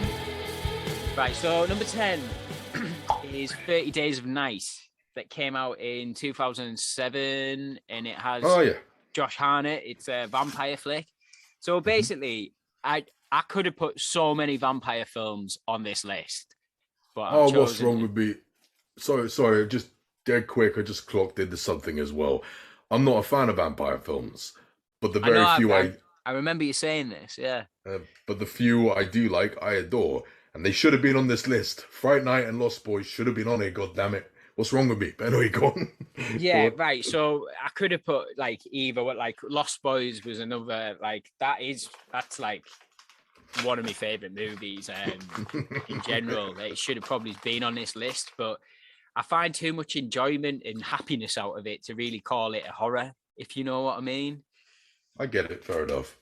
10. Right, so number 10 is 30 Days of Night that came out in 2007, and it has Josh Hartnett. It's a vampire flick. So basically, I could have put so many vampire films on this list, but I've chosen... what's wrong with me? Sorry, just dead quick, I just clocked into something as well. I'm not a fan of vampire films, but the very few I remember you saying this, yeah. But the few I do like, I adore. And they should have been on this list. Fright Night and Lost Boys should have been on it, God damn it. What's wrong with me? But anyway, go on. Yeah, right. So I could have put like either like Lost Boys was another, like that's like one of my favorite movies in general. It should have probably been on this list, but I find too much enjoyment and happiness out of it to really call it a horror, if you know what I mean. I get it, fair enough.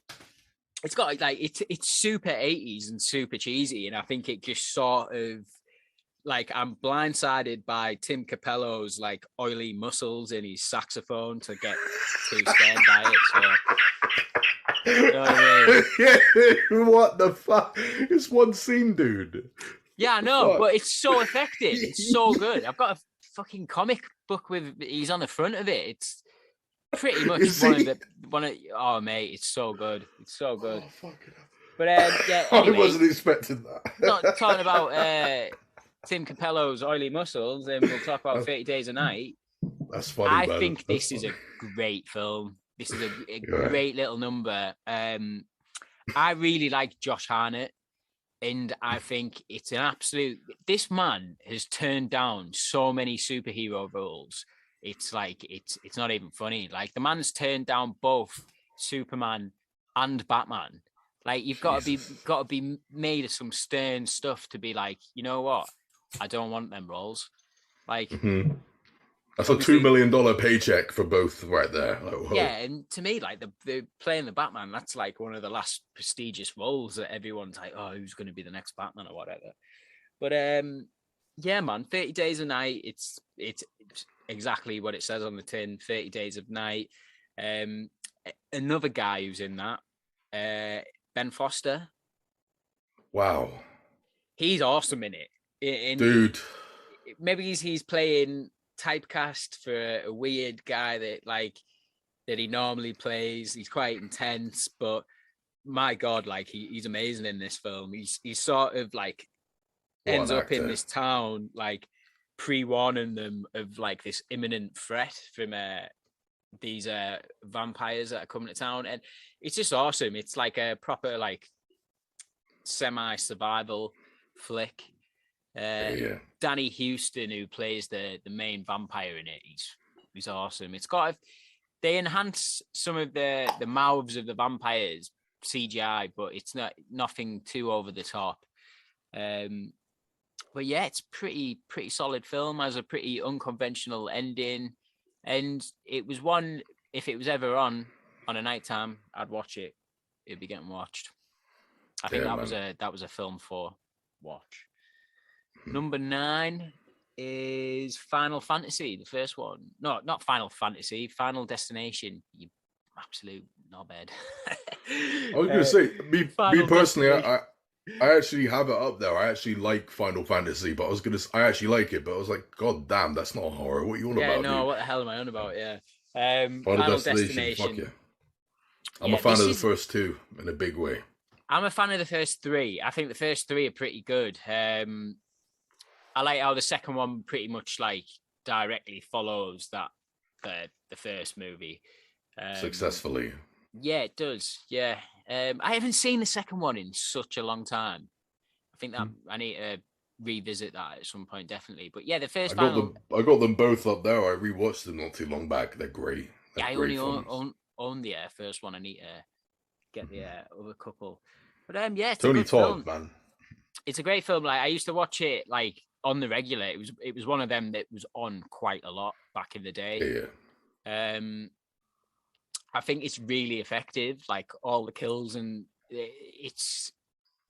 It's got like it's super 80s and super cheesy, and I think it just sort of like, I'm blindsided by Tim Capello's like oily muscles in his saxophone to get too scared by it. So, you know what I mean? What the fuck? It's one scene, dude. Yeah, I know, but it's so effective. It's so good. I've got a fucking comic book with he's on the front of it. It's pretty much one of oh mate, it's so good. It's so good. Oh, fuck it. But yeah, anyway, I wasn't expecting that. Not talking about Tim Capello's oily muscles, and we'll talk about 30 Days a Night. That's funny. I think this is a great film. This is a great little number. I really like Josh Hartnett, and I think it's an absolute... This man has turned down so many superhero roles. It's like it's not even funny. Like, the man's turned down both Superman and Batman. Like, you've got to be made of some stern stuff to be like, you know what? I don't want them roles. Like, that's a $2 million paycheck for both right there. Like, yeah, and to me, like the playing the Batman, that's like one of the last prestigious roles that everyone's like, oh, who's going to be the next Batman or whatever. But yeah, man, 30 Days a Night. It's exactly what it says on the tin. 30 Days of Night. Another guy who's in that, Ben Foster. Wow, he's awesome in it. Dude, maybe he's playing typecast for a weird guy that he normally plays. He's quite intense, but my God, like he's amazing in this film. He's sort of like ends up in this town, like pre-warning them of like this imminent threat from these vampires that are coming to town, and it's just awesome. It's like a proper like semi-survival flick. Danny Houston, who plays the main vampire in it, he's awesome. It's got they enhance some of the mouths of the vampires CGI, but it's nothing too over the top. But yeah, it's pretty solid film. Has a pretty unconventional ending, and it was one, if it was ever on a nighttime, I'd watch it. It'd be getting watched. I think that was a film for watch. Number 9 is Final Fantasy, the first one. No, not Final Fantasy, Final Destination. You absolute knobhead. I was going to say, me personally, I actually have it up there. I actually like Final Fantasy, but I actually like it, but I was like, God damn, that's not horror. What are you on about? No, dude? What the hell am I on about? Yeah. Final Destination. Fuck yeah. I'm a fan of the first two in a big way. I'm a fan of the first 3. I think the first 3 are pretty good. I like how the second one pretty much like directly follows that the first movie successfully. Yeah, it does. Yeah, I haven't seen the second one in such a long time. I think that I need to revisit that at some point, definitely. But yeah, the first I got them both up there. I rewatched them not too long back. They're great. I only own the first one. I need to get the other couple. But yeah, it's Tony a good Todd, film. man. It's a great film. Like, I used to watch it like on the regular. It was one of them that was on quite a lot back in the day. Yeah. I think it's really effective. Like, all the kills, and it's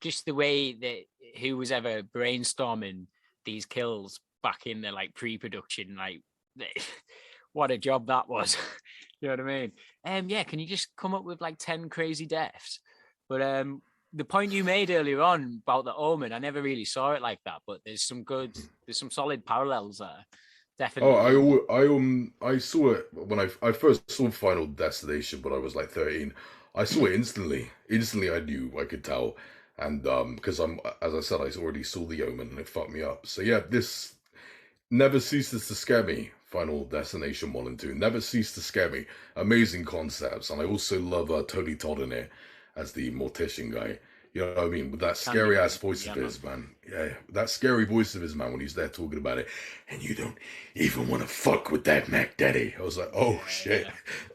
just the way that who was ever brainstorming these kills back in the like pre-production, like what a job that was. You know what I mean? Yeah, can you just come up with like 10 crazy deaths? But the point you made earlier on about The Omen, I never really saw it like that, but there's some solid parallels there. Definitely. I saw it when I first saw Final Destination, but I was like 13. I saw it instantly. Instantly, I knew, I could tell, and because as I said, I already saw The Omen, and it fucked me up. So yeah, this never ceases to scare me. Final Destination 1 and 2 never cease to scare me. Amazing concepts, and I also love Tony Todd in it as the mortician guy. You know what I mean? With that scary ass voice of his, man. Yeah, that scary voice of his, man, when he's there talking about it. And you don't even want to fuck with that Mac Daddy. I was like, oh shit.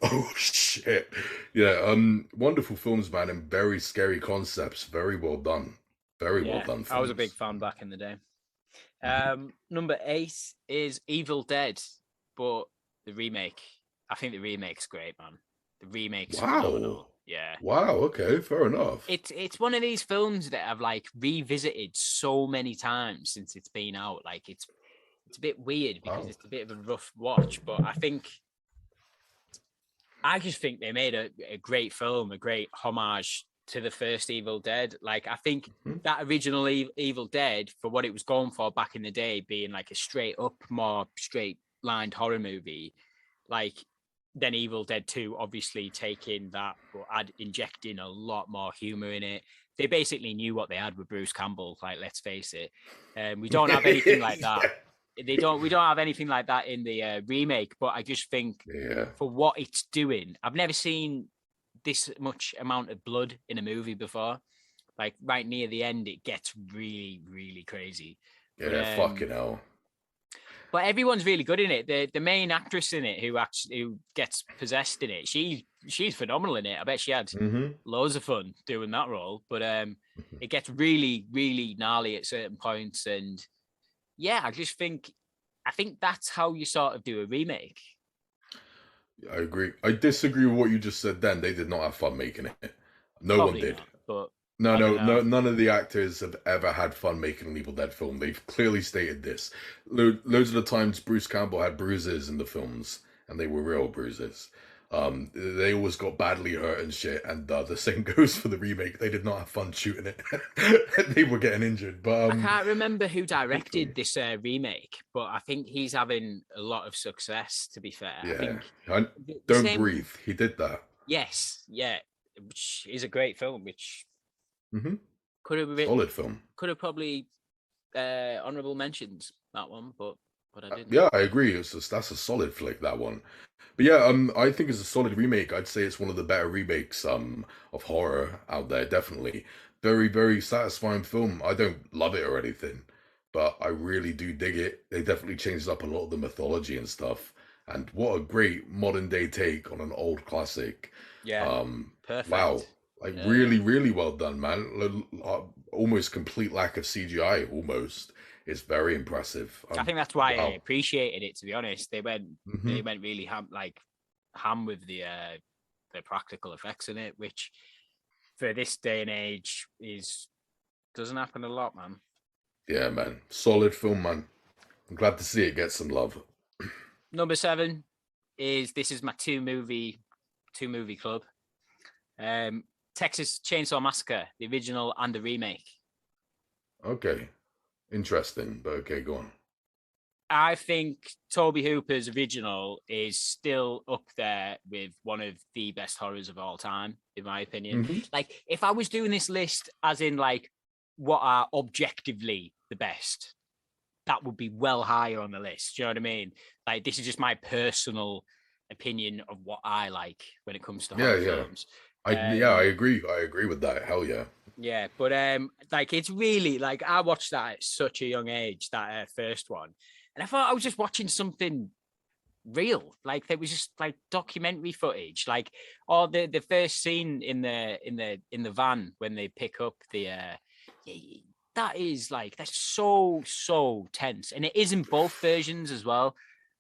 Oh shit. Yeah, wonderful films, man, and very scary concepts. Very well done. Very well done films. I was a big fan back in the day. Number 8 is Evil Dead, but the remake. I think the remake's great, man. The remake's phenomenal. Yeah. Wow. Okay. Fair enough. It's one of these films that I've like revisited so many times since it's been out. Like it's a bit weird because it's a bit of a rough watch, but I just think they made a great film, a great homage to the first Evil Dead. Like I think that original Evil Dead, for what it was going for back in the day, being like a straight up, more straight lined horror movie, like. Then Evil Dead 2 obviously taking that, but injecting a lot more humor in it. They basically knew what they had with Bruce Campbell. Like, let's face it, we don't have anything like that. We don't have anything like that in the remake. But I just think for what it's doing, I've never seen this much amount of blood in a movie before. Like right near the end, it gets really, really crazy. Yeah, fucking hell. But everyone's really good in it. The main actress in it who gets possessed in it, she's phenomenal in it. I bet she had loads of fun doing that role. But it gets really, really gnarly at certain points. And yeah, I think that's how you sort of do a remake. I agree. I disagree with what you just said then. They did not have fun making it. No one did. Not, but No, none of the actors have ever had fun making an Evil Dead film. They've clearly stated this. Loads of the times Bruce Campbell had bruises in the films, and they were real bruises. They always got badly hurt and shit, and the same goes for the remake. They did not have fun shooting it. They were getting injured. But I can't remember who directed this remake, but I think he's having a lot of success, to be fair. Yeah. Don't Breathe. He did that. Yes, yeah. Which is a great film, which... Could have been solid film. Could have probably honorable mentions that one, but I didn't. Yeah, I agree. That's a solid flick, that one. But yeah, I think it's a solid remake. I'd say it's one of the better remakes of horror out there. Definitely, very, very satisfying film. I don't love it or anything, but I really do dig it. They definitely changed up a lot of the mythology and stuff. And what a great modern day take on an old classic. Yeah. Perfect. Wow. Like really, really well done, man. Almost complete lack of CGI. Almost, it's very impressive. I think that's why I appreciated it. To be honest, they went really ham with the practical effects in it, which for this day and age doesn't happen a lot, man. Yeah, man. Solid film, man. I'm glad to see it get some love. Number 7 is my two movie club. Texas Chainsaw Massacre, the original and the remake. Okay. Interesting, but okay, go on. I think Tobe Hooper's original is still up there with one of the best horrors of all time, in my opinion. Like, if I was doing this list as in, like, what are objectively the best, that would be well higher on the list. Do you know what I mean? Like, this is just my personal opinion of what I like when it comes to horror films. I agree. I agree with that. Hell yeah. Yeah, but like it's really like I watched that at such a young age, that first one, and I thought I was just watching something real. Like there was just like documentary footage, like the first scene in the van when they pick up the that's so tense, and it is in both versions as well.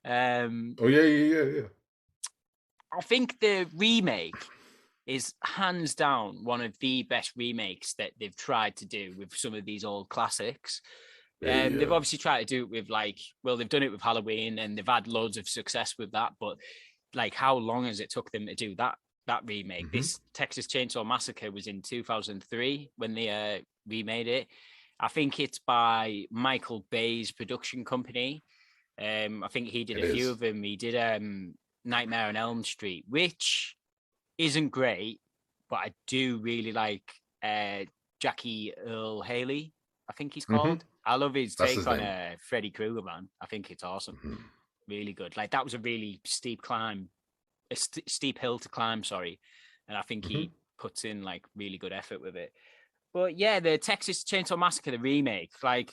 Yeah. I think the remake is hands down one of the best remakes that they've tried to do with some of these old classics. They've obviously tried to do it with they've done it with Halloween and they've had loads of success with that. But like, how long has it took them to do that that remake. Mm-hmm. This Texas Chainsaw Massacre was in 2003 when they remade it. I think it's by Michael Bay's production company. I think he did It a few is. of them. He did Nightmare on Elm Street, which isn't great, but I do really like Jackie Earl Haley, I think he's Mm-hmm. called. I love his That's take his on name. Freddy Krueger, man. I think it's awesome. Mm-hmm. Really good. Like that was a really steep climb, a steep hill to climb, sorry. And I think Mm-hmm. he puts in like really good effort with it. But yeah, the Texas Chainsaw Massacre, the remake, like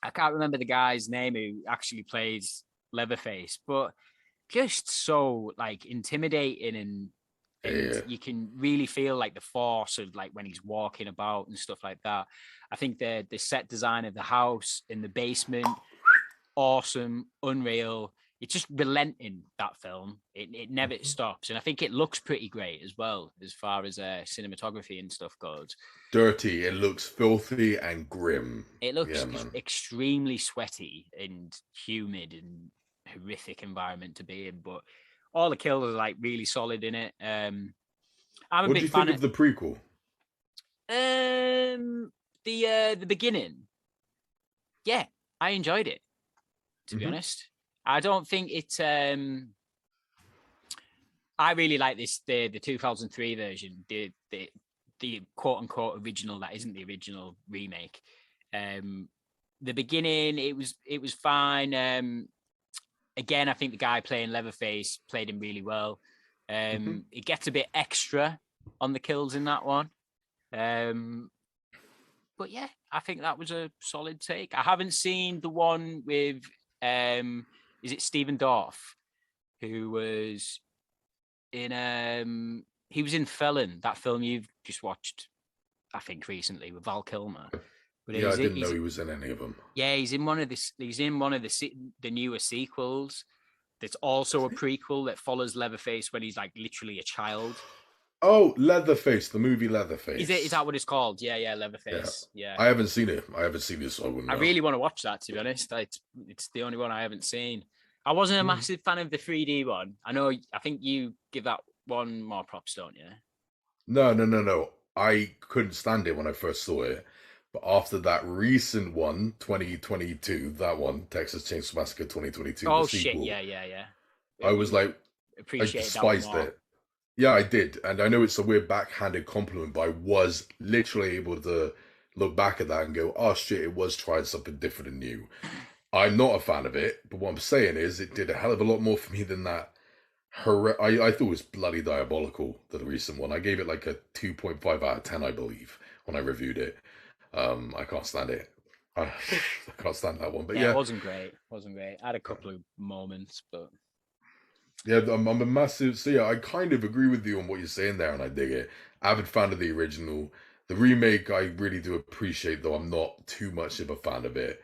I can't remember the guy's name who actually plays Leatherface, but just so like intimidating and Yeah. you can really feel like the force of like when he's walking about and stuff like that. I think the set design of the house in the basement, awesome, unreal. It's just relenting, that film. It never Mm-hmm. stops, and I think it looks pretty great as well as far as cinematography and stuff goes. Dirty. It looks filthy and grim. It Yeah, looks man. extremely sweaty and humid and horrific environment to be in, but all the kills are like really solid in it. I'm a What do big you think fan of of the prequel? the beginning. Yeah, I enjoyed it, to be Mm-hmm. honest. I don't think it's I really like the 2003 version, the quote unquote original that isn't the original remake. The beginning, it was fine. Again, I think the guy playing Leatherface played him really well. Mm-hmm. It gets a bit extra on the kills in that one. But yeah, I think that was a solid take. I haven't seen the one with is it Stephen Dorff, who was in he was in Felon, that film you've just watched, I think recently with Val Kilmer. But Yeah, I didn't know he was in any of them. yeah, he's in one of the newer sequels. There's also a prequel that follows Leatherface when he's like literally a child. Oh, Leatherface, the movie Leatherface. Is that what it's called? Yeah, Yeah. Leatherface. Yeah. I haven't seen it. I haven't seen it, so I wouldn't I know. really want to watch that, to be honest. It's the only one I haven't seen. I wasn't a massive fan of the 3D one. I think you give that one more props, don't you? No. I couldn't stand it when I first saw it. But after that recent one, 2022, that one, Texas Chainsaw Massacre 2022, the Oh shit, sequel, yeah. I was You like, I appreciate that one despised more. it. Yeah, I did. And I know it's a weird backhanded compliment, but I was literally able to look back at that and go, oh shit, it was trying something different and new. I'm not a fan of it, but what I'm saying is it did a hell of a lot more for me than that. I thought it was bloody diabolical, the recent one. I gave it like a 2.5 out of 10, I believe, when I reviewed it. I can't stand it. I can't stand that one. But Yeah, it yeah, wasn't great. I had a couple of moments, but yeah, I'm a massive. So yeah, I kind of agree with you on what you're saying there, and I dig it. Avid fan of the original. The remake, I really do appreciate, though I'm not too much of a fan of it.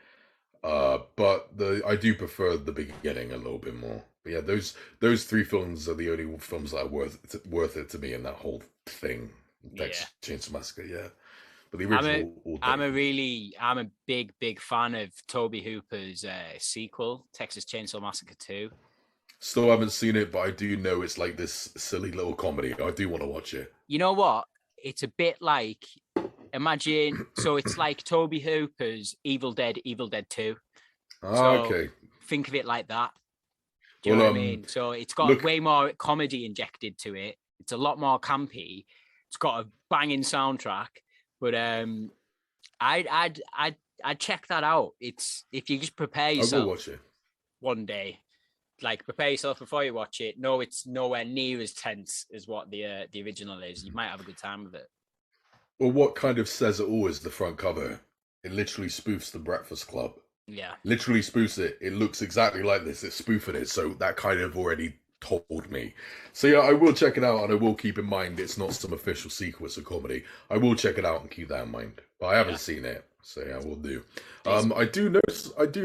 But I do prefer the beginning a little bit more. But yeah, those three films are the only films that are worth it to me in that whole thing. yeah. Texas Chainsaw Massacre, yeah. But the original, all day. I'm a big fan of Toby Hooper's sequel, Texas Chainsaw Massacre 2. Still haven't seen it, but I do know it's like this silly little comedy. I do want to watch it. You know what? It's a bit like so it's like Toby Hooper's Evil Dead 2. So Okay. think of it like that. Do you know what I mean? So it's got way more comedy injected to it. It's a lot more campy. It's got a banging soundtrack. But I'd check that out. It's if you just prepare yourself. I'll go watch it one day. Like prepare yourself before you watch it. No, it's nowhere near as tense as what the original is. You might have a good time with it. Well, what kind of says it all is the front cover. It literally spoofs The Breakfast Club. Yeah. Literally spoofs it. It looks exactly like this. It's spoofing it. So that kind of already told me. So yeah, I will check it out, and I will keep in mind it's not some official sequel, it's a comedy. I will check it out and keep that in mind. But I haven't seen it. So yeah, we'll do. I do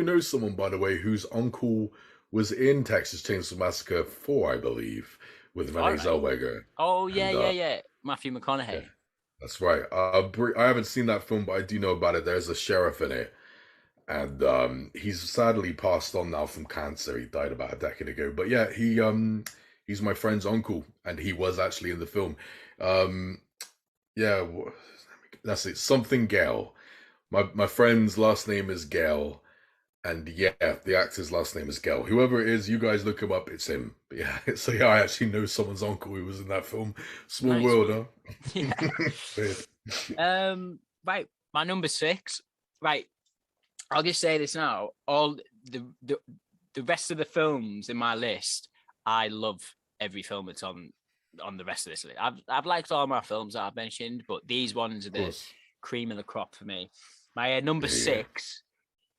know someone, by the way, whose uncle was in Texas Chainsaw Massacre 4, I believe, with Renee Zellweger. Oh, yeah. Matthew McConaughey. Yeah, that's right. I haven't seen that film, but I do know about it. There's a sheriff in it. And he's sadly passed on now from cancer. He died about a decade ago. But yeah, He's my friend's uncle, and he was actually in the film. Um, yeah, that's it. Something Gale. My friend's last name is Gale, and yeah, the actor's last name is Gale. Whoever it is, you guys look him up. It's him. But yeah, so yeah, I actually know someone's uncle who was in that film. Small Nice world, one. huh? Yeah. Weird. Right. My number 6. Right. I'll just say this now. All the rest of the films in my list, I love every film that's on the rest of this list. I've liked all my films that I've mentioned, but these ones are Of the course. cream of the crop for me. My number Yeah, yeah. 6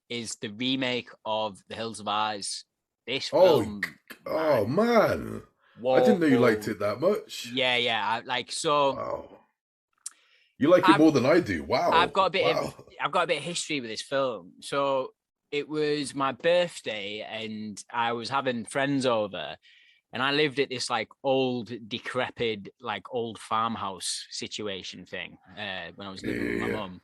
is the remake of The Hills of Eyes. This Oh, film, oh man, man. I didn't know you liked whoa, it that much. yeah. So Wow. You like it I've more than I do. I've Wow. got a bit of Wow. history with this film. So it was my birthday, and I was having friends over, and I lived at this like old, decrepit, like old farmhouse situation thing when I was living with my Yeah. mum.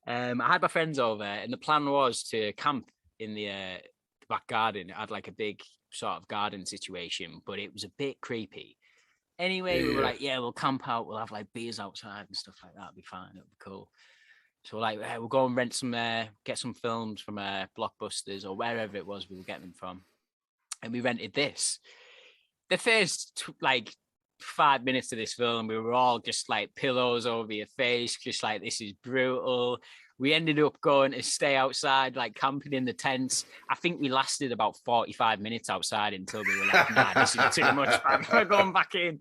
I had my friends over, and the plan was to camp in the back garden. I had like a big sort of garden situation, but it was a bit creepy. Anyway, we were Yeah. like, yeah, we'll camp out. We'll have like beers outside and stuff like that. It'll be fine. It'll be cool. So we're like, we'll go and rent some, get some films from Blockbusters or wherever it was we were getting them from. And we rented this. The first like 5 minutes of this film, we were all just like pillows over your face, just like, this is brutal. We ended up going to stay outside, like camping in the tents. I think we lasted about 45 minutes outside until we were like, nah, this is too much. We're going back in.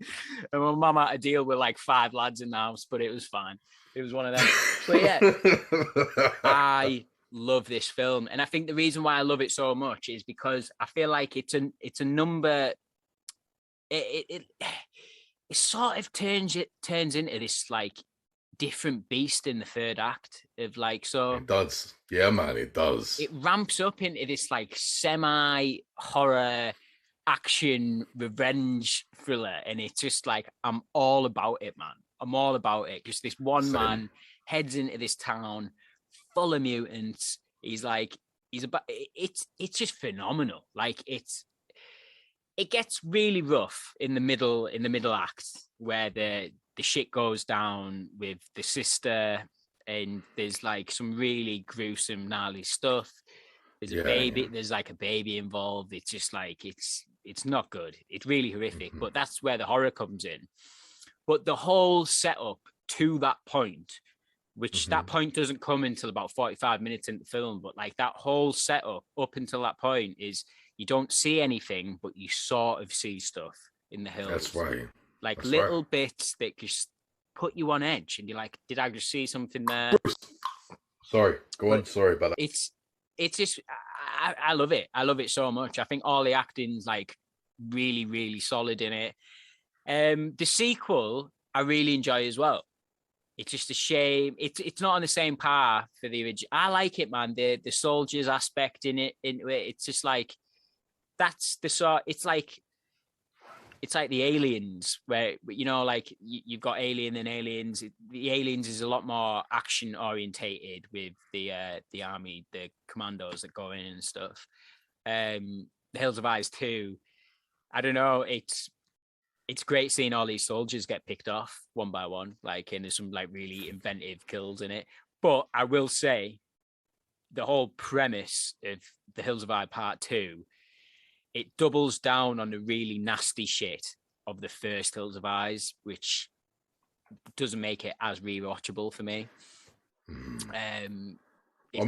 And my mum had to deal with like 5 lads in the house, but it was fine. It was one of them. But yeah, I love this film. And I think the reason why I love it so much is because I feel like it's a number. It sort of turns into this like different beast in the third act of like, so It does. Yeah, man, it does. it ramps up into this like semi horror action revenge thriller, and it's just like, I'm all about it, man. I'm all about it. Just this one Same. man heads into this town full of mutants. He's about it's just phenomenal. Like it gets really rough in the middle act, where the shit goes down with the sister, and there's like some really gruesome, gnarly stuff. There's a baby. Yeah. There's like a baby involved. It's just like it's not good. It's really horrific. Mhm. But that's where the horror comes in. But the whole setup to that point, which that point doesn't come until about 45 minutes in the film, but like that whole setup up until that point is, you don't see anything, but you sort of see stuff in the hills. That's right. Like That's little right. bits that just put you on edge, and you're like, did I just see something there? Sorry, go on. But Sorry about that. it's just, I love it. I love it so much. I think all the acting's like really, really solid in it. The sequel I really enjoy as well. It's just a shame it's not on the same par for the original. I like it, man. The soldiers aspect into it. It's just like, that's the sort. It's like the Aliens, where, you know, like you've got Alien and Aliens. The Aliens is a lot more action orientated with the army, the commandos that go in and stuff. The Hills of Eyes 2, I don't know. It's great seeing all these soldiers get picked off one by one, like, and there's some like really inventive kills in it. But I will say, the whole premise of The Hills of Eyes Part 2, it doubles down on the really nasty shit of the first Hills of Eyes, which doesn't make it as rewatchable for me. I'm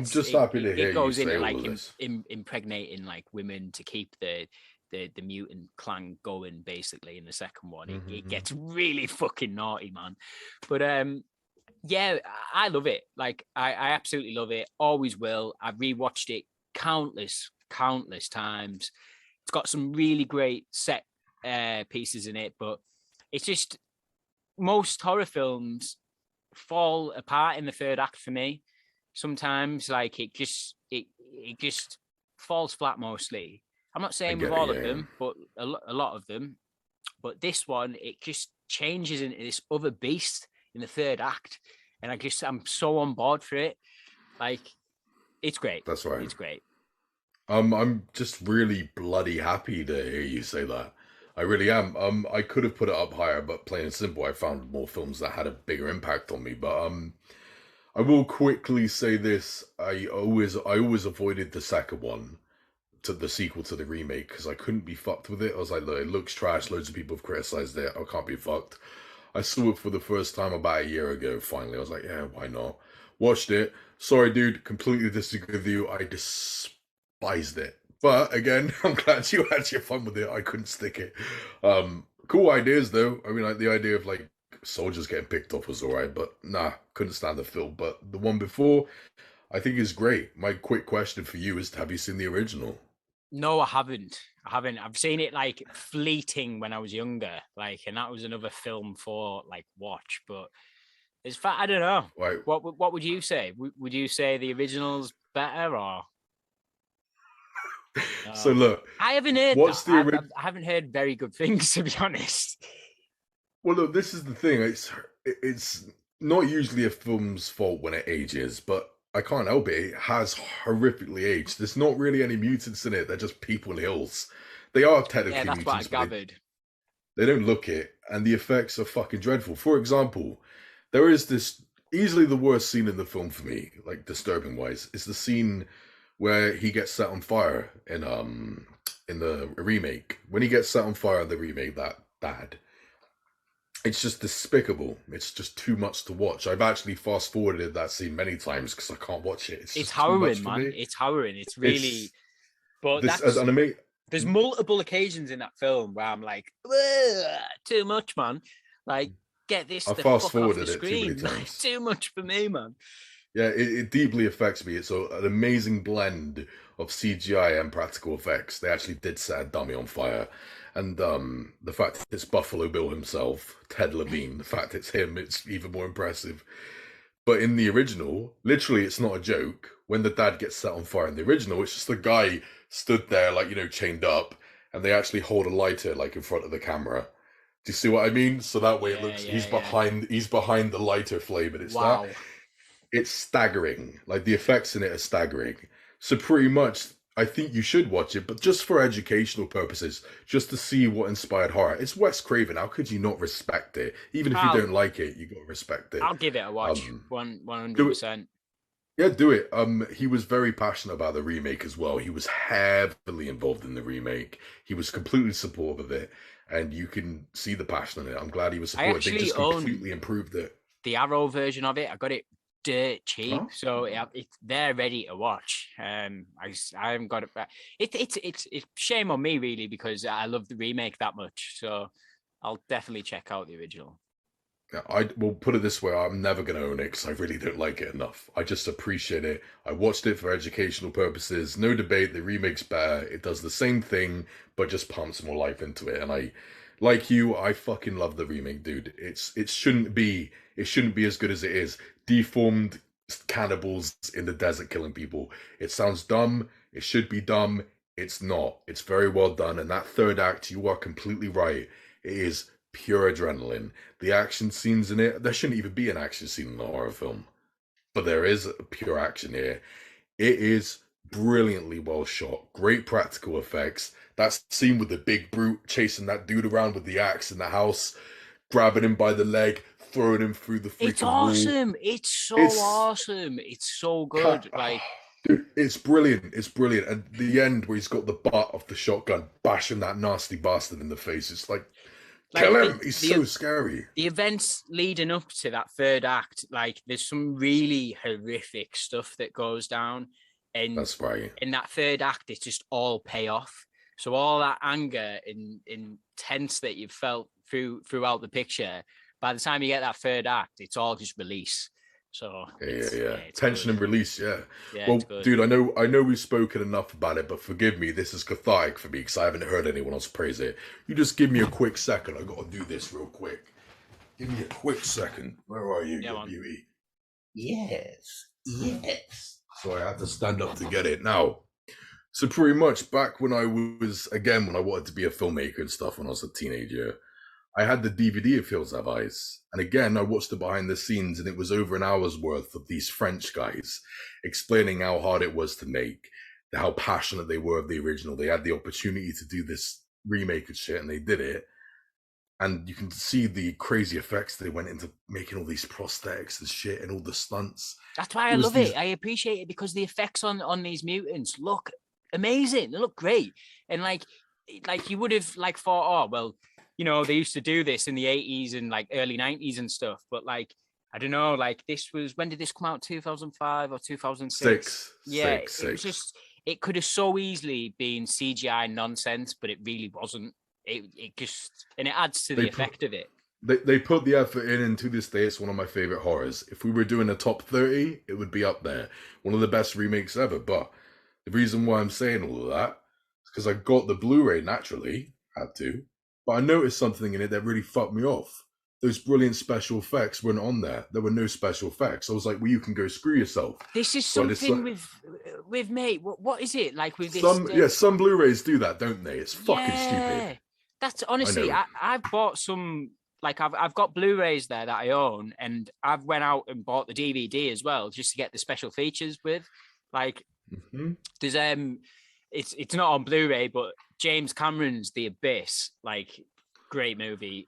just happy to hear It goes you say into all like this. impregnating like women to keep the mutant clan going, basically. In the second one, it gets really fucking naughty, man. But yeah, I love it. Like I absolutely love it. Always will. I've rewatched it countless times. It's got some really great set pieces in it, but it's just, most horror films fall apart in the third act for me. Sometimes, like, it just falls flat mostly. I'm not saying with all of them, but a lot of them. But this one, it just changes into this other beast in the third act, and I'm so on board for it. Like, it's great. That's right. It's great. I'm just really bloody happy to hear you say that. I really am. I could have put it up higher, but plain and simple, I found more films that had a bigger impact on me. But I will quickly say this: I always avoided the second one, to the sequel to the remake, because I couldn't be fucked with it. I was like, look, it looks trash. Loads of people have criticized it. I can't be fucked. I saw it for the first time about a year ago. Finally, I was like, yeah, why not? Watched it. Sorry, dude, completely disagree with you. I despised it. But again, I'm glad you had your fun with it. I couldn't stick it. Cool ideas though. I mean, like the idea of like soldiers getting picked off was alright, but nah, couldn't stand the film. But the one before, I think is great. My quick question for you is: have you seen the original? No, I haven't. I haven't. I've seen it like fleeting when I was younger, like, and that was another film for like watch. But it's I don't know. Right. What would you say? Would you say the original's better or? So look, I haven't heard what's that. the I haven't heard very good things, to be honest. well, look, this is the thing. It's not usually a film's fault when it ages, but I can't help it. It has horrifically aged. There's not really any mutants in it. They're just people hills. They are Yeah, technically that's what I mutants, but gathered. they don't look it, and the effects are fucking dreadful. For example, there is this easily the worst scene in the film for me, like disturbing wise, is the scene where he gets set on fire in the remake. When he gets set on fire in the remake, that bad. It's just despicable. It's just too much to watch. I've actually fast forwarded that scene many times because I can't watch it. It's It's just too much harrowing, for man. me. It's harrowing. It's really. It's But this that's anime. there's multiple occasions in that film where I'm like, "Ugh, too much, man. Like, get this I the fast fuck off the forwarded it too many screen. Like, times. too much for me, man." Yeah, it deeply affects me. It's an amazing blend of CGI and practical effects. They actually did set a dummy on fire. And the fact that it's Buffalo Bill himself, Ted Levine, the fact it's him, it's even more impressive. But in the original, literally, it's not a joke. When the dad gets set on fire in the original, it's just the guy stood there, like, chained up, and they actually hold a lighter, like, in front of the camera. Do you see what I mean? So that way it Yeah, looks yeah, yeah. he's behind the lighter flame, and Wow. it's staggering. Like the effects in it are staggering. So pretty much, I think you should watch it, but just for educational purposes, just to see what inspired horror. It's Wes Craven. How could you not respect it? Even if you I'll don't like it, you gotta respect it. I'll give it a watch. Um, One hundred do it. percent. Yeah, do it. He was very passionate about the remake as well. He was heavily involved in the remake. He was completely supportive of it, and you can see the passion in it. I'm glad he was I supportive. They actually just own completely improved it. the Arrow version of it. I got it dirt cheap, Huh? so it's they're ready to watch. I haven't got it back. It's shame on me really because I love the remake that much. So I'll definitely check out the original. Yeah, I will put it this way: I'm never going to own it because I really don't like it enough. I just appreciate it. I watched it for educational purposes. No debate. The remake's better. It does the same thing, but just pumps more life into it. And I, like you, I fucking love the remake, dude. It shouldn't be as good as it is. Deformed cannibals in the desert killing people. It sounds dumb. It should be dumb. It's not. It's very well done. And that third act, you are completely right. It is pure adrenaline. The action scenes in it, there shouldn't even be an action scene in a horror film, but there is pure action here. It is brilliantly well shot, great practical effects. That scene with the big brute chasing that dude around with the axe in the house, grabbing him by the leg, throwing him through the It's freaking wall. awesome. It's so It's awesome. It's so good. Like dude, it's brilliant. It's brilliant. And the end where he's got the butt of the shotgun bashing that nasty bastard in the face. It's like, like kill him. He's so scary. the events leading up to that third act, like there's some really horrific stuff that goes down, and That's right. in that third act, it's just all payoff. So all that anger and intense that you've felt throughout the picture, by the time you get that third act, it's all just release. So Yeah. it's Tension good. and release, yeah. Yeah, Well, it's good. dude, I know we've spoken enough about it, but forgive me, this is cathartic for me because I haven't heard anyone else praise it. You just give me a quick second. I gotta do this real quick. Give me a quick second. Where are you, Yeah, you man. beauty? Yes. So I had to stand up to get it. Now, so pretty much back when I was, again, when I wanted to be a filmmaker and stuff when I was a teenager, I had the DVD of Hills Have Eyes. And again, I watched the behind the scenes, and it was over an hour's worth of these French guys explaining how hard it was to make, how passionate they were of the original. They had the opportunity to do this remake and shit, and they did it. And you can see the crazy effects they went into making all these prosthetics and shit and all the stunts. That's why I love it. I appreciate it because the effects on these mutants look amazing. They look great. And like you would have like thought, oh, well, you know, they used to do this in the 80s and like early 90s and stuff. But like, I don't know, like this was, when did this come out? 2005 or 2006? Yeah, it was just, it could have so easily been CGI nonsense, but it really wasn't. It just, and it adds to the effect of it. They put the effort in, and to this day, it's one of my favorite horrors. If we were doing a top 30, it would be up there. One of the best remakes ever. But the reason why I'm saying all of that is because I got the Blu-ray naturally, had to, but I noticed something in it that really fucked me off. Those brilliant special effects weren't on there. There were no special effects. I was like, well, you can go screw yourself. This is something with mate. What is it like with this? Some Blu-rays do that, don't they? It's fucking stupid. That's honestly, I've bought some, like I've got Blu-rays there that I own, and I've went out and bought the DVD as well just to get the special features with. Like, there's it's not on Blu-ray, but James Cameron's The Abyss, like, great movie.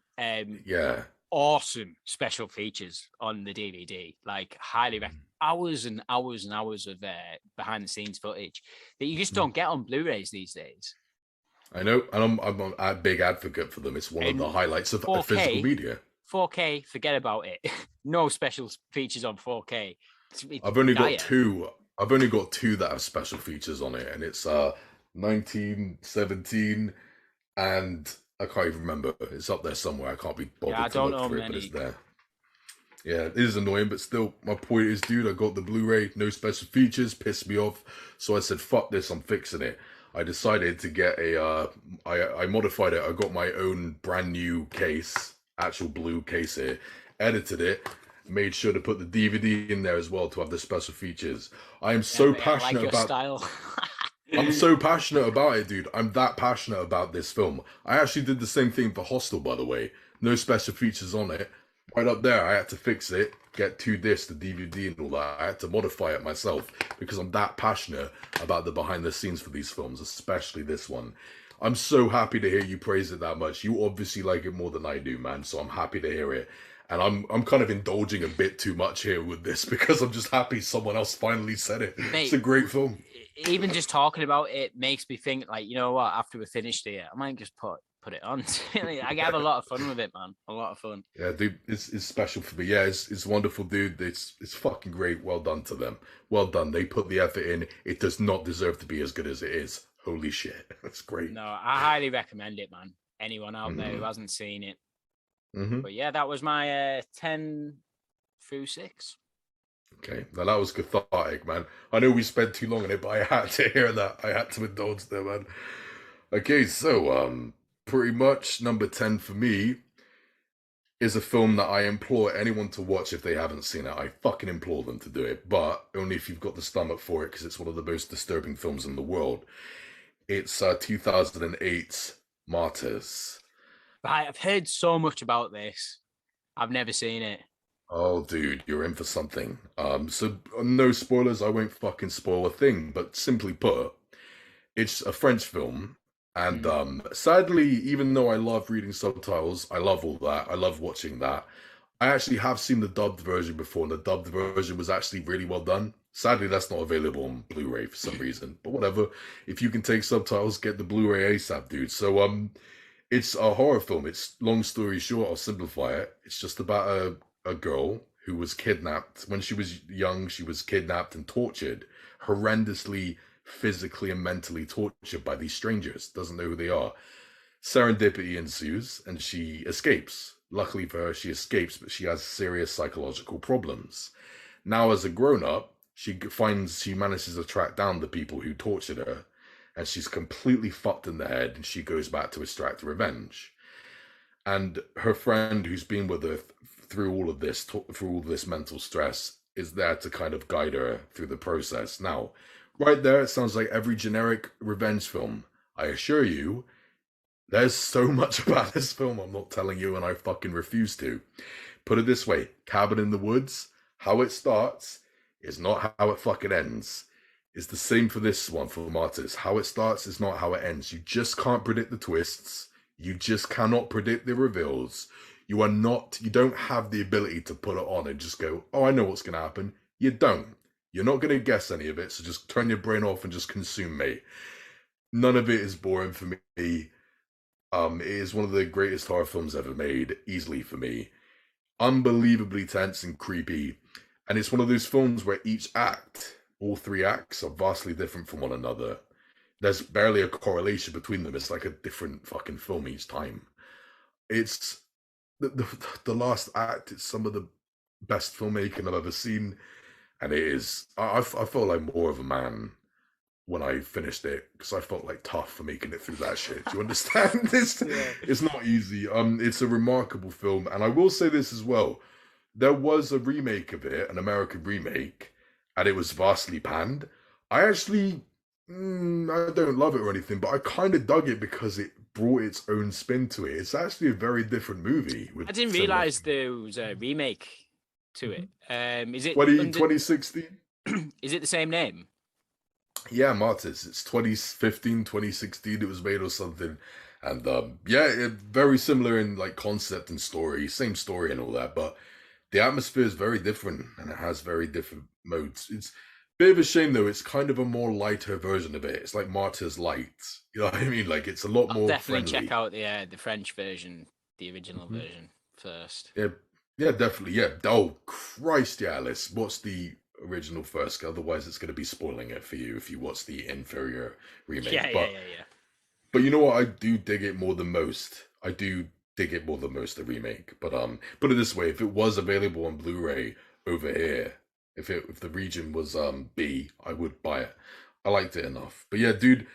Awesome special features on the DVD. Like, highly recommend. Hours and hours and hours of behind the scenes footage that you just don't get on Blu-rays these days. I know, and I'm a big advocate for them. It's one of the highlights of 4K, physical media. 4K, forget about it. No special features on 4K. I've only got two. I've only got two that have special features on it, and it's 1917, and I can't even remember. It's up there somewhere. I can't be bothered to look for it, but it's there. Yeah, it is annoying, but still, my point is, dude, I got the Blu-ray, no special features, pissed me off. So I said, fuck this, I'm fixing it. I decided to get I modified it. I got my own brand new case, actual blue case here, edited it, made sure to put the DVD in there as well to have the special features. I am so passionate about style. I'm so passionate about it, dude. I'm that passionate about this film. I actually did the same thing for Hostel, by the way. No special features on it. Right up there, I had to fix it, get 2 discs, the DVD and all that. I had to modify it myself because I'm that passionate about the behind the scenes for these films, especially this one. I'm so happy to hear you praise it that much. You obviously like it more than I do, man, so I'm happy to hear it. And I'm kind of indulging a bit too much here with this because I'm just happy someone else finally said it. Mate, it's a great film. Even just talking about it makes me think, like, you know what, after we're finished here, I might just put it on. I have a lot of fun with it, man. A lot of fun. Yeah, dude, it's special for me. Yeah, it's wonderful, dude. It's fucking great. Well done to them. Well done. They put the effort in. It does not deserve to be as good as it is. Holy shit. That's great. No, I highly recommend it, man. Anyone out there who hasn't seen it. But yeah, that was my 10 through 6. Okay, now that was cathartic, man. I know we spent too long on it, but I had to hear that. I had to indulge there, man. Okay, so pretty much number 10 for me is a film that I implore anyone to watch if they haven't seen it. I fucking implore them to do it, but only if you've got the stomach for it, because it's one of the most disturbing films in the world. It's 2008's Martyrs. I've heard so much about this. I've never seen it. Oh, dude, you're in for something. So no spoilers. I won't fucking spoil a thing. But simply put, it's a French film, and sadly, even though I love reading subtitles, I love all that. I love watching that. I actually have seen the dubbed version before, and the dubbed version was actually really well done. Sadly, that's not available on Blu-ray for some reason. But whatever. If you can take subtitles, get the Blu-ray ASAP, dude. So it's a horror film. It's, long story short, I'll simplify it. It's just about a girl who was kidnapped. When she was young, she was kidnapped and tortured, horrendously, physically and mentally tortured by these strangers. Doesn't know who they are. Serendipity ensues and she escapes. Luckily for her, she escapes, but she has serious psychological problems. Now, as a grown-up, she manages to track down the people who tortured her, and she's completely fucked in the head, and she goes back to extract revenge. And her friend, who's been with her through all of this mental stress, is there to kind of guide her through the process. Now, right there, it sounds like every generic revenge film. I assure you, there's so much about this film I'm not telling you, and I fucking refuse to. Put it this way, Cabin in the Woods, how it starts is not how it fucking ends. It's the same for this one, for Martyrs. How it starts is not how it ends. You just can't predict the twists. You just cannot predict the reveals. You don't have the ability to put it on and just go, oh, I know what's going to happen. You don't. You're not going to guess any of it, so just turn your brain off and just consume me. None of it is boring for me. It is one of the greatest horror films ever made, easily for me. Unbelievably tense and creepy. And it's one of those films where each act, all three acts, are vastly different from one another. There's barely a correlation between them. It's like a different fucking film each time. It's the last act is some of the best filmmaking I've ever seen. And it is, I felt like more of a man when I finished it, because I felt like tough for making it through that shit. Do you understand? It's not easy. It's a remarkable film, and I will say this as well. There was a remake of it, an American remake, and it was vastly panned. I actually, I don't love it or anything, but I kind of dug it because it brought its own spin to it. It's actually a very different movie. I didn't realize there was a remake to it. Is it 2016? Is it the same name? Yeah, Martyrs. It's 2015, 2016 it was made or something. And yeah, very similar in like concept and story, same story and all that, but the atmosphere is very different and it has very different modes. It's a bit of a shame though, it's kind of a more lighter version of it. It's like Martyrs Light. You know what I mean? Like it's a lot more definitely friendly. check out the French version, the original version first. Yeah, definitely. Yeah. Oh Christ, yeah, Alice. What's the original first? Otherwise it's going to be spoiling it for you if you watch the inferior remake. Yeah. But you know what? I do dig it more than most. I do dig it more than most, the remake. But put it this way: if it was available on Blu-ray over here, if the region was B, I would buy it. I liked it enough. But yeah, dude,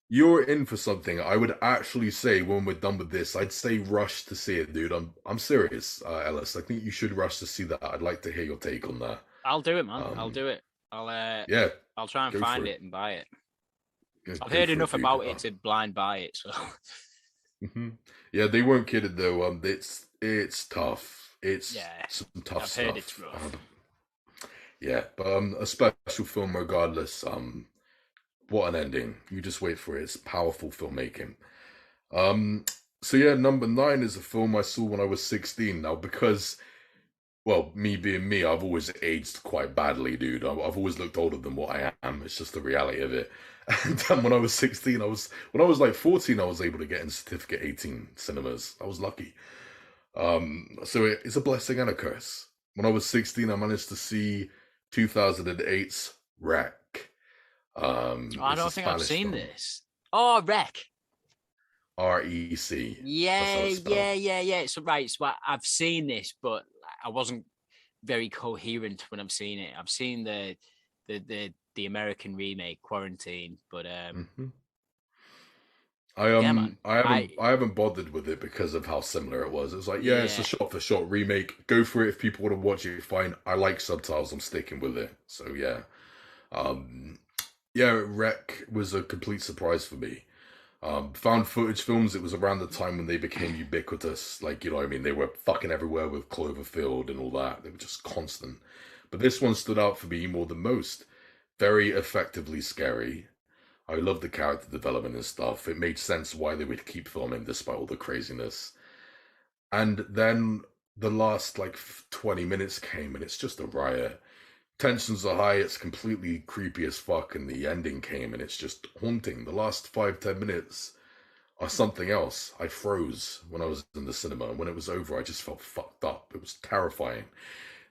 you're in for something. I would actually say when we're done with this, I'd say rush to see it, dude. I'm serious, Ellis. I think you should rush to see that. I'd like to hear your take on that. I'll do it, man. I'll do it. Yeah. I'll try and find it and buy it. Yeah, I've heard enough about it to blind buy it. So. Yeah, they weren't kidding though. It's tough. It's some tough I've stuff. Heard it's rough. Yeah, but a special film regardless. What an ending! You just wait for it. It's powerful filmmaking. So yeah, number 9 is a film I saw when I was 16. Now because, well, me being me, I've always aged quite badly, dude. I've always looked older than what I am. It's just the reality of it. And when I was 16, when I was like 14, I was able to get in certificate 18 cinemas. I was lucky. So it's a blessing and a curse. When I was 16, I managed to see 2008's Wreck. I don't think I've seen this. Oh, Wreck. REC. Yeah. So right, so I've seen this, but I wasn't very coherent when I've seen it. I've seen the American remake, Quarantine, but I haven't bothered with it because of how similar it was. It was like, yeah, it's a shot for shot remake. Go for it if people want to watch it. Fine. I like subtitles. I'm sticking with it. So yeah, yeah. Wreck was a complete surprise for me. Found footage films. It was around the time when they became ubiquitous. Like, you know what I mean? They were fucking everywhere with Cloverfield and all that. They were just constant. But this one stood out for me more than most. Very effectively scary. I love the character development and stuff. It made sense why they would keep filming despite all the craziness. And then the last like 20 minutes came and it's just a riot. Tensions are high, it's completely creepy as fuck, and the ending came and it's just haunting. The last 5-10 minutes are something else. I froze when I was in the cinema, and when it was over, I just felt fucked up. It was terrifying.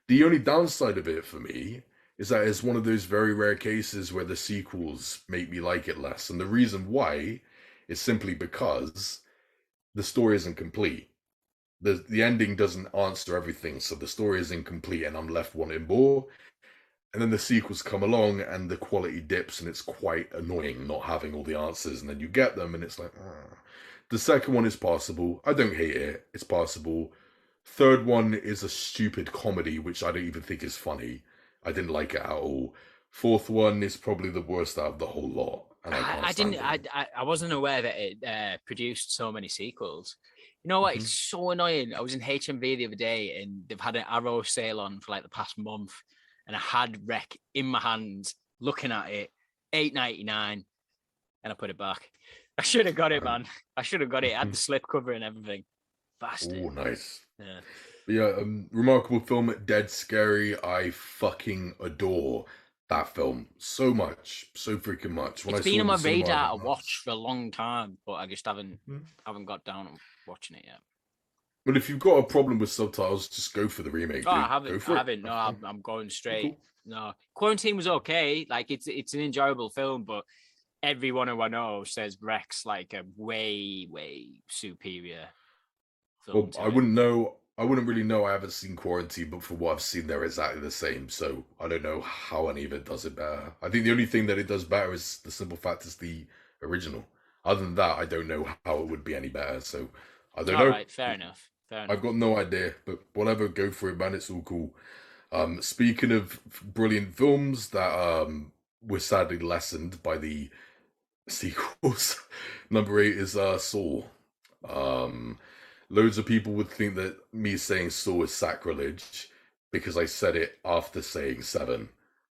The only downside of it for me is that it's one of those very rare cases where the sequels make me like it less. And the reason why is simply because the story isn't complete. The ending doesn't answer everything, so the story is incomplete and I'm left wanting more. And then the sequels come along and the quality dips and it's quite annoying not having all the answers. And then you get them and it's like, The second one is passable. I don't hate it. It's passable. Third one is a stupid comedy, which I don't even think is funny. I didn't like it at all. Fourth one is probably the worst out of the whole lot. And I wasn't aware that it produced so many sequels. You know what? It's so annoying. I was in HMV the other day and they've had an Arrow sale on for like the past month. And I had Wreck in my hands looking at it, $8.99, and I put it back. I should have got it, man. I should have got it. It had the slipcover and everything. Bastard. Oh, nice. Yeah. But yeah, remarkable film, Dead Scary. I fucking adore that film so much, so freaking much. When It's I been saw on it my in the cinema, I radar to went watch nuts. for a long time, but I just haven't got down to watching it yet. But if you've got a problem with subtitles, just go for the remake, Oh, dude. I haven't. Go for I it. haven't. No, I'm going straight. Cool. No, Quarantine was okay. Like it's an enjoyable film, but everyone who I know says Rex like a way superior film. Well, I wouldn't know. I wouldn't really know. I haven't seen Quarantine, but from what I've seen, they're exactly the same. So I don't know how any of it does it better. I think the only thing that it does better is the simple fact is the original. Other than that, I don't know how it would be any better. So I don't know. All right, fair enough. I've got no idea, but whatever, go for it, man. It's all cool. Speaking of brilliant films that were sadly lessened by the sequels, number 8 is Saw. Loads of people would think that me saying Saw is sacrilege because I said it after saying 7,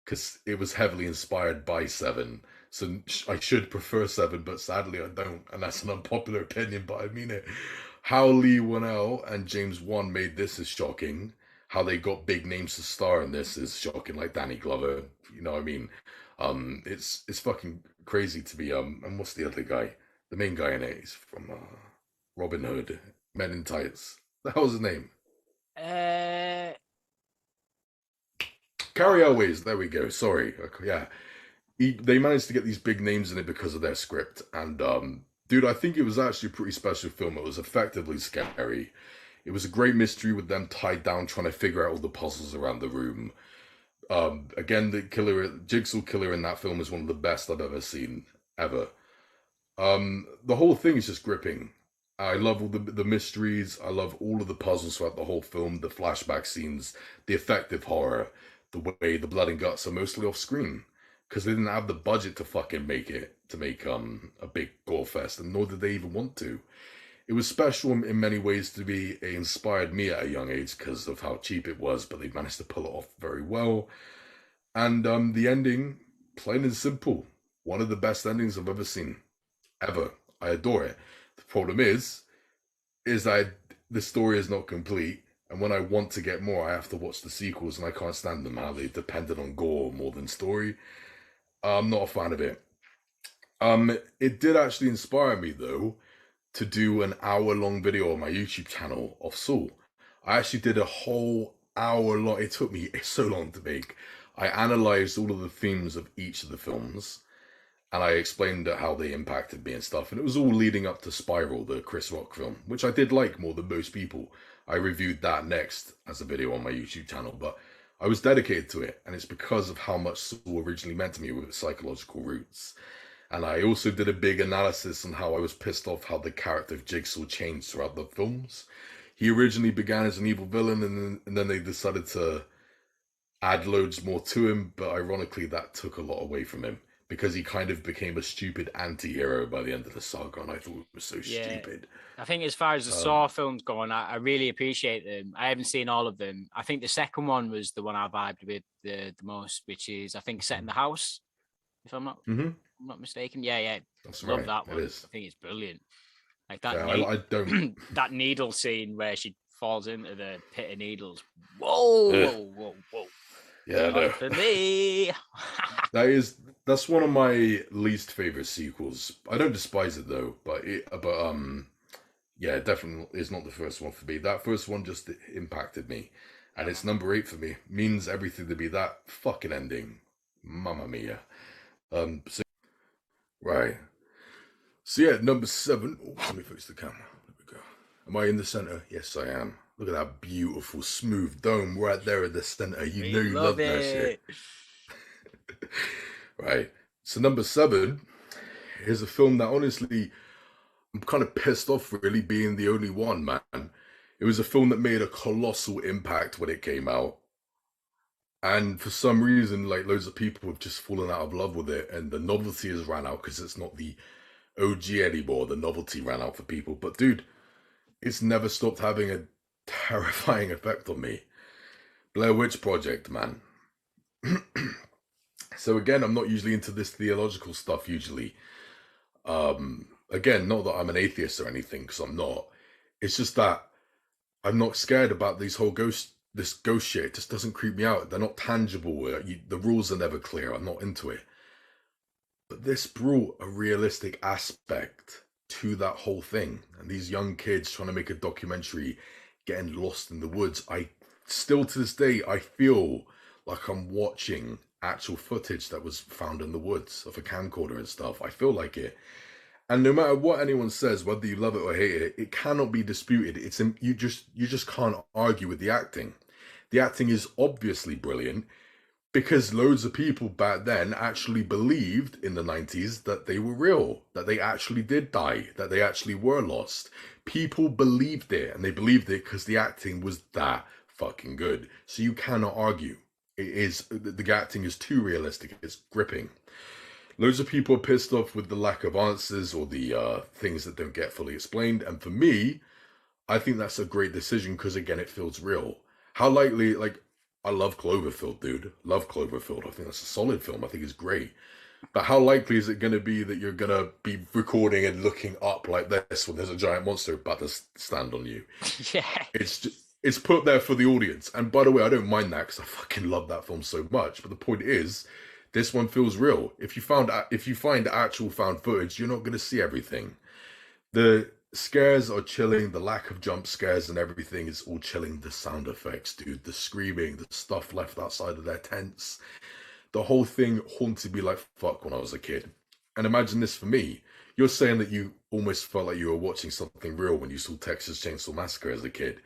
because it was heavily inspired by 7. So I should prefer 7, but sadly I don't, and that's an unpopular opinion, but I mean it. How Lee Whannell and James Wan made this is shocking. How they got big names to star in this is shocking, like Danny Glover. You know what I mean? It's fucking crazy to be and what's the other guy? The main guy in it is from Robin Hood, Men in Tights. The hell's his name? Carrie Elways. There we go. Sorry. Yeah. They managed to get these big names in it because of their script. And, dude, I think it was actually a pretty special film. It was effectively scary. It was a great mystery with them tied down, trying to figure out all the puzzles around the room. Again, the Jigsaw Killer in that film is one of the best I've ever seen, ever. The whole thing is just gripping. I love all the mysteries. I love all of the puzzles throughout the whole film, the flashback scenes, the effective horror, the way the blood and guts are mostly off screen. Because they didn't have the budget to fucking make a big gore fest, and nor did they even want to. It was special in many ways to be. It inspired me at a young age because of how cheap it was, but they managed to pull it off very well. And the ending, plain and simple, one of the best endings I've ever seen, ever. I adore it. The problem is that the story is not complete, and when I want to get more, I have to watch the sequels, and I can't stand them how they depended on gore more than story. I'm not a fan of it. It did actually inspire me though to do an hour-long video on my YouTube channel of Saw. I actually did a whole hour long. It took me so long to make. I analyzed all of the themes of each of the films, and I explained how they impacted me and stuff. And it was all leading up to Spiral, the Chris Rock film, which I did like more than most people. I reviewed that next as a video on my YouTube channel, but I was dedicated to it, and it's because of how much Saw originally meant to me with its psychological roots. And I also did a big analysis on how I was pissed off how the character of Jigsaw changed throughout the films. He originally began as an evil villain, and then they decided to add loads more to him, but ironically that took a lot away from him, because he kind of became a stupid anti-hero by the end of the saga, and I thought it was so stupid. I think as far as the Saw films go on, I really appreciate them. I haven't seen all of them. I think the second one was the one I vibed with the most, which is, I think, Set in the House, if I'm not mistaken. Yeah. That's Love right. that one. It is. I think it's brilliant. Like that, I don't. that needle scene where she falls into the pit of needles. Whoa. Yeah, no. For me. That's one of my least favorite sequels. I don't despise it though, but yeah, definitely is not the first one for me. That first one just impacted me, and it's number 8 for me. Means everything to me. That fucking ending, mamma mia. Right. So yeah, number 7. Oh, let me fix the camera. There we go. Am I in the center? Yes, I am. Look at that beautiful, smooth dome right there at the center. You know you love that shit. Right. So number 7 is a film that honestly, I'm kind of pissed off really being the only one, man. It was a film that made a colossal impact when it came out. And for some reason, like, loads of people have just fallen out of love with it, and the novelty has ran out because it's not the OG anymore. The novelty ran out for people. But dude, it's never stopped having a terrifying effect on me. Blair Witch Project, man. So again, I'm not usually into this theological stuff usually. Again, not that I'm an atheist or anything, because I'm not. It's just that I'm not scared about this ghost shit. It just doesn't creep me out. They're not tangible. The rules are never clear. I'm not into it. But this brought a realistic aspect to that whole thing. And these young kids trying to make a documentary, getting lost in the woods. I still to this day, I feel like I'm watching actual footage that was found in the woods of a camcorder and stuff. I feel like it. And no matter what anyone says, whether you love it or hate it, it cannot be disputed. You just can't argue with the acting. The acting is obviously brilliant because loads of people back then actually believed in the 90s that they were real, that they actually did die, that they actually were lost. People believed it, and they believed it because the acting was that fucking good. So you cannot argue. The acting is too realistic. It's gripping. Loads of people are pissed off with the lack of answers or the things that don't get fully explained. And for me, I think that's a great decision because, again, it feels real. How likely, like, I love Cloverfield, dude. Love Cloverfield. I think that's a solid film. I think it's great. But how likely is it going to be that you're going to be recording and looking up like this when there's a giant monster about to stand on you? Yeah. It's put there for the audience. And by the way, I don't mind that because I fucking love that film so much. But the point is, this one feels real. If you find actual found footage, you're not going to see everything. The scares are chilling. The lack of jump scares and everything is all chilling. The sound effects, dude. The screaming, the stuff left outside of their tents. The whole thing haunted me like fuck when I was a kid. And imagine this for me. You're saying that you almost felt like you were watching something real when you saw Texas Chainsaw Massacre as a kid.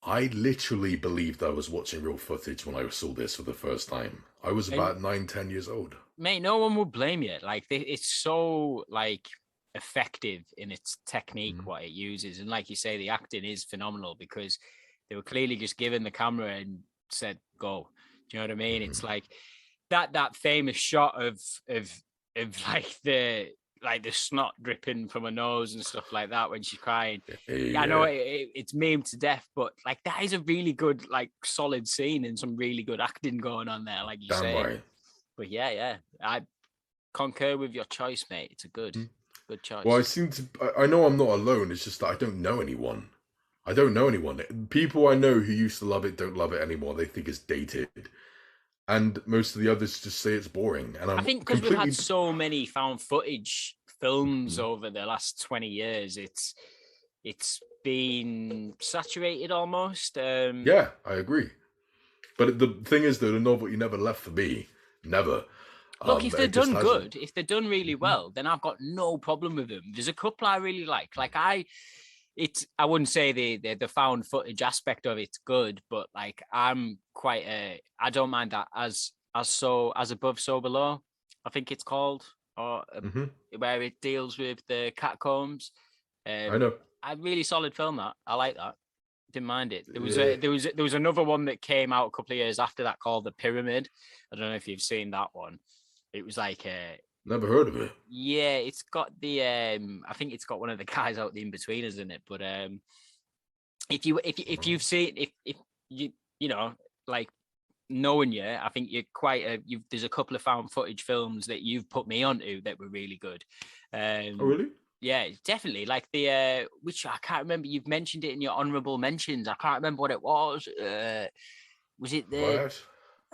I literally believed I was watching real footage when I saw this for the first time. I was about 9-10 years old. Mate, no one would blame you. Like, it's so, like, effective in its technique, what it uses. And like you say, the acting is phenomenal because they were clearly just given the camera and said, go. Do you know what I mean? It's like that famous shot of like the snot dripping from her nose and stuff like that when she's crying. Yeah. I know it's memed to death, but like that is a really good, like, solid scene and some really good acting going on there, like you say. Right. But yeah, I concur with your choice, mate. It's a good choice. Well, I know I'm not alone. It's just that I don't know anyone. People I know who used to love it don't love it anymore. They think it's dated. And most of the others just say it's boring. And I think because we've had so many found footage films over the last 20 years, it's been saturated almost. Yeah, I agree. But the thing is, though, the novelty never left for me. Never. Look, if they're done good, if they're done really well, then I've got no problem with them. There's a couple I really like. Like I wouldn't say the found footage aspect of it's good, but like I'm quite I don't mind that as above, so below, I think it's called, or where it deals with the catacombs. I know. A really solid film that. I like that. Didn't mind it. There was another one that came out a couple of years after that called The Pyramid. I don't know if you've seen that one. It was like never heard of it. Yeah, it's got the I think it's got one of the guys out the in-betweeners in it. But if you've seen, if you know, like, knowing you, I think you're quite there's a couple of found footage films that you've put me onto that were really good. Oh really? Yeah, definitely. Like the which I can't remember. You've mentioned it in your honorable mentions. I can't remember what it was. Was it the? What?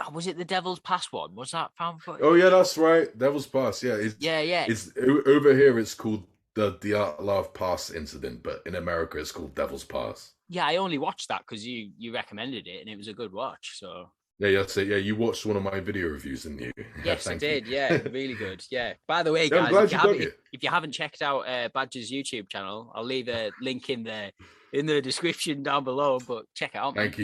Oh, was it the Devil's Pass one? Was that found footage? Oh yeah, that's right. Devil's Pass. Yeah, yeah. It's over here. It's called the Dyatlov Pass incident, but in America, it's called Devil's Pass. Yeah, I only watched that because you recommended it, and it was a good watch. So yeah, that's it. Yeah, you watched one of my video reviews, didn't you? Yes, I did. Yeah, really good. Yeah. By the way, guys, if you haven't checked out Badger's YouTube channel, I'll leave a link in the description down below. But check it out. Thank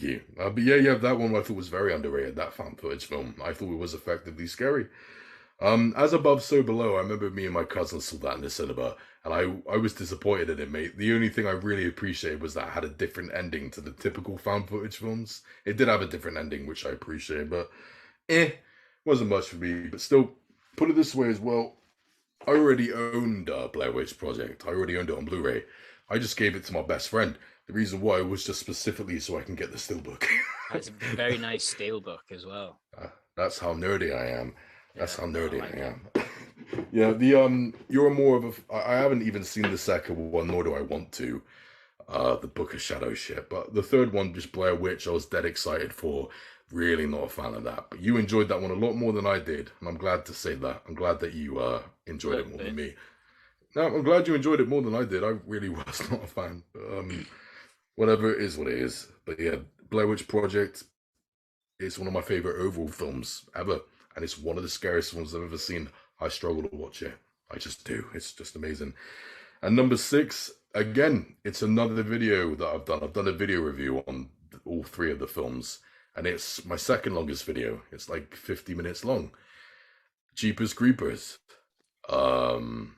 you. But yeah, that one I thought was very underrated. That found footage film, I thought it was effectively scary. As Above, So Below, I remember me and my cousin saw that in the cinema, and I was disappointed in it, mate. The only thing I really appreciated was that it had a different ending to the typical found footage films. It did have a different ending, which I appreciate, but wasn't much for me. But still, put it this way as well, I already owned Blair Witch Project. I already owned it on Blu-ray. I just gave it to my best friend. The reason why was just specifically so I can get the steelbook. That's a very nice steelbook as well. That's how nerdy I am. That's Yeah, how no, I nerdy like I it. am. Yeah, you're more of a. I haven't even seen the second one, nor do I want to. The Book of Shadow shit, but the third one, just Blair Witch, I was dead excited for. Really not a fan of that, but you enjoyed that one a lot more than I did, and I'm glad to say that. I'm glad that you A enjoyed it little more than bit. me. No, I'm glad you enjoyed it more than I did. I really was not a fan. Whatever it is, what it is. But yeah, Blair Witch Project is one of my favorite overall films ever, and it's one of the scariest ones I've ever seen. I struggle to watch it. I just do. It's just amazing. And number 6, again, it's another video that I've done. I've done a video review on all 3 of the films, and it's my second longest video. It's like 50 minutes long. Jeepers Creepers. Um,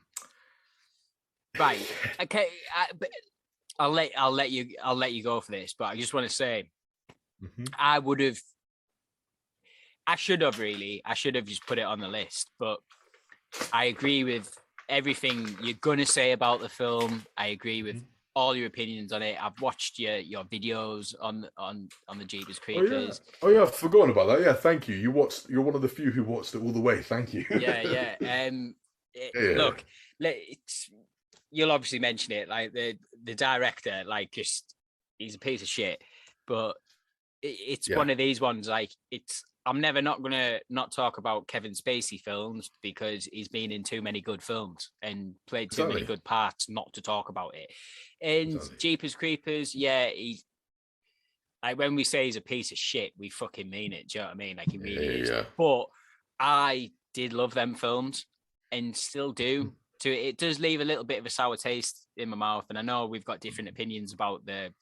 Right. Okay. But I'll let you go for this. But I just want to say, I should have really. I should have just put it on the list. But I agree with everything you're gonna say about the film. I agree with all your opinions on it. I've watched your videos on the Jeepers Creepers. Oh yeah, I've forgotten about that. Yeah, thank you. You're one of the few who watched it all the way. Thank you. Yeah. Look, you'll obviously mention it. Like the director, like just he's a piece of shit. But it's one of these ones. Like I'm never not gonna not talk about Kevin Spacey films because he's been in too many good films and played too many good parts not to talk about it. And Jeepers Creepers, yeah, he's like when we say he's a piece of shit, we fucking mean it. Do you know what I mean? Like he really is. Yeah. But I did love them films and still do. It does leave a little bit of a sour taste in my mouth. And I know we've got different opinions about the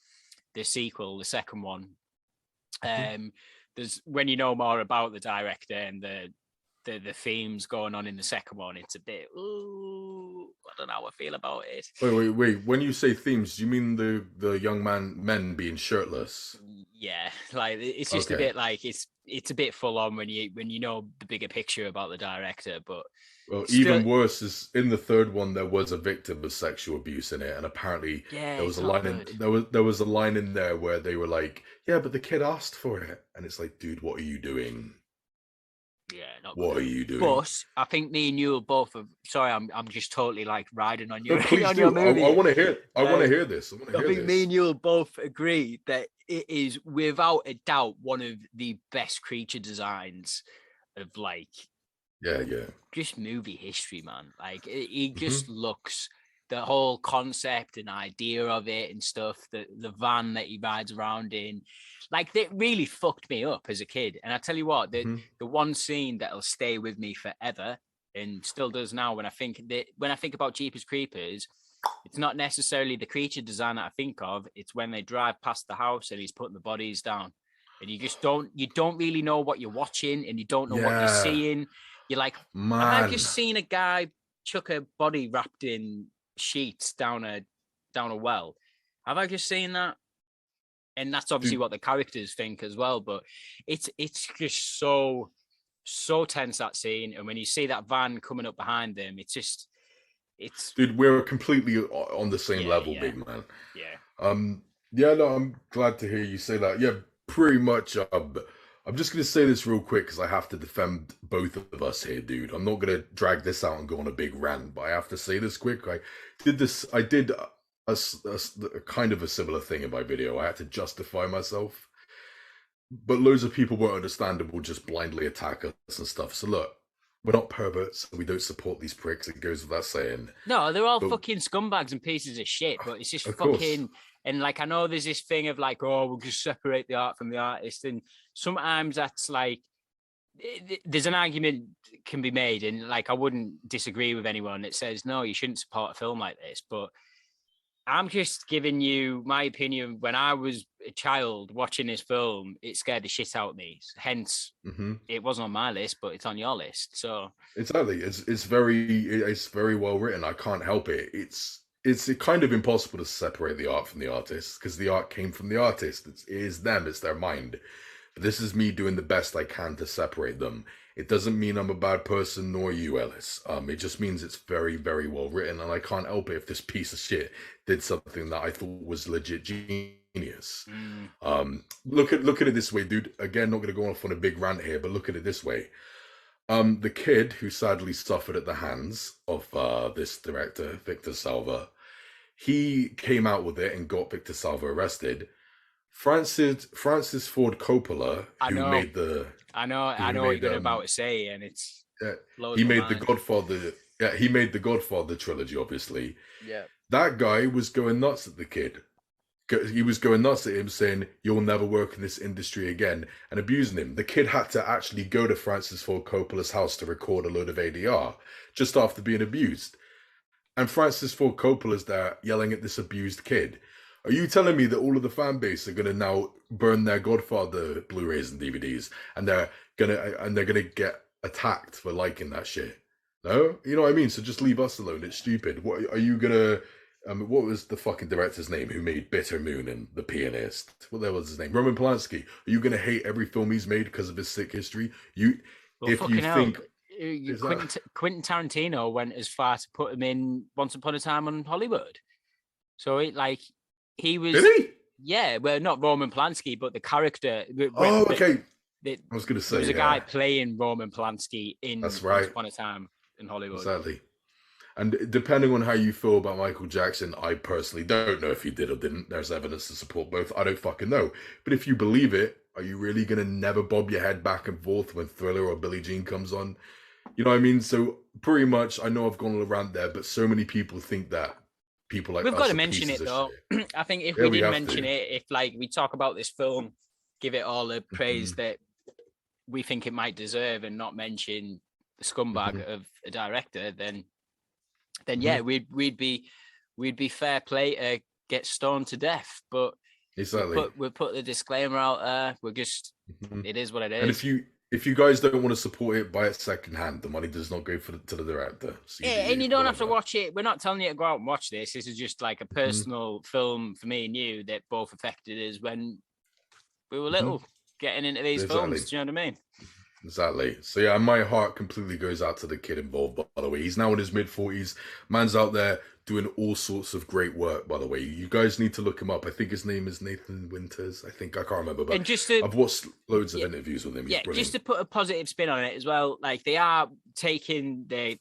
sequel, the second one. There's when you know more about the director and the themes going on in the second one, it's a bit, ooh, I don't know how I feel about it. Wait. When you say themes, do you mean the young men being shirtless? Yeah, like it's just a bit like it's a bit full on when you know the bigger picture about the director, but well, even worse is in the third one there was a victim of sexual abuse in it, and apparently there was a line there was a line in there where they were like, yeah, but the kid asked for it, and it's like, dude, what are you doing? Yeah, what are you doing? But I think me and you are both. Sorry, I'm just totally like riding on you. No, please do. I want to hear. I want to hear this. I think me and you will both agree that it is without a doubt one of the best creature designs of like, just movie history, man. Like it just looks. The whole concept and idea of it and stuff, the van that he rides around in, like that really fucked me up as a kid. And I tell you what, the one scene that'll stay with me forever and still does now when I think about Jeepers Creepers, it's not necessarily the creature design that I think of. It's when they drive past the house and he's putting the bodies down, and you don't really know what you're watching and you don't know what you're seeing. You're like, man, I've just seen a guy chuck a body wrapped in sheets down a well. Have I just seen that? And that's obviously what the characters think as well, but it's just so tense, that scene. And when you see that van coming up behind them, it's dude, we're completely on the same level, big man. No, I'm glad to hear you say that. Yeah, pretty much. I'm just going to say this real quick because I have to defend both of us here, dude. I'm not going to drag this out and go on a big rant, but I have to say this quick. I did a kind of a similar thing in my video. I had to justify myself, but loads of people weren't understandable, just blindly attack us and stuff. So look, we're not perverts. We don't support these pricks. It goes without saying. No, they're all fucking scumbags and pieces of shit, but it's just fucking... And like, I know there's this thing of like, oh, we'll just separate the art from the artist. And sometimes that's like, there's an argument can be made. And like, I wouldn't disagree with anyone that says, no, you shouldn't support a film like this. But I'm just giving you my opinion. When I was a child watching this film, it scared the shit out of me. Hence, it wasn't on my list, but it's on your list. So exactly, it's very well written. I can't help it. It's kind of impossible to separate the art from the artist because the art came from the artist. It is them. It's their mind. But this is me doing the best I can to separate them. It doesn't mean I'm a bad person, nor you, Ellis. It just means it's very, very well written, and I can't help it if this piece of shit did something that I thought was legit genius. genius. Mm. Look at it this way, dude. Again, not going to go off on a big rant here, but look at it this way. The kid who sadly suffered at the hands of this director, Victor Salva, he came out with it and got Victor Salva arrested. Francis Ford Coppola, I who know, made the I know what you're about to say, and it's blows he my made the mind. Godfather. Yeah, he made the Godfather trilogy. Obviously, Yeah. that guy was going nuts at the kid. He was going nuts at him, saying, "You'll never work in this industry again," and abusing him. The kid had to actually go to Francis Ford Coppola's house to record a load of ADR just after being abused. And Francis Ford Coppola's there yelling at this abused kid. Are you telling me that all of the fan base are gonna now burn their Godfather Blu-rays and DVDs, and they're gonna get attacked for liking that shit? No, you know what I mean. So just leave us alone. It's stupid. What are you gonna? What was the fucking director's name who made Bitter Moon and The Pianist? What the hell was his name? Roman Polanski. Are you gonna hate every film he's made because of his sick history? Well, If you think Quentin Tarantino went as far to put him in Once Upon a Time on Hollywood. So he was. Did he? Yeah, well, not Roman Polanski, but the character. Oh, okay. I was going to say there was a guy playing Roman Polanski in That's right. Once Upon a Time in Hollywood. Exactly. And depending on how you feel about Michael Jackson, I personally don't know if he did or didn't. There's evidence to support both. I don't fucking know. But if you believe it, are you really going to never bob your head back and forth when Thriller or Billie Jean comes on? You know what I mean? So pretty much, I know I've gone around there, but so many people think that people like we've us got to are mention pieces it of though. shit. I think if Yeah, we we didn't have mention to. it, if we talk about this film, give it all the praise that we think it might deserve, and not mention the scumbag of a director, then yeah, we'd be fair play to get stoned to death. But Exactly. we'll put the disclaimer out there. We're just it is what it is. And if you guys don't want to support it, buy it secondhand. The money does not go to the director. So and you don't have to watch it. We're not telling you to go out and watch this. This is just like a personal film for me and you that both affected us when we were little, getting into these films. Do you know what I mean? Exactly. So yeah, my heart completely goes out to the kid involved, by the way. He's now in his mid-40s. Man's out there doing all sorts of great work, by the way. You guys need to look him up. I think his name is Nathan Winters. I can't remember, but I've watched loads of interviews with him. He's brilliant. Just to put a positive spin on it as well, like they are taking I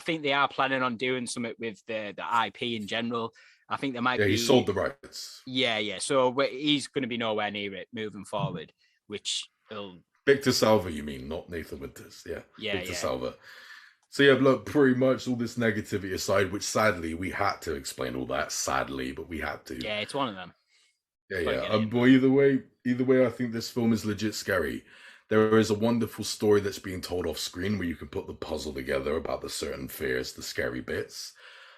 think they are planning on doing something with the IP in general. I think there might be. Yeah, he sold the rights. Yeah. So he's going to be nowhere near it moving forward, which will. Victor Salva, you mean, not Nathan Winters. Yeah, Victor Salva. So yeah, look, pretty much all this negativity aside, which sadly we had to explain all that, sadly, but we had to. Yeah, it's one of them. Yeah. But either way, I think this film is legit scary. There is a wonderful story that's being told off screen where you can put the puzzle together about the certain fears, the scary bits.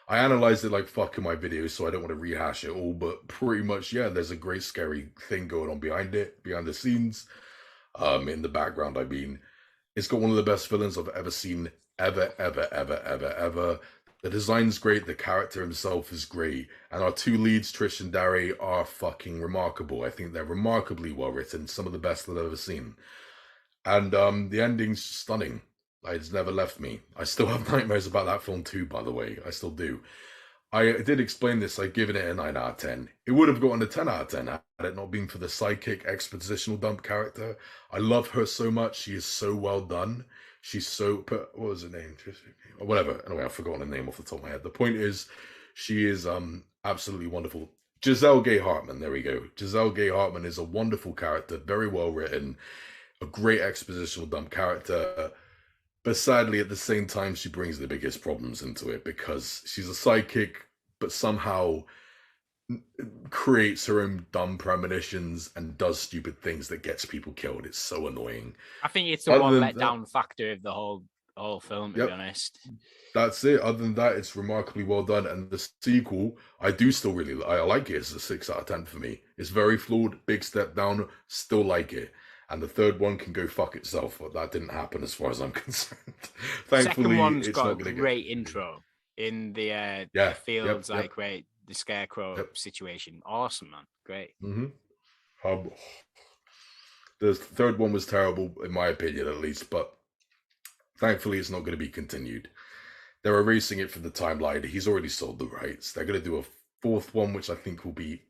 I analyzed it like fuck in my video, so I don't want to rehash it all, but pretty much, yeah, there's a great scary thing going on behind the scenes. In the background, I mean, it's got one of the best villains I've ever seen, ever. The design's great, the character himself is great, and our two leads, Trish and Darry, are fucking remarkable. I think they're remarkably well written, some of the best I've ever seen. And the ending's stunning. It's never left me. I still have nightmares about that film too, by the way. I still do. I did explain this. I've given it a 9 out of 10. It would have gotten a 10 out of 10 had it not been for the sidekick expositional dump character. I love her so much. She is so well done. She's so... What was her name? Or whatever. Anyway, I've forgotten her name off the top of my head. The point is, she is absolutely wonderful. Giselle Gay Hartman. There we go. Giselle Gay Hartman is a wonderful character. Very well written. A great expositional dump character. But sadly, at the same time, she brings the biggest problems into it because she's a sidekick, but somehow creates her own dumb premonitions and does stupid things that gets people killed. It's so annoying. I think it's the one letdown factor of the whole film, to be honest. That's it. Other than that, it's remarkably well done. And the sequel, I like it. It's a 6 out of 10 for me. It's very flawed, big step down, still like it. And the third one can go fuck itself, but that didn't happen as far as I'm concerned. Thankfully, second one's it's got not going a great intro in the fields, wait, the scarecrow situation. Awesome, man. Great. The third one was terrible, in my opinion, at least, but thankfully, it's not going to be continued. They're erasing it from the timeline. He's already sold the rights. They're going to do a fourth one, which I think will be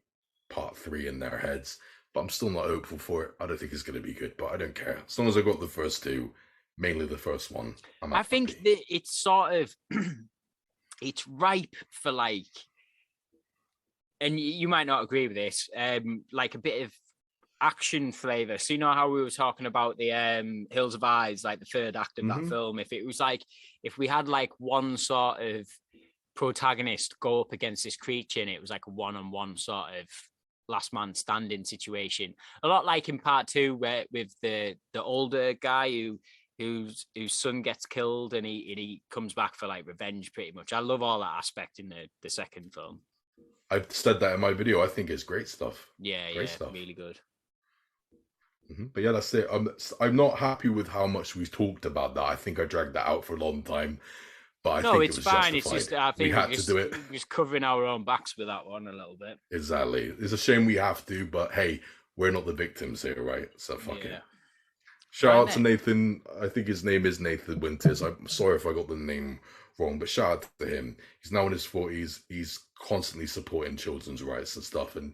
part 3 in their heads, but I'm still not hopeful for it. I don't think it's going to be good, but I don't care. As long as I got the first 2, mainly the first one, I'm happy. I think that it's sort of it's ripe for like, and you might not agree with this, like a bit of action flavor. So you know how we were talking about the Hills of Eyes, like the third act of that film. If it was like, if we had like one sort of protagonist go up against this creature, and it was like a one-on-one sort of last man standing situation, a lot like in part 2, where with the older guy whose son gets killed, and he comes back for like revenge, pretty much. I love all that aspect in the second film. I've said that in my video. I think it's great stuff. Yeah, great stuff. Really good. But yeah, that's it. I'm not happy with how much we've talked about that. I think I dragged that out for a long time, but I think it's it was fine. justified. It's just I think we had to do it. We're just covering our own backs with that one a little bit. Exactly. It's a shame we have to, but hey, we're not the victims here, right? So fuck it. Shout out to Nathan. I think his name is Nathan Winters. I'm sorry if I got the name wrong, but shout out to him. He's now in his 40s. He's constantly supporting children's rights and stuff, and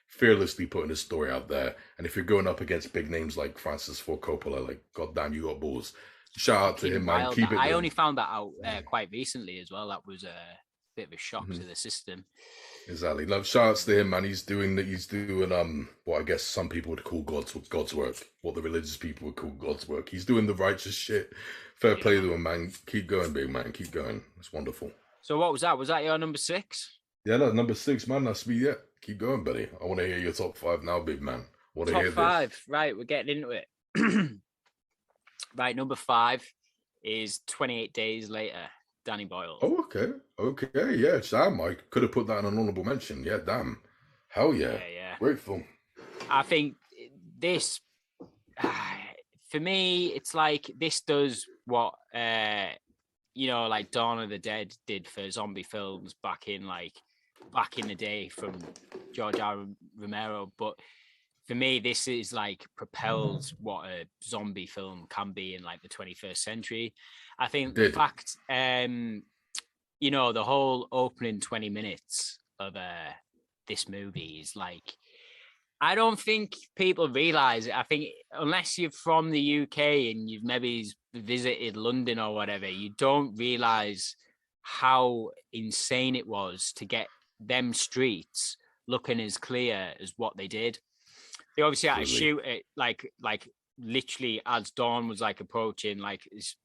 fearlessly putting his story out there. And if you're going up against big names like Francis Ford Coppola, like, goddamn, you got balls. Shout out to him, man. Keep it. I only found that out quite recently as well. That was a bit of a shock to the system. Exactly. Love, shout outs to him, man. He's doing what I guess some people would call God's work, what the religious people would call God's work. He's doing the righteous shit. Fair play to him, man. Keep going, big man. Keep going. It's wonderful. So what was that? Was that your number 6? Yeah, that's number 6, man. That's me. Yeah, keep going, buddy. I want to hear your top 5 now, big man. Top 5. This. Right, we're getting into it. Right, number 5 is 28 Days Later. Danny Boyle. Oh, okay, yeah, Sam. I could have put that in an honorable mention. Yeah, damn, hell yeah, great film. I think this, for me, it's like this does what like Dawn of the Dead did for zombie films back in the day from George R. Romero. But for me, this is like propels what a zombie film can be in like the 21st century. I think the fact, the whole opening 20 minutes of this movie is like, I don't think people realize it. I think unless you're from the UK and you've maybe visited London or whatever, you don't realize how insane it was to get them streets looking as clear as what they did. They obviously had to shoot it like literally as dawn was like approaching, like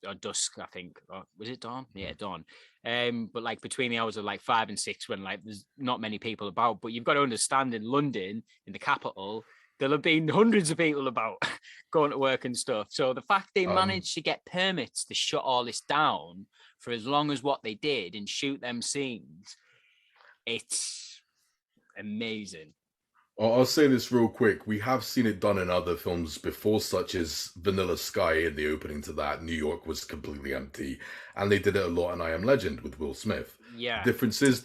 or dusk, I think. Or was it dawn? Yeah, dawn. But like between the hours of like 5 and 6, when like there's not many people about. But you've got to understand, in London, in the capital, there'll have been hundreds of people about going to work and stuff. So the fact they managed to get permits to shut all this down for as long as what they did and shoot them scenes, it's amazing. I'll say this real quick. We have seen it done in other films before, such as Vanilla Sky. In the opening to that, New York was completely empty, and they did it a lot in I Am Legend with Will Smith. Yeah. The difference is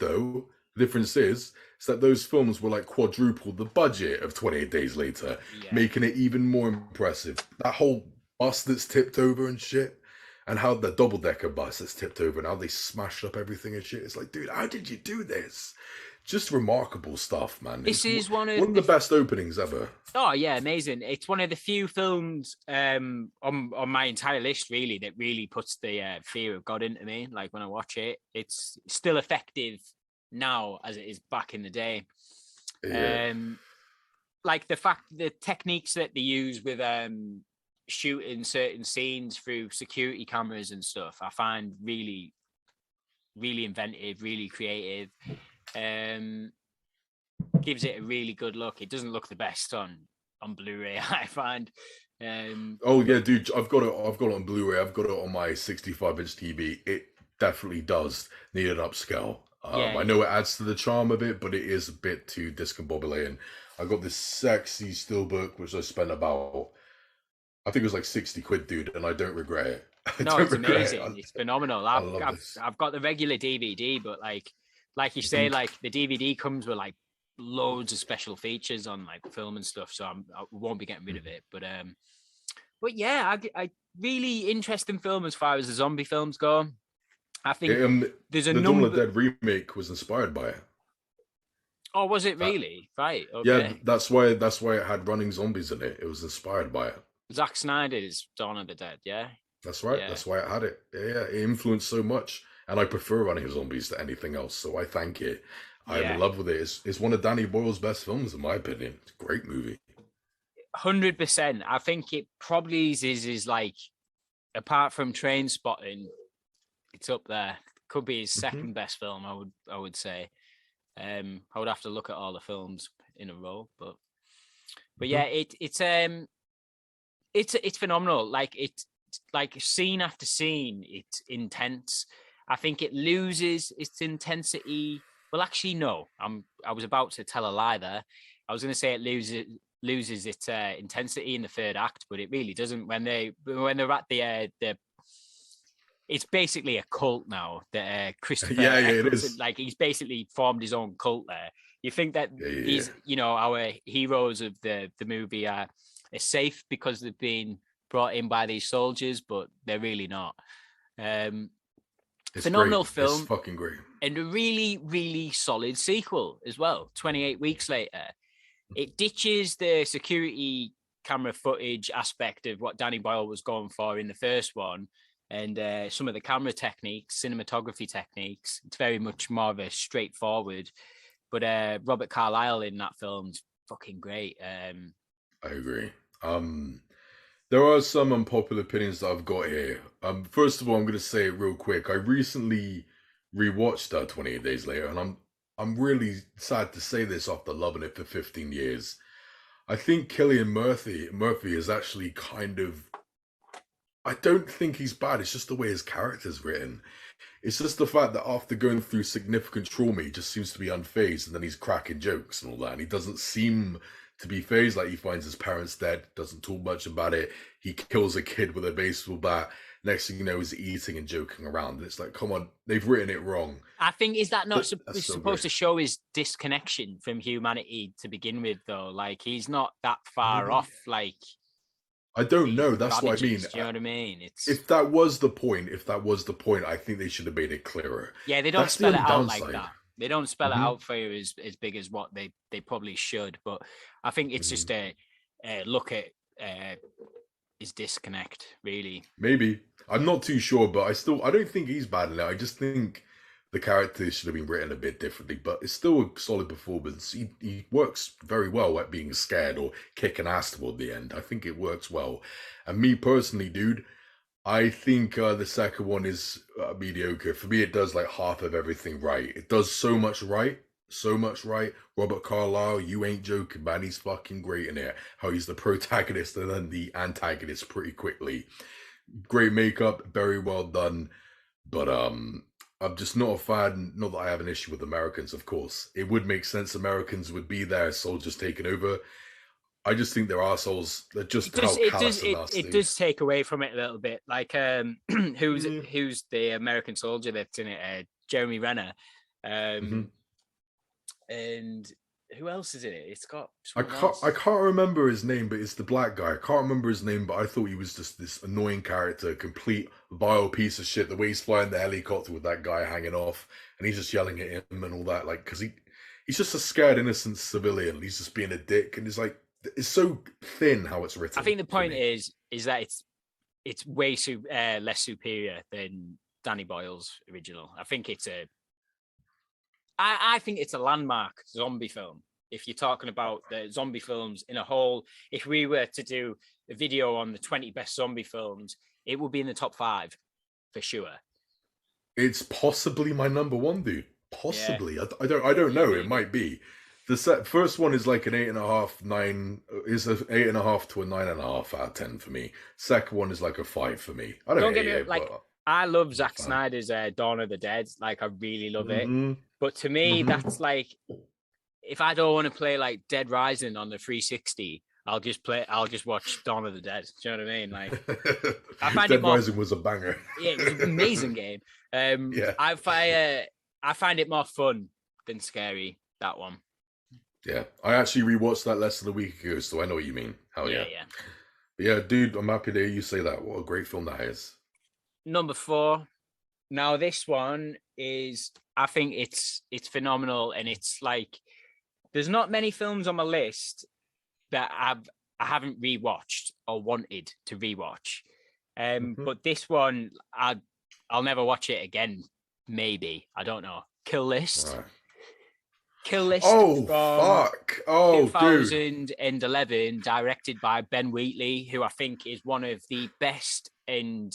that those films were like quadruple the budget of 28 Days Later, making it even more impressive. That whole bus that's tipped over and shit, and how the double-decker bus that's tipped over and how they smashed up everything and shit. It's like, dude, how did you do this? Just remarkable stuff, man. This is one of the best openings ever. Oh yeah, amazing! It's one of the few films on my entire list, really, that really puts the fear of God into me. Like when I watch it, it's still effective now as it is back in the day. Yeah. Like the techniques that they use with shooting certain scenes through security cameras and stuff, I find really, really inventive, really creative. Gives it a really good look. It doesn't look the best on Blu-ray, I find. Oh yeah, dude, I've got it on Blu-ray. I've got it on my 65-inch TV. It definitely does need an upscale. I know it adds to the charm of it, but it is a bit too discombobulating. I got this sexy steelbook, which I spent about, I think it was like 60 quid, dude, and I don't regret it. No, it's amazing. It's phenomenal. I've got the regular DVD, but like you say, like the DVD comes with like loads of special features on like film and stuff, so I won't be getting rid of it. But yeah, I really interesting film as far as the zombie films go. I think there's a the number. Dawn of the Dead remake was inspired by it. Oh, was it That, really? Right. yeah, Okay. that's why it had running zombies in it. It was inspired by it. Zack Snyder's Dawn of the Dead. Yeah. That's right. Yeah. That's why it had it. Yeah, it influenced so much, and I prefer running zombies to anything else. So I thank it. I am in Yeah. love with it. It's one of Danny Boyle's best films, in my opinion. It's a great movie. 100%. I think it probably is like, apart from Train Spotting, it's up there. Could be his Hmm. second best film. I would say. I would have to look at all the films in a row, but Hmm. yeah, it's phenomenal. Like it's like scene after scene, it's intense. I think it loses its intensity. Well, actually, no. I was about to tell a lie there. I was going to say it loses its intensity in the third act, but it really doesn't. When they're at the it's basically a cult now that Christopher Yeah, yeah, it Eccleston, is. like he's basically formed his own cult there. You think that Yeah, yeah, yeah. these, our heroes of the movie are safe because they've been brought in by these soldiers, but they're really not. Um, It's great. Phenomenal It's film fucking great. and a really, really solid sequel as well. 28 weeks later, it ditches the security camera footage aspect of what Danny Boyle was going for in the first one, and some of the camera techniques, cinematography techniques. It's very much more of a straightforward. But Robert Carlyle in that film's fucking great. I agree. There are some unpopular opinions that I've got here. First of all, I'm going to say it real quick. I recently rewatched 28 Days Later, and I'm really sad to say this after loving it for 15 years. I think Killian Murphy is actually kind of. I don't think he's bad. It's just the way his character's written. It's just the fact that after going through significant trauma, he just seems to be unfazed, and then he's cracking jokes and all that. And he doesn't seem to be phased. Like he finds his parents dead, doesn't talk much about it. He kills a kid with a baseball bat. Next thing you know, he's eating and joking around. It's like, come on, they've written it wrong. I think is that not That's so supposed great. to show his disconnection from humanity to begin with, though? Like he's not that far Maybe off. Like I don't these know. That's what I mean. ravages. Do you know what I mean? It's If that was the point, I think they should have made it clearer. Yeah, they don't That's the spell it only out like downside. that. They don't spell it Hmm. out for you as big as what they probably should. But I think it's Hmm. just a look at his disconnect, really. Maybe. I'm not too sure, but I don't think he's bad in it. I just think the character should have been written a bit differently, but it's still a solid performance. He works very well at being scared or kicking ass toward the end. I think it works well. And me personally, dude, I think the second one is mediocre. For me, it does like half of everything right. It does so much right. So much right. Robert Carlyle, you ain't joking, man. He's fucking great in it. How he's the protagonist and then the antagonist pretty quickly. Great makeup, very well done. But I'm just not a fan. Not that I have an issue with Americans, of course. It would make sense Americans would be there, soldiers taking over. I just think they're assholes. They're It just how does it callous does and it nasty. does take away from it a little bit. Like who's Yeah. who's the American soldier that's in it? Jeremy Renner. Hmm. Um, and who else is in it? It's got I someone can't I else. can't remember his name, but it's the black guy. I can't remember his name, but I thought he was just this annoying character, complete vile piece of shit. The way he's flying the helicopter with that guy hanging off, and he's just yelling at him and all that, like because he's just a scared innocent civilian. He's just being a dick, and it's like it's so thin how it's I written think the for point me. is that it's way less superior than Danny Boyle's original. I think it's a landmark zombie film. If you're talking about the zombie films in a whole, if we were to do a video on the 20 best zombie films, it would be in the top 5 for sure. It's possibly my number one, dude. Yeah, Possibly. I don't know. It maybe. might be. First one is like an 8.5, 9 is a 8.5 to a 9.5 out of 10 for me. Second one is like a 5 for me. I don't Don't get hate me it, like, but I love I'm not a Zack fan. Snyder's Dawn of the Dead. Like, I really love it. Mm-hmm. But to me, Mm-hmm. that's like, if I don't want to play like Dead Rising on the 360, I'll just watch Dawn of the Dead. Do you know what I mean? Like, I find it Dead more. Rising was a banger. Yeah, it was an amazing game. Yeah. I find it more fun than scary. That one. Yeah. I actually rewatched that less than a week ago, so I know what you mean. Hell Yeah, yeah. yeah. But yeah, dude, I'm happy to hear you say that. What a great film that is. Number 4. Now this one is. I think it's phenomenal, and it's like there's not many films on my list that I haven't rewatched or wanted to rewatch. But this one, I'll never watch it again. Maybe, I don't know. Kill List. Right. Kill List. Oh, from fuck. Oh, 2011, directed by Ben Wheatley, who I think is one of the best, and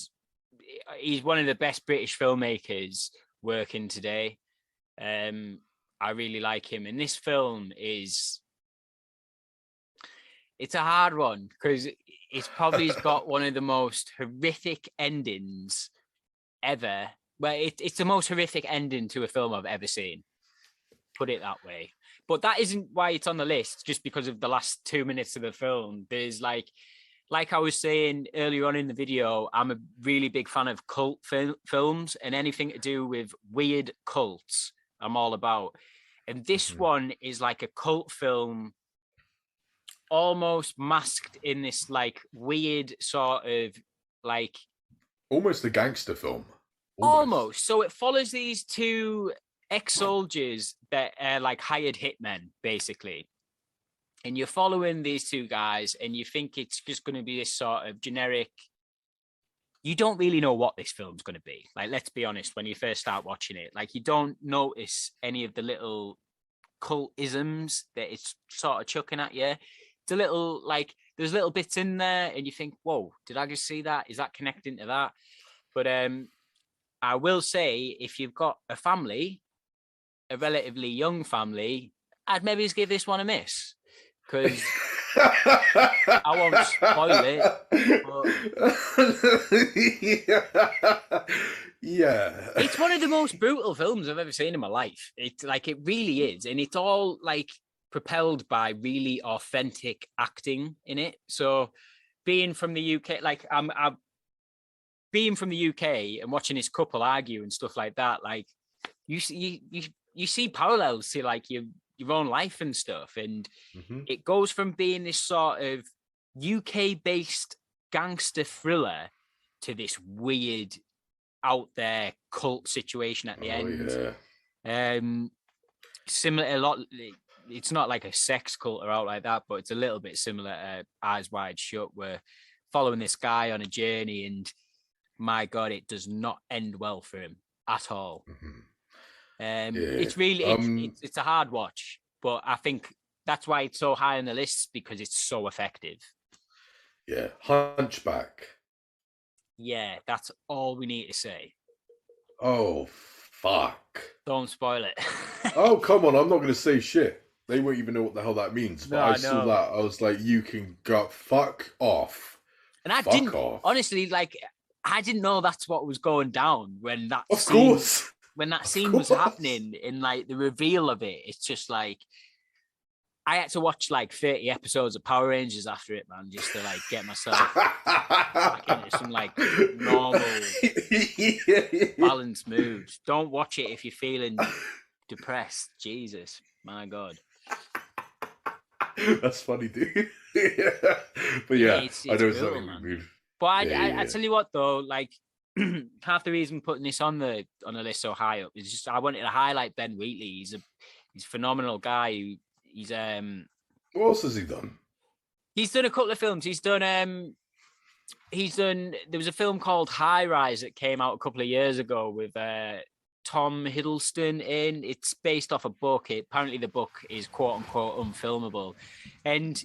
he's one of the best British filmmakers working today. I really like him. And this film it's a hard one because it's probably got one of the most horrific endings ever. Well, it's the most horrific ending to a film I've ever seen. Put it that way. But that isn't why it's on the list, just because of the last 2 minutes of the film. There's like I was saying earlier on in the video, I'm a really big fan of cult films, and anything to do with weird cults, I'm all about. And this one is like a cult film, almost masked in this like weird sort of like... Almost a gangster film. Almost. So it follows these two ex-soldiers that are like hired hitmen, basically. And you're following these two guys, and you think it's just going to be this sort of generic... You don't really know what this film's going to be. Like, let's be honest, when you first start watching it, like, you don't notice any of the little cult-isms that it's sort of chucking at you. It's a little, like, there's little bits in there, and you think, whoa, did I just see that? Is that connecting to that? But I will say, if you've got a family, a relatively young family, I'd maybe just give this one a miss. Because I won't spoil it. But... yeah. It's one of the most brutal films I've ever seen in my life. It's like, it really is. And it's all like propelled by really authentic acting in it. So being from the UK, like I'm being from the UK and watching this couple argue and stuff like that, like you see parallels to like your own life and stuff. And it goes from being this sort of UK-based gangster thriller to this weird out there cult situation at the end. Yeah. Similar a lot. It's not like a sex cult or out like that, but it's a little bit similar to Eyes Wide Shut. We're following this guy on a journey, and my God, it does not end well for him at all. It's really it's a hard watch, but I think that's why it's so high on the list, because it's so effective. Yeah, Hunchback. Yeah, that's all we need to say. Oh, fuck. Don't spoil it. Oh, come on, I'm not going to say shit. They won't even know what the hell that means. But I saw that, I was like, you can go fuck off. And I didn't, honestly, like, I didn't know that's what was going down when that when that scene was happening, in like the reveal of it. It's just like, I had to watch like 30 episodes of Power Rangers after it, man, just to like get myself back into some like normal balanced moves. Don't watch it if you're feeling depressed. Jesus, my God. That's funny, dude. But yeah, it's I know brutal, something man. weird. But I tell you what though, like half the reason putting this on the list so high up is just I wanted to highlight Ben Wheatley. He's a phenomenal guy. He's what else has he done? He's done a couple of films. He's done there was a film called High Rise that came out a couple of years ago with Tom Hiddleston in. It's based off a book. Apparently the book is quote unquote unfilmable, and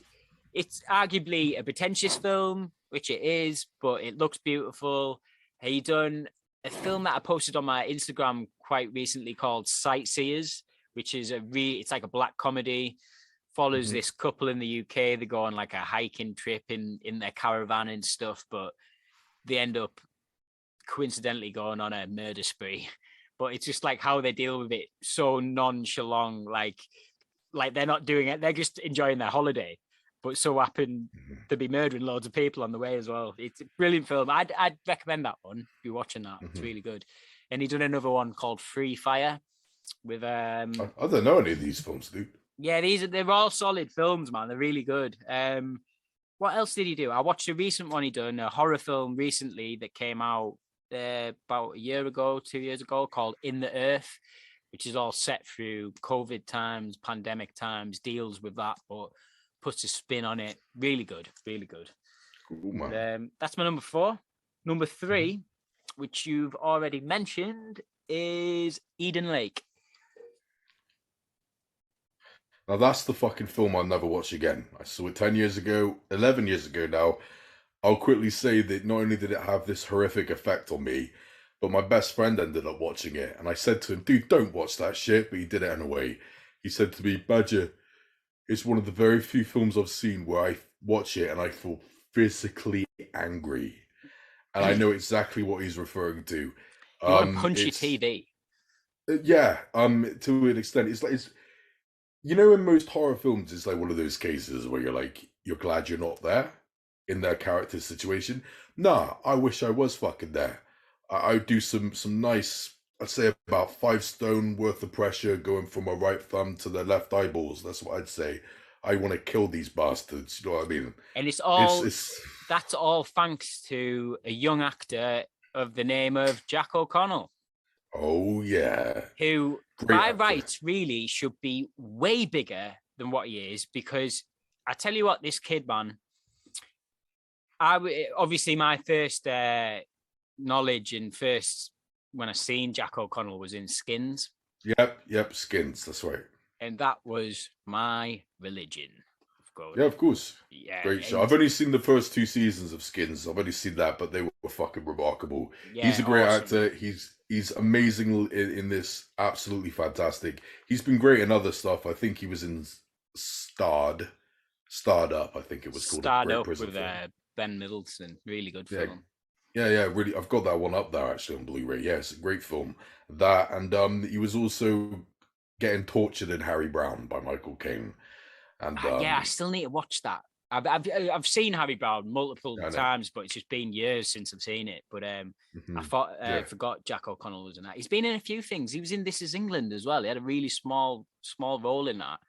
it's arguably a pretentious film, which it is, but it looks beautiful. He done a film that I posted on my Instagram quite recently called Sightseers, which is it's like a black comedy, follows this couple in the UK. They go on like a hiking trip in their caravan and stuff, but they end up coincidentally going on a murder spree. But it's just like how they deal with it so nonchalant, like they're not doing it, they're just enjoying their holiday, but so happen to be murdering loads of people on the way as well. It's a brilliant film. I'd recommend that one if you're watching that. It's really good. And he done another one called Free Fire with I don't know any of these films, dude. Yeah, they're all solid films, man. They're really good. What else did he do? I watched a recent one he done, a horror film recently that came out about a year ago, 2 years ago, called In the Earth, which is all set through COVID times, pandemic times, deals with that, but puts a spin on it. Really good, really good. Cool, man. That's my number 4. Number 3, which you've already mentioned, is Eden Lake. Now that's the fucking film I'll never watch again. I saw it 10 years ago, 11 years ago now. I'll quickly say that not only did it have this horrific effect on me, but my best friend ended up watching it. And I said to him, dude, don't watch that shit. But he did it anyway. He said to me, Badger, it's one of the very few films I've seen where I watch it and I feel physically angry. And I know exactly what he's referring to. You want to punch your TV. Yeah, to an extent. It's you know, in most horror films, it's like one of those cases where you're glad you're not there in their character's situation. Nah, I wish I was fucking there. I'd do some nice, I'd say about 5 stone worth of pressure going from my right thumb to their left eyeballs. That's what I'd say. I want to kill these bastards. You know what I mean? And it's all that's all thanks to a young actor of the name of Jack O'Connell. Oh yeah. Who by rights really should be way bigger than what he is, because I tell you what, this kid, man, obviously my first knowledge and first when I seen Jack O'Connell was in Skins. Yep, Skins, that's right. And that was my religion. Yeah, of course. Yeah, great show. I've only seen the first 2 seasons of Skins. I've only seen that, but they were fucking remarkable. Yeah, he's a great actor. He's amazing in this. Absolutely fantastic. He's been great in other stuff. I think he was in Starred Up. I think it was called. Starred Up with Ben Middleton. Really good film. Yeah, really. I've got that one up there actually on Blu-ray. Yeah, it's a great film. That and he was also getting tortured in Harry Brown by Michael Caine. And I still need to watch that. I've seen Harry Brown multiple times, but it's just been years since I've seen it. But I forgot Jack O'Connell was in that. He's been in a few things. He was in This Is England as well. He had a really small role in that.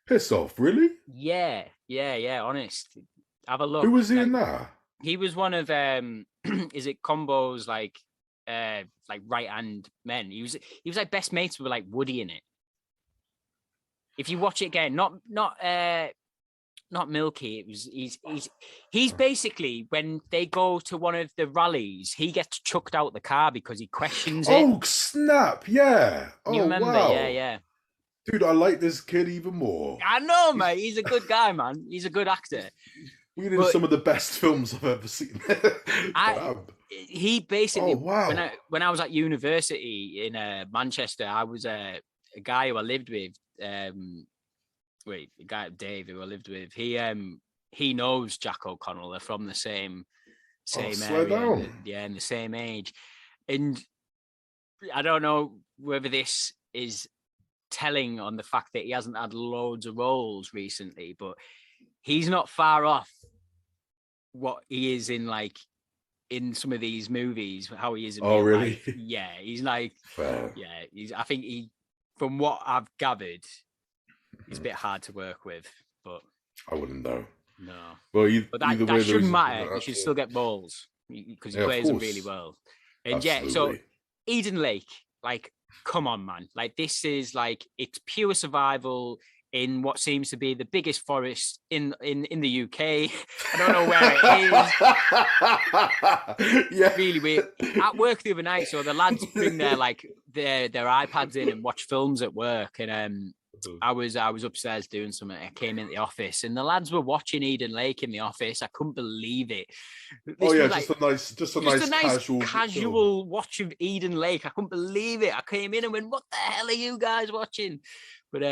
Piss off, really? Yeah. Honest, have a look. Who was he in that? He was one of is it Combo's like right hand men. He was like best mates with like Woody in it. If you watch it again, not Milky. He's basically, when they go to one of the rallies, he gets chucked out the car because he questions it. Oh snap! Yeah. You remember? Wow. Yeah. Dude, I like this kid even more. I know, mate. He's a good guy, man. He's a good actor. We're in some of the best films I've ever seen. He basically, wow. when I was at university in Manchester, I was a guy who I lived with. A guy Dave who I lived with. He knows Jack O'Connell. They're from the same area. And the same age. And I don't know whether this is telling on the fact that he hasn't had loads of roles recently, but he's not far off what he is in some of these movies, how he is in real really life. Yeah, he's like fair. Yeah, I think from what I've gathered, it's a bit hard to work with, but I wouldn't know. No. Well, but that shouldn't matter. You should still get balls because he plays them really well. And absolutely. So Eden Lake, come on, man. This is it's pure survival in what seems to be the biggest forest in the UK. I don't know where it is. Yeah. Really weird. At work the other night, so the lads bring their iPads in and watch films at work, and I was upstairs doing something. I came in the office and the lads were watching Eden Lake in the office. I couldn't believe it. Just a nice casual watch of Eden Lake. I couldn't believe it. I came in and went, "What the hell are you guys watching?" But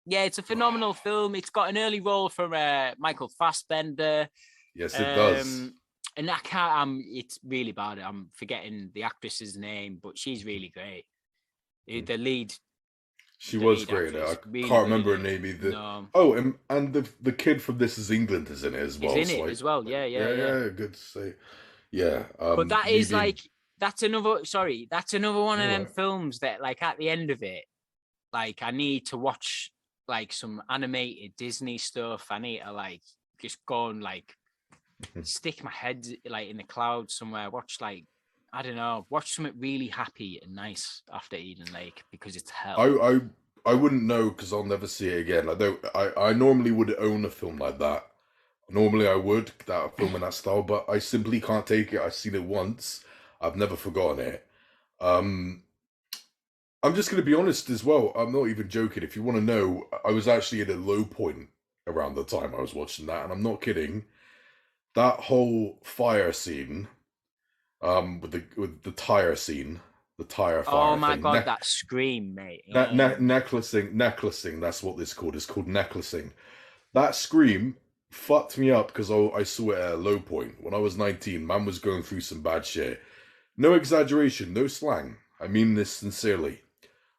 yeah, it's a phenomenal film. It's got an early role from Michael Fassbender. Yes, it does. And it's really bad. I'm forgetting the actress's name, but she's really great. The lead. She was great. I can't remember her name either. No. Oh, and the kid from This Is England is in it as well. He's in it as well. Yeah. Good to say. Yeah. But that is that's another one of them films that at the end of it, I need to watch some animated Disney stuff. I need to just go and stick my head in the clouds somewhere. Watch I don't know, watch something really happy and nice after Eden Lake because it's hell. I wouldn't know because I'll never see it again. I normally would own a film like that. Normally I would, that film in that style, but I simply can't take it. I've seen it once. I've never forgotten it. Um, I'm just going to be honest as well. I'm not even joking. If you want to know, I was actually at a low point around the time I was watching that, and I'm not kidding. That whole fire scene, with the tire scene, the tire fire Oh my thing. god, that scream, mate. Necklacing. That's what this called. It's called necklacing. That scream fucked me up because I saw it at a low point. When I was 19, man was going through some bad shit. No exaggeration, no slang. I mean this sincerely.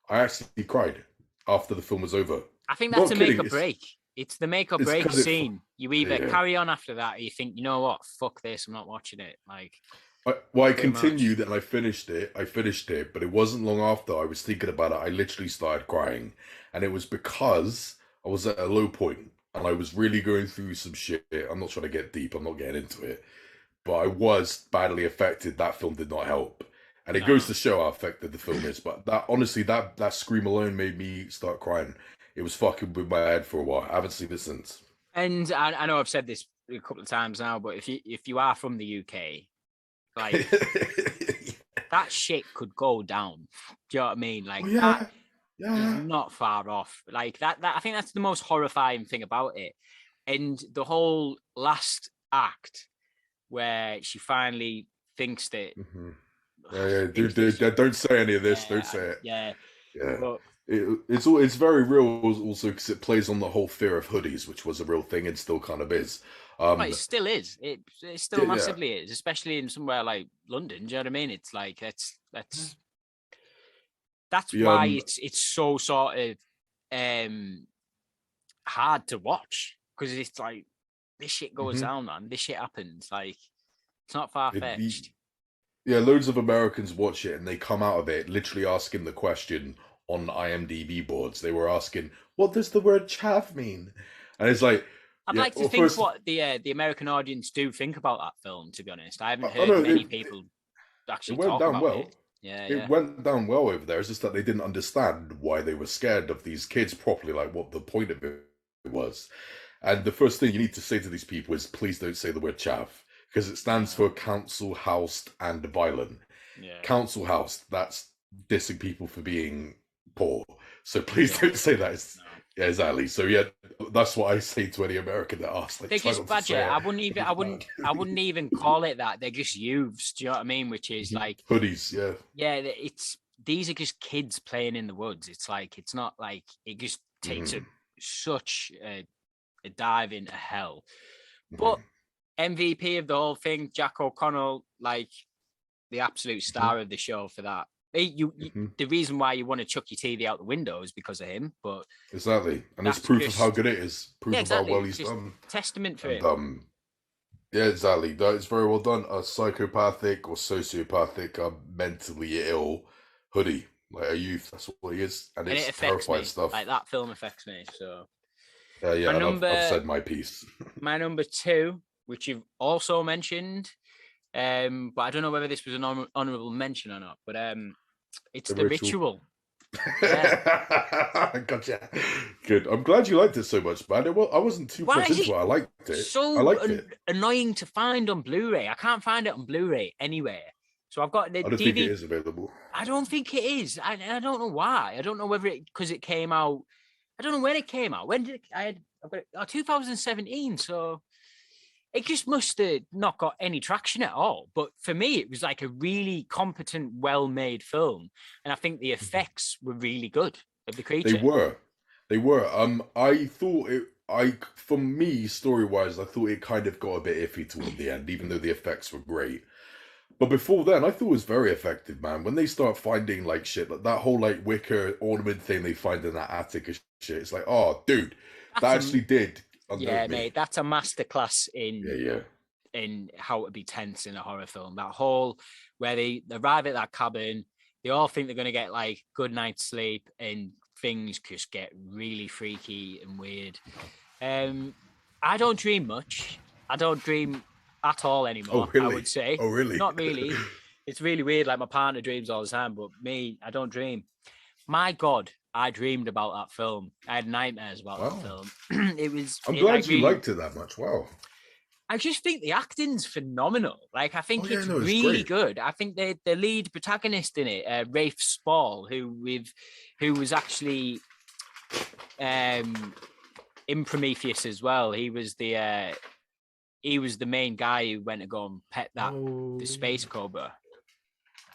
I actually cried after the film was over. I think that's Not a kidding, make or break. It's the make or break scene. You either carry on after that or you think, you know what, fuck this, I'm not watching it. Like, I continued and I finished it, but it wasn't long after I was thinking about it, I literally started crying. And it was because I was at a low point and I was really going through some shit. I'm not trying to get deep, I'm not getting into it. But I was badly affected. That film did not help. And it goes to show how affected the film is. But that honestly, that scream alone made me start crying. It was fucking with my head for a while. I haven't seen it since. And I know I've said this a couple of times now, but if you are from the UK, like that shit could go down. Do you know what I mean? Like that is not far off. Like that I think that's the most horrifying thing about it. And the whole last act where she finally thinks that. Don't say any of this. Don't say it. Yeah. But it's very real also because it plays on the whole fear of hoodies, which was a real thing and still kind of is. It still is. It still massively is, especially in somewhere like London. Do you know what I mean? It's like that's why it's so sort of hard to watch because it's like this shit goes down, man. This shit happens. Like it's not far fetched. Yeah, loads of Americans watch it and they come out of it literally asking the question on IMDb boards. They were asking, "What does the word chav mean?" And it's like, I'd like to think what the American audience do think about that film. To be honest, I haven't heard many people actually talk about it. It went down well over there. It's just that they didn't understand why they were scared of these kids properly, like what the point of it was. And the first thing you need to say to these people is, please don't say the word chav. Because it stands for council housed and violent. Yeah. Council housed, that's dissing people for being poor. So please don't say that. Yeah, exactly. So yeah, that's what I say to any American that asks. Like, biggest badger. I wouldn't even call it that. They're just youths. Do you know what I mean? Which is like hoodies. Yeah. Yeah, these are just kids playing in the woods. It's like it's not like it just takes such a dive into hell, but. MVP of the whole thing, Jack O'Connell, like the absolute star of the show for that. The reason why you want to chuck your TV out the window is because of him. But exactly, and it's proof of how good it is. Proof of how well he's done. Testament for it. Yeah, exactly. That is very well done. A psychopathic or sociopathic, mentally ill hoodie, like a youth. That's what he is, and it's it terrifying me. Stuff. Like that film affects me. So yeah, I've said my piece. My number 2. Which you've also mentioned, but I don't know whether this was an honourable mention or not. But it's The Ritual. Yeah. Gotcha. Good. I'm glad you liked it so much, man. I wasn't too much into it. I liked it. So annoying to find on Blu-ray. I can't find it on Blu-ray anywhere. So I've got the DVD. I don't think it is available. I don't think it is. I don't know why. I don't know whether because it came out. I don't know when it came out. When did I've got it? 2017. So. It just must have not got any traction at all. But for me, it was like a really competent, well-made film. And I think the effects were really good of the creature. They were. I thought for me, story-wise, I thought it kind of got a bit iffy toward the end, even though the effects were great. But before then, I thought it was very effective, man. When they start finding, like, shit, like that whole, like, wicker ornament thing they find in that attic and shit, it's like, oh, dude, that actually did... Yeah, mate, that's a masterclass in how to be tense in a horror film. That whole where they arrive at that cabin, they all think they're going to get like good night's sleep, and things just get really freaky and weird. I don't dream much. I don't dream at all anymore. Oh, really? I would say. Oh, really? Not really. It's really weird. Like my partner dreams all the time, but me, I don't dream. My God, I dreamed about that film. I had nightmares about that film. I'm glad you liked it that much. Wow. I just think the acting's phenomenal. Like I think it's really good. I think the lead protagonist in it, Rafe Spall, who was actually in Prometheus as well. He was the main guy who went to go and pet the space cobra.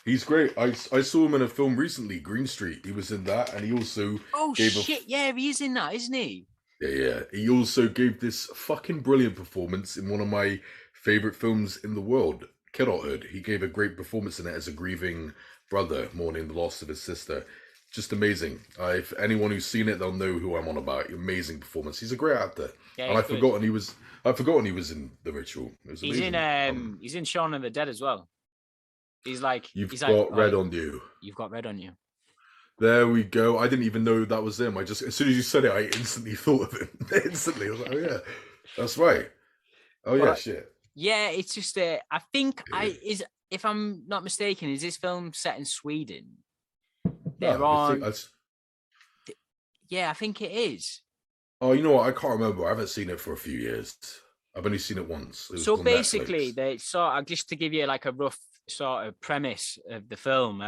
He's great. I saw him in a film recently, Green Street. He was in that, and he also yeah, he is in that, isn't he? Yeah. He also gave this fucking brilliant performance in one of my favorite films in the world, Kidulthood. He gave a great performance in it as a grieving brother mourning the loss of his sister. Just amazing. If anyone who's seen it, they'll know who I'm on about. Amazing performance. He's a great actor. Yeah, and I'd forgotten he was in The Ritual. He's in Shaun of the Dead as well. He's got red on you. You've got red on you. There we go. I didn't even know that was him. As soon as you said it, I instantly thought of him. Instantly, I was like, oh yeah, that's right. Oh yeah, shit. Yeah, it's just I think if I'm not mistaken, is this film set in Sweden? I think it is. Oh, you know what? I can't remember. I haven't seen it for a few years. I've only seen it once. So basically, they sort of, just to give you like a rough sort of premise of the film,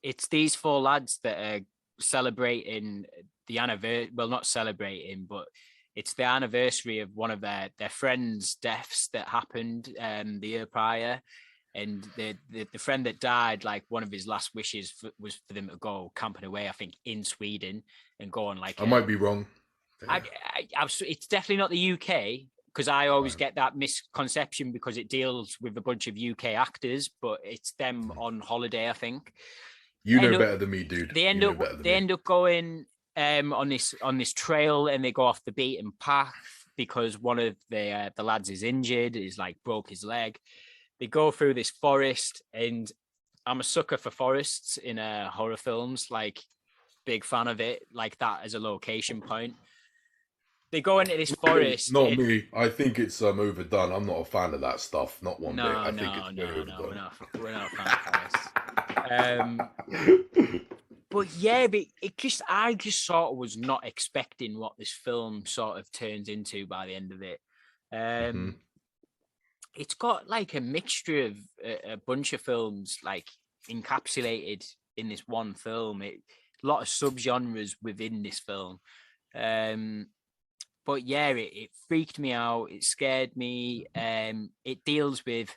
it's these four lads that are celebrating the anniversary. Well, not celebrating, but it's the anniversary of one of their friends' deaths that happened the year prior. And the friend that died, like one of his last wishes was for them to go camping away, I think, in Sweden and go on like. I might be wrong. It's definitely not the UK, because I always get that misconception because it deals with a bunch of UK actors, but it's them on holiday, I think. You know better than me, dude. They end up going on this trail, and they go off the beaten path because one of the lads is injured, is like broke his leg. They go through this forest, and I'm a sucker for forests in horror films, like big fan of it, like that as a location point. They go into this forest. Not me. I think it's overdone. I'm not a fan of that stuff. Not one bit. I think it's overdone. We're not a fan of forests. But yeah, I just sort of was not expecting what this film sort of turns into by the end of it. It's got like a mixture of a bunch of films like encapsulated in this one film. A lot of subgenres within this film. But yeah, it freaked me out. It scared me. It deals with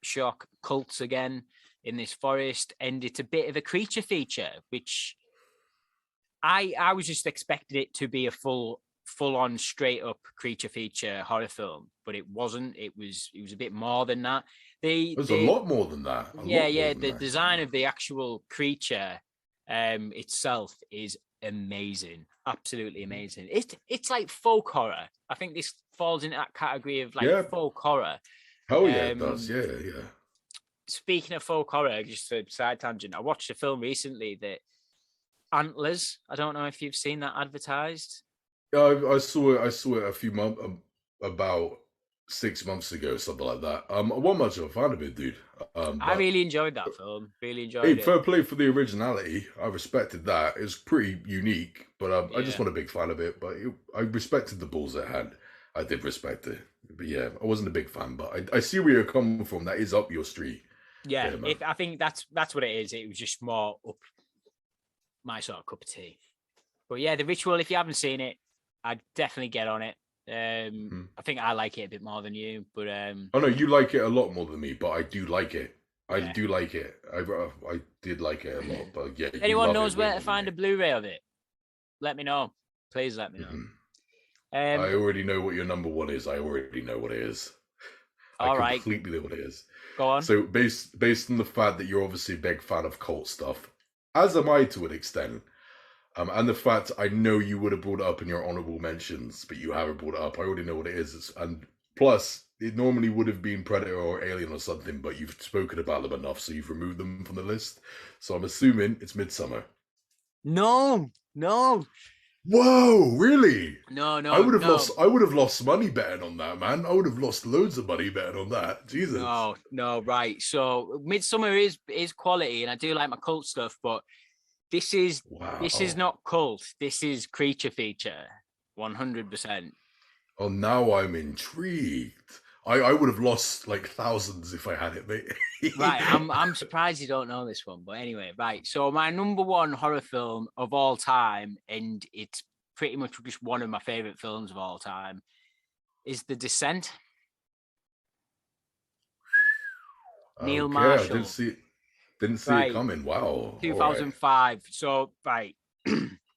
shock cults again in this forest, and it's a bit of a creature feature, which I was just expecting it to be a full-on straight up creature feature horror film, but it wasn't. It was a bit more than that. There's a lot more than that. The design of the actual creature itself is amazing, absolutely amazing. It's like folk horror. I think this falls into that category of like folk horror. Oh yeah, it does. Yeah. Speaking of folk horror, just a side tangent, I watched a film recently that Antlers. I don't know if you've seen that advertised. I saw it a few months, about 6 months ago, something like that. I wasn't much of a fan of it, dude. I really enjoyed that film. Really enjoyed it. Fair play for the originality. I respected that. It was pretty unique, but I just wasn't a big fan of it. But I respected the balls it had. I did respect it. But yeah, I wasn't a big fan. But I see where you're coming from. That is up your street. Yeah, I think that's what it is. It was just more up my sort of cup of tea. But yeah, The Ritual, if you haven't seen it, I'd definitely get on it. I think I like it a bit more than you, but oh no, you like it a lot more than me, but I do like it. I do like it. I did like it a lot, but yeah. Anyone knows where to find a Blu-ray of it? Let me know. Please let me know. I already know what your number one is. I already know what it is. I completely know what it is. Go on. So based on the fact that you're obviously a big fan of cult stuff, as am I to an extent. And the fact I know you would have brought it up in your honorable mentions, but you haven't brought it up. I already know what it is. And plus, it normally would have been Predator or Alien or something, but you've spoken about them enough, so you've removed them from the list. So I'm assuming it's Midsummer. No. Whoa, really? No, I no, would have no, lost. I would have lost money betting on that, man. I would have lost loads of money betting on that. Jesus. no. Right. So Midsummer is quality, and I do like my cult stuff, but this is Wow. not cult. This is creature feature, 100%. Oh, now I'm intrigued. I would have lost like thousands if I had it, mate. Right, I'm surprised you don't know this one, but anyway, right. So my number one horror film of all time, and it's pretty much just one of my favorite films of all time, is The Descent. Neil Okay, I didn't Marshall. see it. Didn't see it Right, coming. Wow. All right. 2005. So right.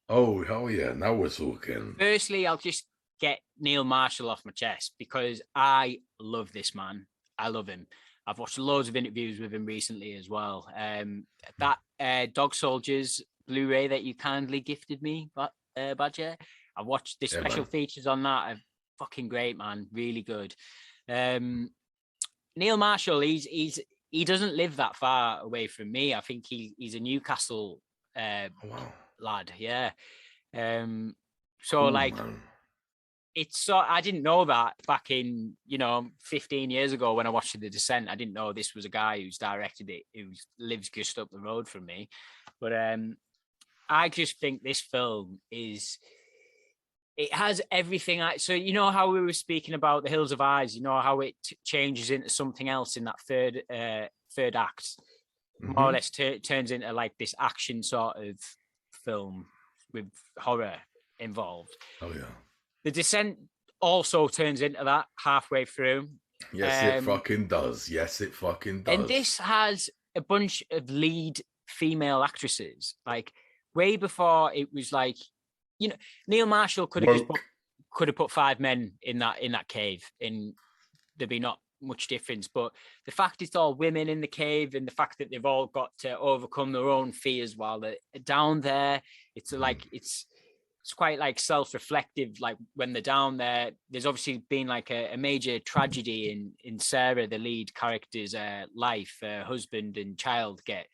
Oh, hell yeah. Now we're talking. Firstly, I'll just get Neil Marshall off my chest because I love this man. I love him. I've watched loads of interviews with him recently as well. That Dog Soldiers Blu-ray that you kindly gifted me, Badger. I watched the Yeah, special man. features on that. Fucking great, man. Really good. Neil Marshall, he doesn't live that far away from me. I think he's a Newcastle Oh, wow. lad. Yeah. So Cool, like man. it's so I didn't know that back in 15 years ago when I watched The Descent. I didn't know this was a guy who's directed it, who lives just up the road from me. But I just think this film it has everything. So you know how we were speaking about The Hills of Eyes. You know how it changes into something else in that third act. More or Mm-hmm. less turns into like this action sort of film with horror involved. Oh, yeah. The Descent also turns into that halfway through. Yes, it fucking does. Yes, it fucking And does. this has a bunch of lead female actresses. Like way before it was like, Neil Marshall could have Woke. put 5 men in that cave and there'd be not much difference. But the fact it's all women in the cave and the fact that they've all got to overcome their own fears while they're down there, it's like it's quite like self-reflective. Like when they're down there, there's obviously been like a major tragedy in Sarah, the lead character's life. Husband and child get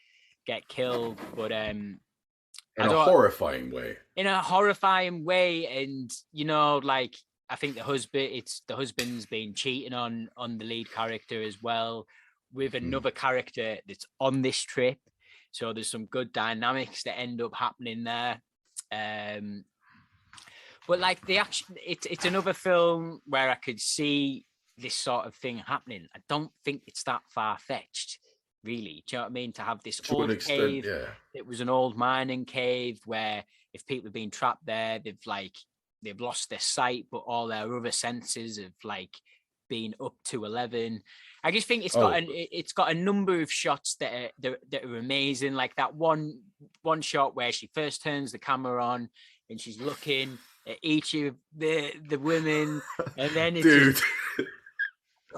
killed, but In a horrifying way. in a horrifying way. And like I think the husband's been cheating on the lead character as well with another character that's on this trip. So there's some good dynamics that end up happening there. But like the action, it's another film where I could see this sort of thing happening. I don't think it's that far fetched, really. Do you know what I mean? To have this To an old extent, cave. yeah. It was an old mining cave where if people have been trapped there, they've lost their sight, but all their other senses have like been up to 11. I just think it's got a number of shots that are amazing. Like that one shot where she first turns the camera on and she's looking at each of the women, and then it's Dude. just,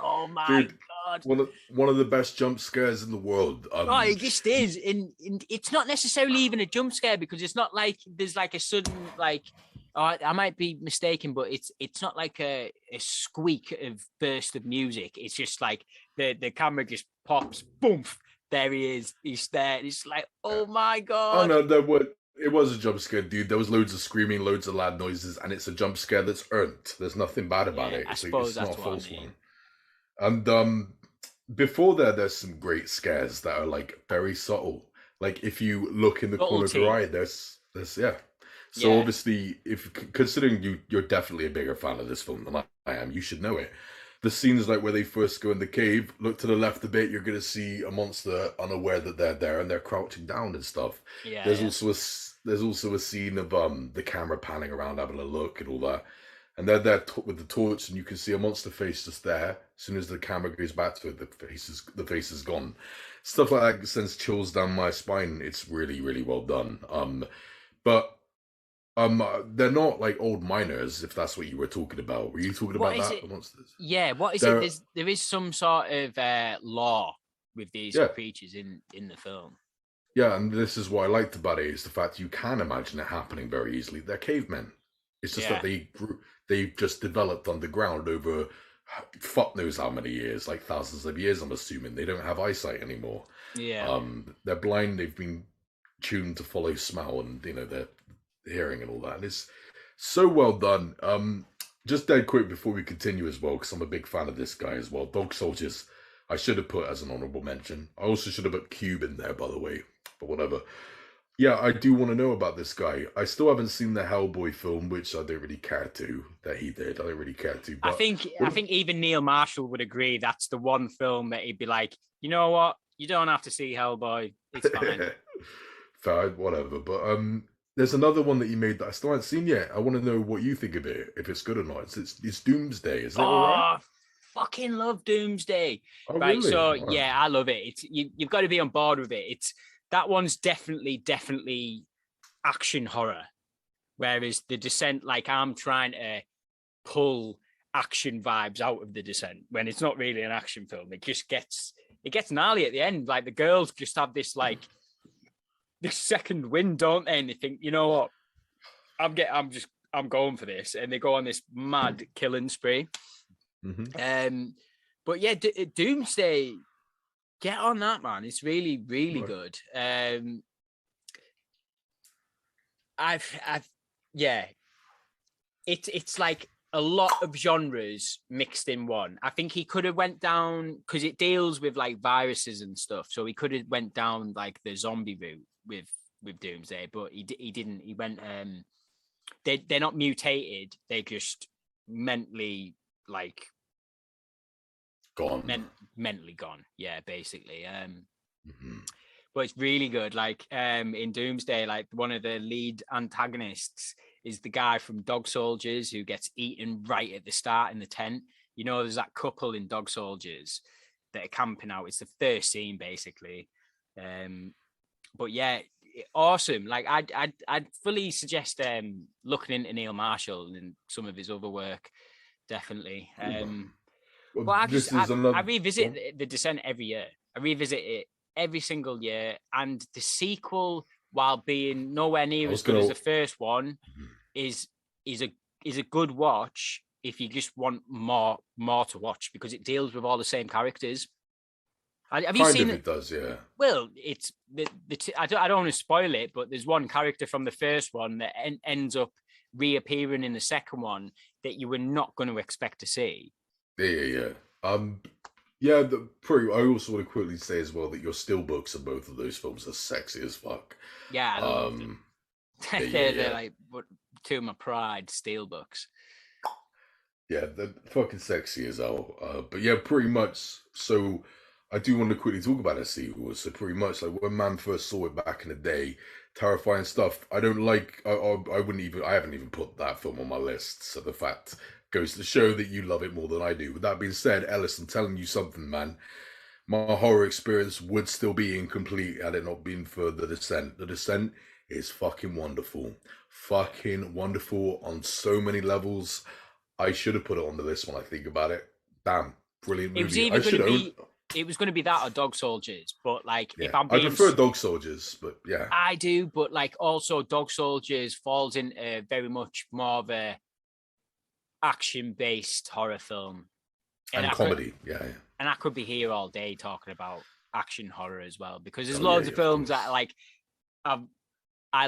oh my Dude. god. One of the best jump scares in the world. Oh, it just is. And it's not necessarily even a jump scare because it's not like there's like a sudden like, oh, I might be mistaken, but it's not like a squeak of burst of music. It's just like the camera just pops, boom, there he is. He's there. It's like, oh my god. Oh no, it was a jump scare, dude. There was loads of screaming, loads of loud noises, and it's a jump scare that's earned. There's nothing bad about Yeah, it. I It's suppose not that's a what I false mean. one. And before there's some great scares that are like very subtle. Like if you look in the corner of your eye, there's yeah. So Yeah. obviously, if considering you're definitely a bigger fan of this film than I am, you should know it. The scenes like where they first go in the cave, look to the left a bit, you're gonna see a monster unaware that they're there and they're crouching down and stuff. Yeah. There's also a scene of the camera panning around, having a look and all that. And they're there with the torch, and you can see a monster face just there. As soon as the camera goes back to it, the face is gone. Stuff like that sends chills down my spine. It's really, really well done. But they're not like old miners, if that's what you were talking about. Were you talking about that? The monsters? Yeah, what is it? There is some sort of law with these creatures in the film. Yeah, and this is what I liked about it, is the fact you can imagine it happening very easily. They're cavemen. It's just that they've just developed underground over fuck knows how many years, like thousands of years, I'm assuming. They don't have eyesight anymore. Yeah. They're blind, they've been tuned to follow smell and their hearing and all that. And So well done. Just dead quick before we continue as well, because I'm a big fan of this guy as well. Dog Soldiers, I should have put as an honorable mention. I also should have put Cube in there, by the way, but whatever. Yeah, I do want to know about this guy. I still haven't seen the Hellboy film, which I don't really care to, that he did. I don't really care to. I But think even Neil Marshall would agree that's the one film that he'd be like, you know what? You don't have to see Hellboy. It's fine. Fair, whatever. But there's another one that you made that I still haven't seen yet. I want to know what you think of it, if it's good or not. It's Doomsday. Is it all right? Fucking love Doomsday. Oh, Right. really? So All right. yeah, I love it. It's you've got to be on board with it. It's that one's definitely action horror. Whereas The Descent, like I'm trying to pull action vibes out of The Descent when it's not really an action film. It gets gnarly at the end. Like the girls just have this like this second wind, don't they? And they think, you know what? I'm going for this, and they go on this mad killing spree. Mm-hmm. But yeah, Doomsday, get on that, man. It's really good. It's like a lot of genres mixed in one. I think he could have went down because it deals with like viruses and stuff, so he could have went down like the zombie route with Doomsday, but he didn't. He went they're not mutated, they're just mentally like Gone. Mentally gone, yeah, basically. Mm-hmm. But it's really good. Like in Doomsday, like one of the lead antagonists is the guy from Dog Soldiers who gets eaten right at the start in the tent. You know, there's that couple in Dog Soldiers that are camping out. It's the first scene basically. But yeah, awesome. Like I'd fully suggest looking into Neil Marshall and some of his other work. Definitely. But I revisit The Descent every year. I revisit it every single year, and the sequel, while being nowhere near as good as the first one, is a good watch if you just want more to watch, because it deals with all the same characters. Have you seen it? It does, yeah. Well, it's I don't want to spoil it, but there's one character from the first one that ends up reappearing in the second one that you were not going to expect to see. Yeah. I also want to quickly say as well that your steelbooks of both of those films are sexy as fuck. Yeah, I love them. They're like two of my pride steelbooks. Yeah, they're fucking sexy as hell. But yeah, pretty much. So I do want to quickly talk about a sequel. So pretty much like when man first saw it back in the day, terrifying stuff. I don't like. I haven't even put that film on my list. So the fact goes to show that you love it more than I do. With that being said, Ellis, I'm telling you something, man. My horror experience would still be incomplete had it not been for The Descent. The Descent is fucking wonderful. Fucking wonderful on so many levels. I should have put it on the list when I think about it. Damn, brilliant movie. It was going to be that or Dog Soldiers, but like yeah, if I'm being, I prefer Dog Soldiers, but yeah, I do. But like also Dog Soldiers falls into very much more of a action-based horror film and comedy. Yeah. And I could be here all day talking about action horror as well, because there's loads of films that like I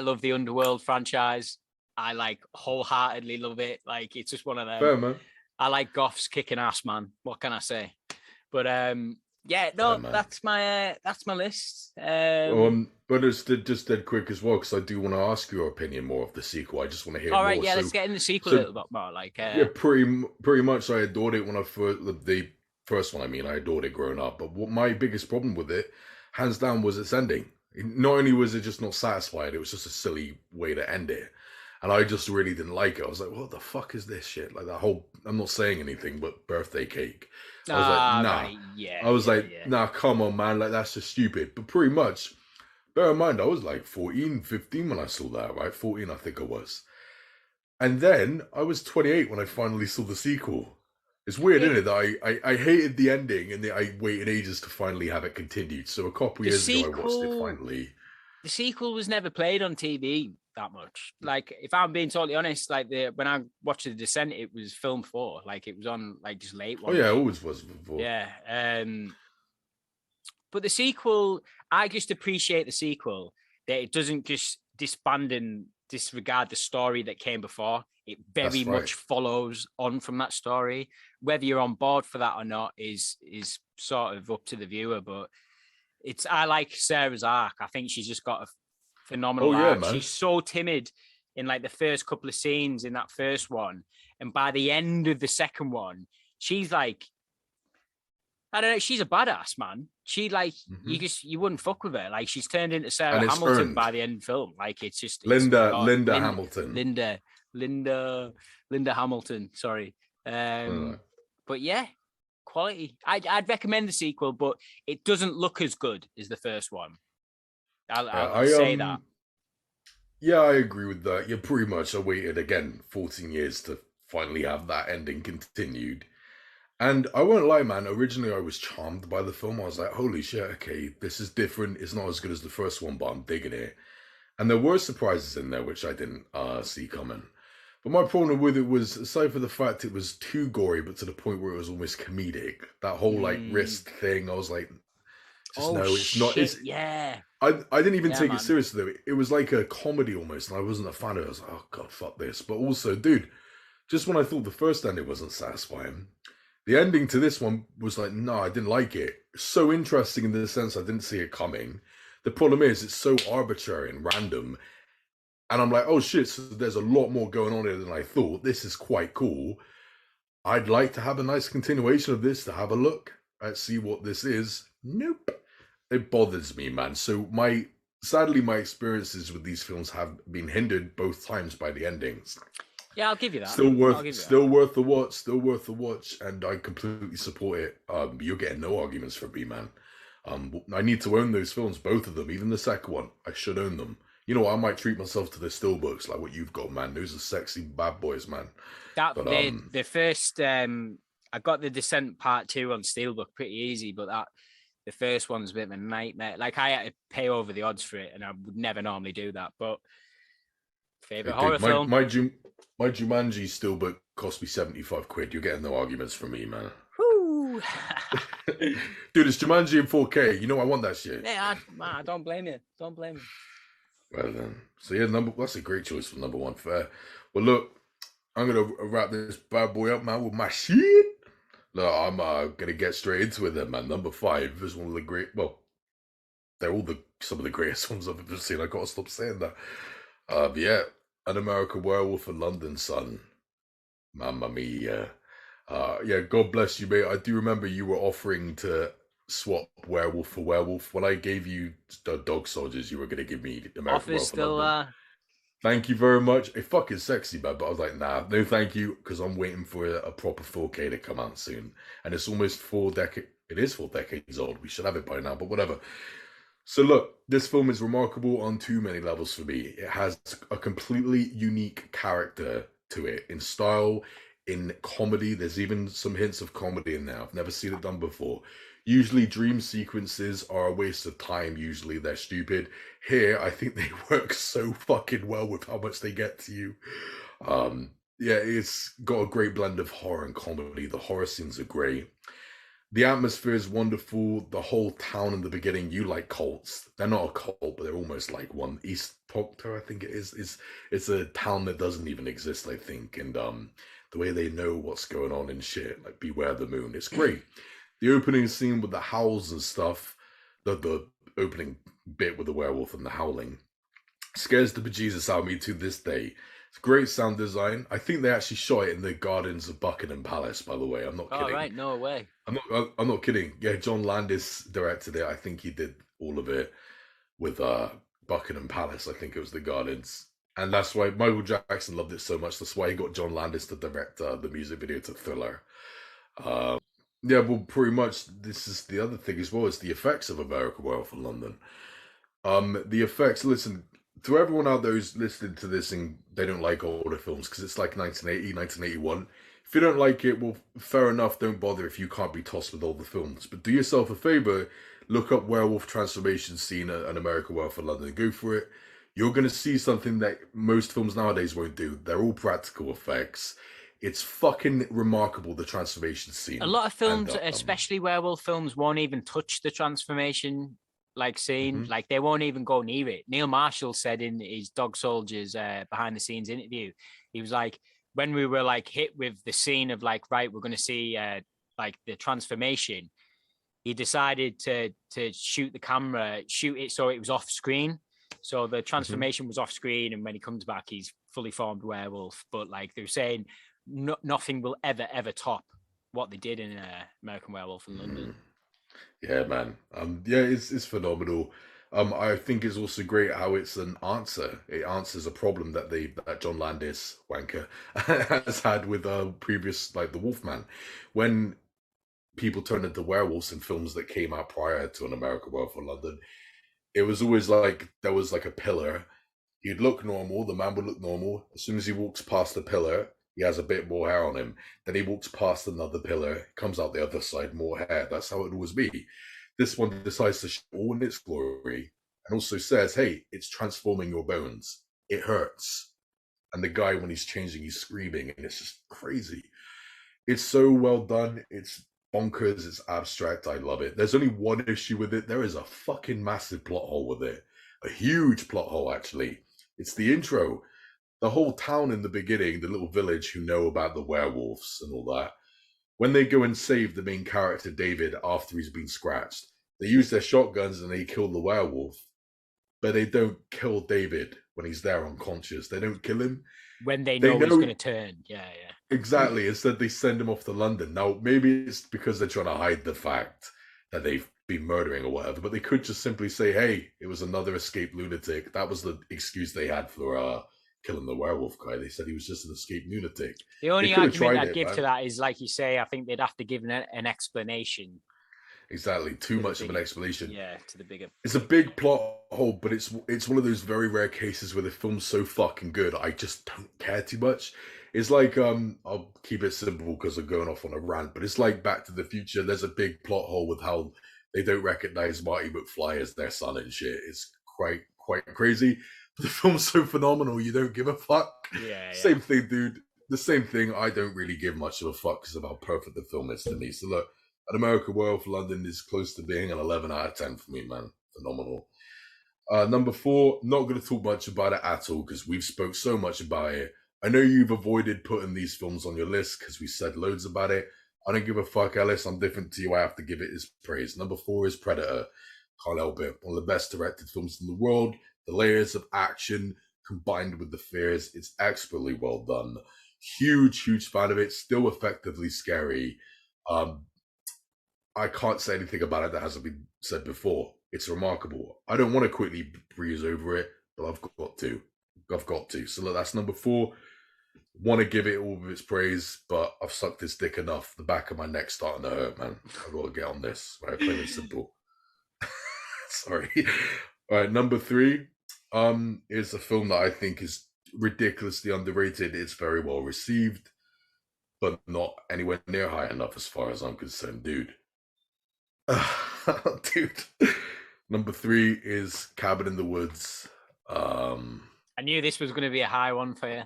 love the Underworld franchise. I like wholeheartedly love it. Like it's just one of them. Fair, man. I like goths kicking ass, man. What can I say? But that's my list. But it's just dead quick as well, because I do want to ask your opinion more of the sequel. I just want to hear. All right, more. Yeah, let's get in the sequel a little bit more. Like, pretty much. I adored it when I the first one. I mean, I adored it growing up. But what my biggest problem with it, hands down, was its ending. Not only was it just not satisfied, it was just a silly way to end it. And I just really didn't like it. I was like, what the fuck is this shit? Like that whole, I'm not saying anything, but birthday cake. I was like, nah. Right. Yeah, I was nah, come on, man. Like, that's just stupid. But pretty much, bear in mind, I was like 14, 15 when I saw that, right? 14, I think I was. And then I was 28 when I finally saw the sequel. It's weird, isn't it? That I hated the ending and I waited ages to finally have it continued. So a couple years ago, I watched it finally. The sequel was never played on TV that much. Like, if I'm being totally honest, like when I watched The Descent, it was film 4. Like, it was on like just late. Oh yeah, it always was before. Yeah. But the sequel, I just appreciate the sequel that it doesn't just disband and disregard the story that came before. It very That's right. much follows on from that story. Whether you're on board for that or not is sort of up to the viewer. But I like Sarah's arc. I think she's just got a phenomenal arc. Man. She's so timid in like the first couple of scenes in that first one, and by the end of the second one, she's like, I don't know, she's a badass, man. She like you wouldn't fuck with her. Like she's turned into Sarah Hamilton by the end of the film. Like it's just Linda Hamilton. Linda Hamilton. Sorry, but yeah, quality. I'd recommend the sequel, but it doesn't look as good as the first one. I'll say that. Yeah, I agree with that. Yeah, pretty much. I waited again 14 years to finally have that ending continued. And I won't lie, man, originally I was charmed by the film. I was like, holy shit, okay, this is different. It's not as good as the first one, but I'm digging it. And there were surprises in there, which I didn't see coming. But my problem with it was, aside from the fact it was too gory, but to the point where it was almost comedic, that whole, like, wrist thing, I was like, it's not. Yeah. I didn't even take it seriously, though. It was like a comedy almost, and I wasn't a fan of it. I was like, oh, God, fuck this. But also, dude, just when I thought the first ending wasn't satisfying, the ending to this one was like, no, I didn't like it. So interesting in the sense I didn't see it coming. The problem is it's so arbitrary and random. And I'm like, oh shit, so there's a lot more going on here than I thought. This is quite cool. I'd like to have a nice continuation of this, to have a look and see what this is. Nope. It bothers me, man. So sadly, my experiences with these films have been hindered both times by the endings. Yeah, I'll give you that. Still worth the watch, and I completely support it. You're getting no arguments from me, man. I need to own those films, both of them, even the second one. I should own them. You know what? I might treat myself to the steelbooks like what you've got, man. Those are sexy bad boys, man. The first, I got the Descent Part 2 on steelbook pretty easy, but the first one's a bit of a nightmare. Like I had to pay over the odds for it, and I would never normally do that. But favorite horror film. My Jumanji steelbook cost me 75 quid. You're getting no arguments from me, man. Woo! Dude, it's Jumanji in 4K. You know I want that shit. Yeah, I don't blame you. Don't blame you. Well then. So yeah, that's a great choice for number one. Fair. Well, look, I'm going to wrap this bad boy up, man, with my shit. No, I'm going to get straight into it then, man. Number 5 is one of the great... Well, they're all some of the greatest ones I've ever seen. I got to stop saying that. But yeah. An American Werewolf in London, son. Mamma mia. Yeah, God bless you, mate. I do remember you were offering to swap Werewolf for Werewolf. When I gave you Dog Soldiers, you were going to give me American Werewolf in London. Thank you very much. It's fucking sexy, man. But I was like, nah, no thank you, because I'm waiting for a proper 4K to come out soon. And it's almost 4 decades. It is 4 decades old. We should have it by now, but whatever. So look, this film is remarkable on too many levels for me. It has a completely unique character to it, in style, in comedy. There's even some hints of comedy in there. I've never seen it done before. Usually dream sequences are a waste of time. Usually they're stupid. Here, I think they work so fucking well with how much they get to you. Yeah, it's got a great blend of horror and comedy. The horror scenes are great. The atmosphere is wonderful. The whole town in the beginning, you like cults. They're not a cult, but they're almost like one. East Proctor, I think it is. It's a town that doesn't even exist, I think. And the way they know what's going on and shit, like Beware the Moon, it's great. The opening scene with the howls and stuff, the opening bit with the werewolf and the howling, scares the bejesus out of me to this day. It's great sound design. I think they actually shot it in the gardens of Buckingham Palace, by the way. I'm not kidding. Oh, right. No way. I'm not kidding. Yeah, John Landis directed it. I think he did all of it with Buckingham Palace. I think it was the gardens. And that's why Michael Jackson loved it so much. That's why he got John Landis to direct the music video to Thriller. Yeah, well, pretty much this is the other thing as well. It's the effects of American Werewolf in London. The effects, listen... To everyone out there who's listening to this and they don't like older films, because it's like 1980, 1981, if you don't like it, well, fair enough, don't bother if you can't be tossed with older films. But do yourself a favour, look up Werewolf Transformation Scene and American Werewolf in London, go for it. You're going to see something that most films nowadays won't do. They're all practical effects. It's fucking remarkable, the transformation scene. A lot of films, especially werewolf films, won't even touch the transformation like scene. Hmm. Like they won't even go near it. Neil Marshall said in his Dog Soldiers behind the scenes interview, he was like, when we were like hit with the scene of like, right, we're going to see like the transformation, he decided to shoot the camera, shoot it so it was off screen. So the Hmm. transformation was off screen, and when he comes back, he's fully formed werewolf. But like they were saying, nothing will ever top what they did in American Werewolf in London. Yeah, man. Yeah, it's phenomenal. I think it's also great how it's an answer. It answers a problem that John Landis wanker has had with previous, like the Wolfman, when people turned into werewolves in films that came out prior to An American Werewolf in London. It was always like there was like a pillar. He'd look normal. The man would look normal. As soon as he walks past the pillar, he has a bit more hair on him. Then he walks past another pillar, comes out the other side, more hair. That's how it would always be. This one decides to show all in its glory and also says, hey, it's transforming your bones. It hurts. And the guy, when he's changing, he's screaming, and it's just crazy. It's so well done. It's bonkers. It's abstract. I love it. There's only one issue with it. There is a fucking massive plot hole with it. A huge plot hole, actually. It's the intro. The whole town in the beginning, the little village who know about the werewolves and all that, when they go and save the main character, David, after he's been scratched, they use their shotguns and they kill the werewolf. But they don't kill David when he's there unconscious. They don't kill him. When they They know he's know going to turn. Yeah. exactly. Instead, they send him off to London. Now, maybe it's because they're trying to hide the fact that they've been murdering or whatever, but they could just simply say, hey, it was another escaped lunatic. That was the excuse they had for killing the werewolf guy. They said he was just an escaped lunatic. The They only could have argument tried I'd it, give to man. that is, like you say, I think they'd have to give an explanation Exactly. Too to the much of an bigger, explanation. yeah, to the bigger. It's a big plot hole, but it's one of those very rare cases where the film's so fucking good, I just don't care too much. It's like I'll keep it simple because I'm going off on a rant, but it's like Back to the Future. There's a big plot hole with how they don't recognize Marty McFly as their son and shit. It's quite crazy. But the film's so phenomenal, you don't give a fuck. Yeah. Same thing, dude. The same thing. I don't really give much of a fuck because of how perfect the film is to me. So look, An American Werewolf London is close to being an 11 out of 10 for me, man. Phenomenal. Number 4, not going to talk much about it at all because we've spoke so much about it. I know you've avoided putting these films on your list because we said loads about it. I don't give a fuck, Ellis. I'm different to you. I have to give it his praise. Number 4 is Predator. Can't help it. One of the best directed films in the world. The layers of action combined with the fears. It's expertly well done. Huge fan of it. Still effectively scary. I can't say anything about it that hasn't been said before. It's remarkable. I don't want to quickly breeze over it, but I've got to. So look, that's number 4. Want to give it all of its praise, but I've sucked this dick enough. The back of my neck's starting to hurt, man. I've got to get on this. Right, plain and simple. Sorry. All right, number 3 is a film that I think is ridiculously underrated. It's very well received, but not anywhere near high enough as far as I'm concerned, dude. Dude. Number 3 is Cabin in the Woods. I knew this was going to be a high one for you.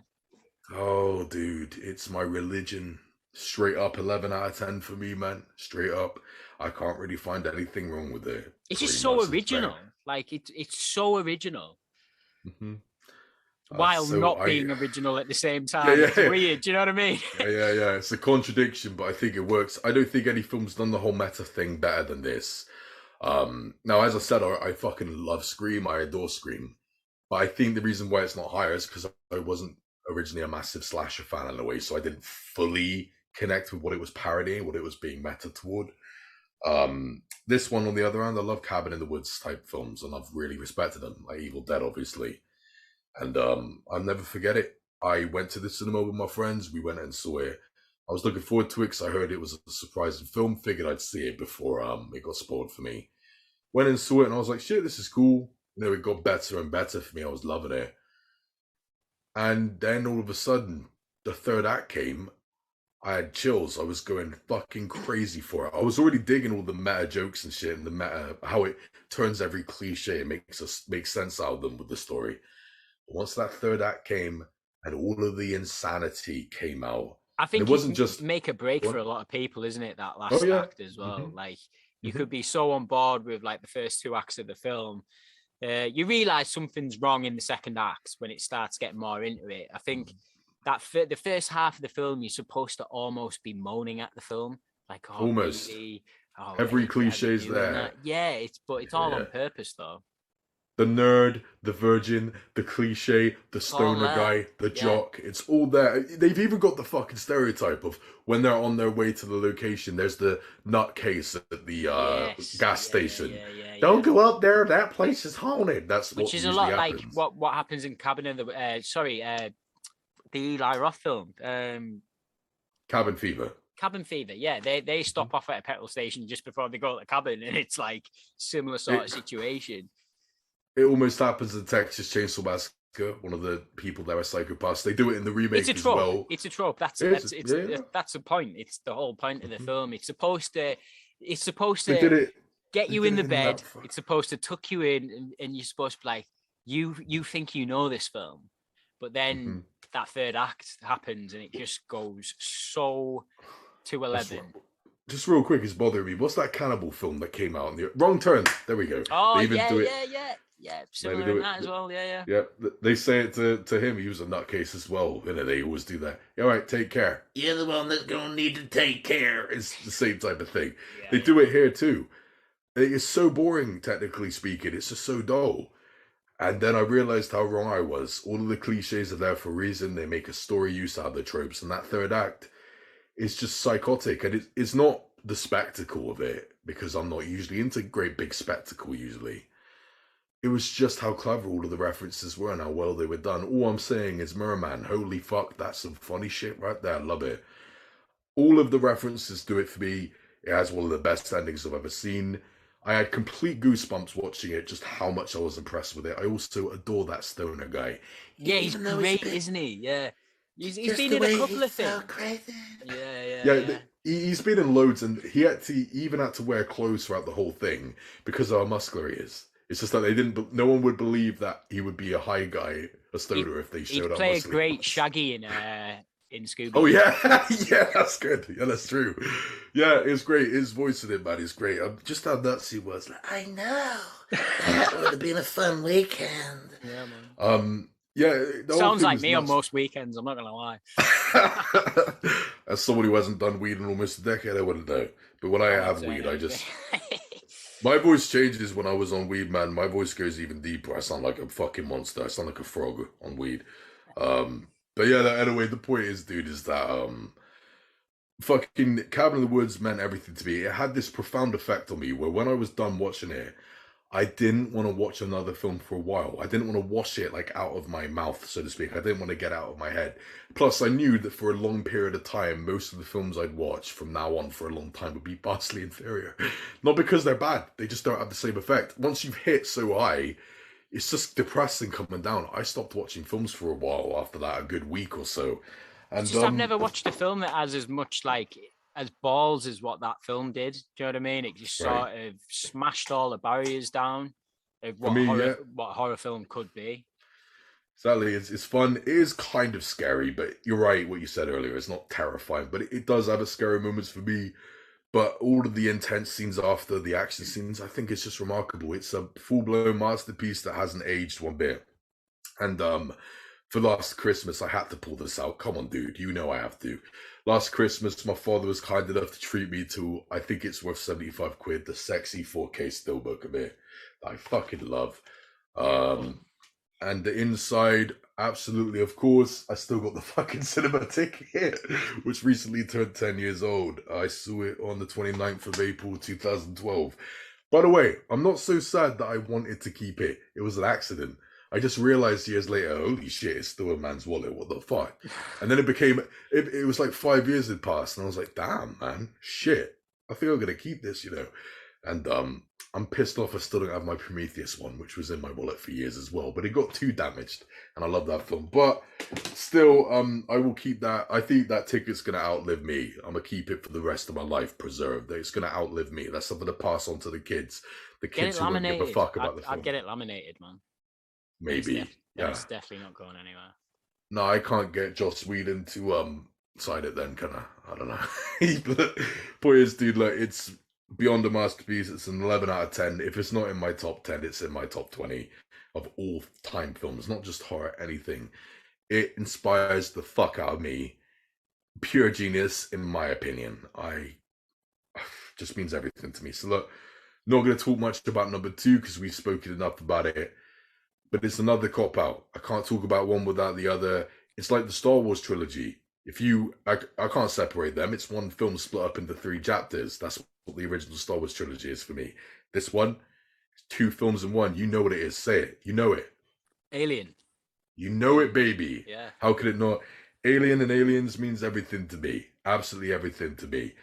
Oh, dude, it's my religion. Straight up 11 out of 10 for me, man. Straight up. I can't really find anything wrong with it. It's just so original. Like it's so original. Mm-hmm. While not being original at the same time. Yeah. It's weird. Do you know what I mean? Yeah. It's a contradiction, but I think it works. I don't think any film's done the whole meta thing better than this. Now, as I said, I fucking love Scream. I adore Scream. But I think the reason why it's not higher is because I wasn't originally a massive slasher fan in a way, so I didn't fully connect with what it was parodying, what it was being meta toward. This one, on the other hand, I love Cabin in the Woods type films, and I've really respected them, like Evil Dead, obviously. And I'll never forget it. I went to the cinema with my friends. We went and saw it. I was looking forward to it because I heard it was a surprising film. Figured I'd see it before it got spoiled for me. Went and saw it, and I was like, shit, this is cool. You know, it got better and better for me. I was loving it. And then all of a sudden, the third act came. I had chills. I was going fucking crazy for it. I was already digging all the meta jokes and shit, and the meta, how it turns every cliche and makes sense out of them with the story. But once that third act came and all of the insanity came out, I think it wasn't just make a break for a lot of people, isn't it? That last act as well. Like you could be so on board with like the first 2 acts of the film. You realize something's wrong in the second act when it starts getting more into it. I think that the first half of the film, you're supposed to almost be moaning at the film, like, oh, Almost. really? Oh, Every cliché's there. That? Yeah, it's all on purpose though. The nerd, the virgin, the cliche, the stoner guy, the jock, it's all there. They've even got the fucking stereotype of when they're on their way to the location, there's the nutcase at the gas station. Don't go up there, that place is haunted. That's which is a lot happens. Like what happens in Cabin in the the Eli Roth film. Cabin Fever. Cabin Fever, yeah. They stop off at a petrol station just before they go to the cabin, and it's like similar sort of situation. It almost happens in Texas Chainsaw Massacre. One of the people there are psychopaths. They do it in the remake as well. It's a trope. That's the point. It's the whole point of the film. It's supposed to get you in the bed. It's supposed to tuck you in, and you're supposed to be like, you think you know this film, but then that third act happens, and it just goes so to 11. Just real quick, it's bothering me. What's that cannibal film that came out? Wrong Turn. There we go. Oh, yeah, similar in that as well. Yeah. They say it to him. He was a nutcase as well. You know, they always do that. All right, take care. You're the one that's gonna need to take care. It's the same type of thing. They do it here too. It is so boring, technically speaking. It's just so dull. And then I realized how wrong I was. All of the cliches are there for a reason. They make a story use out of the tropes, and that third act is just psychotic. And it's not the spectacle of it, because I'm not usually into great big spectacle usually. It was just how clever all of the references were and how well they were done. All I'm saying is Merman, holy fuck, that's some funny shit right there. I love it. All of the references do it for me. It has one of the best endings I've ever seen. I had complete goosebumps watching it, just how much I was impressed with it. I also adore that stoner guy. Yeah, he's great, isn't he? Yeah. He's been in a couple of things. Yeah. He's been in loads, and he had to wear clothes throughout the whole thing because of how muscular he is. It's just that no one would believe that he would be a high guy, a stoner, if they showed up. He'd play a great Shaggy in Scooby. Oh yeah, yeah, that's good. Yeah, that's true. Yeah, it's great. His voice in it, man, is great. Just how nuts he was. Like, I know that would have been a fun weekend. Yeah, man. Yeah, sounds like me on most weekends. I'm not gonna lie. As someone who hasn't done weed in almost a decade, I wouldn't know. But when I have weed, I just. My voice changes when I was on weed, man. My voice goes even deeper. I sound like a fucking monster. I sound like a frog on weed. But yeah, anyway, the point is, dude, is that fucking Cabin in the Woods meant everything to me. It had this profound effect on me where when I was done watching it, I didn't want to watch another film for a while. I didn't want to wash it like out of my mouth, so to speak. I didn't want to get out of my head. Plus, I knew that for a long period of time, most of the films I'd watch from now on for a long time would be vastly inferior. Not because they're bad. They just don't have the same effect. Once you've hit so high, it's just depressing coming down. I stopped watching films for a while after that, a good week or so. And I've never watched a film that has as much as balls as what that film did. Do you know what I mean? It just sort of smashed all the barriers down of what horror film could be. Exactly. It's fun. It is kind of scary, but you're right, what you said earlier. It's not terrifying, but it does have its scary moments for me. But all of the intense scenes after the action scenes, I think it's just remarkable. It's a full-blown masterpiece that hasn't aged one bit. And for last Christmas, I had to pull this out. Come on, dude. You know I have to. Last Christmas, my father was kind enough to treat me to, I think it's worth 75 quid, the sexy 4K steelbook of it that I fucking love. And the inside, absolutely, of course, I still got the fucking cinema ticket, which recently turned 10 years old. I saw it on the 29th of April, 2012. By the way, I'm not so sad that I wanted to keep it. It was an accident. I just realized years later, holy shit, it's still a man's wallet. What the fuck? And then it was like 5 years had passed, and I was like, damn, man, shit. I think I'm going to keep this, you know. And I'm pissed off I still don't have my Prometheus one, which was in my wallet for years as well. But it got too damaged, and I love that film. But still, I will keep that. I think that ticket's going to outlive me. I'm going to keep it for the rest of my life preserved. It's going to outlive me. That's something to pass on to the kids. The kids who don't give a fuck about the film. I'd get it laminated, man. Maybe. It's definitely not going anywhere. No, I can't get Joss Whedon to sign it then, can I? I don't know. Point is, dude, like, beyond a masterpiece. It's an 11 out of 10. If it's not in my top 10, it's in my top 20 of all time films, not just horror, anything. It inspires the fuck out of me. Pure genius, in my opinion. I just means everything to me. So look, not going to talk much about number 2 because we've spoken enough about it. But it's another cop out. I can't talk about one without the other. It's like the Star Wars trilogy. I can't separate them. It's one film split up into 3 chapters. That's what the original Star Wars trilogy is for me. This one, 2 films in one. You know what it is. Say it. You know it. Alien. You know it, baby. Yeah. How could it not? Alien and Aliens means everything to me. Absolutely everything to me.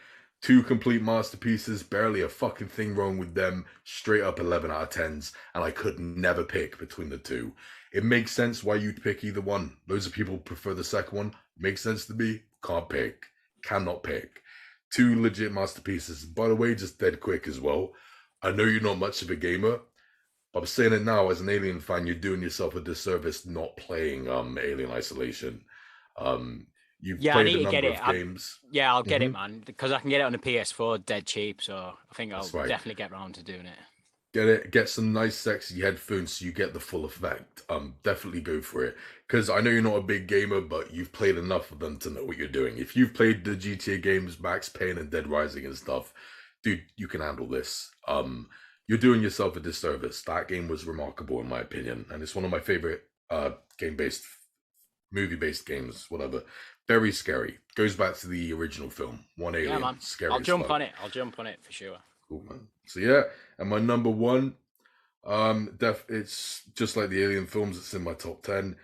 2 complete masterpieces, barely a fucking thing wrong with them. Straight up 11 out of 10s, and I could never pick between the 2. It makes sense why you'd pick either one. Loads of people prefer the second one. Makes sense to me. Can't pick. Cannot pick. 2 legit masterpieces. By the way, just dead quick as well. I know you're not much of a gamer. I'm saying it now as an Alien fan, you're doing yourself a disservice not playing Alien Isolation. You've played a number of games. I'll get it, man, because I can get it on the PS4 dead cheap. So I think I'll definitely get around to doing it. Get it. Get some nice, sexy headphones so you get the full effect. Definitely go for it. Because I know you're not a big gamer, but you've played enough of them to know what you're doing. If you've played the GTA games, Max Payne and Dead Rising and stuff, dude, you can handle this. You're doing yourself a disservice. That game was remarkable in my opinion, and it's one of my favorite game-based, movie-based games. Whatever. Very scary. Goes back to the original film. One Alien. Yeah, man. Scary. I'll jump on it for sure. Cool, man. So yeah, and my number 1, it's just like the Alien films. It's in my top 10.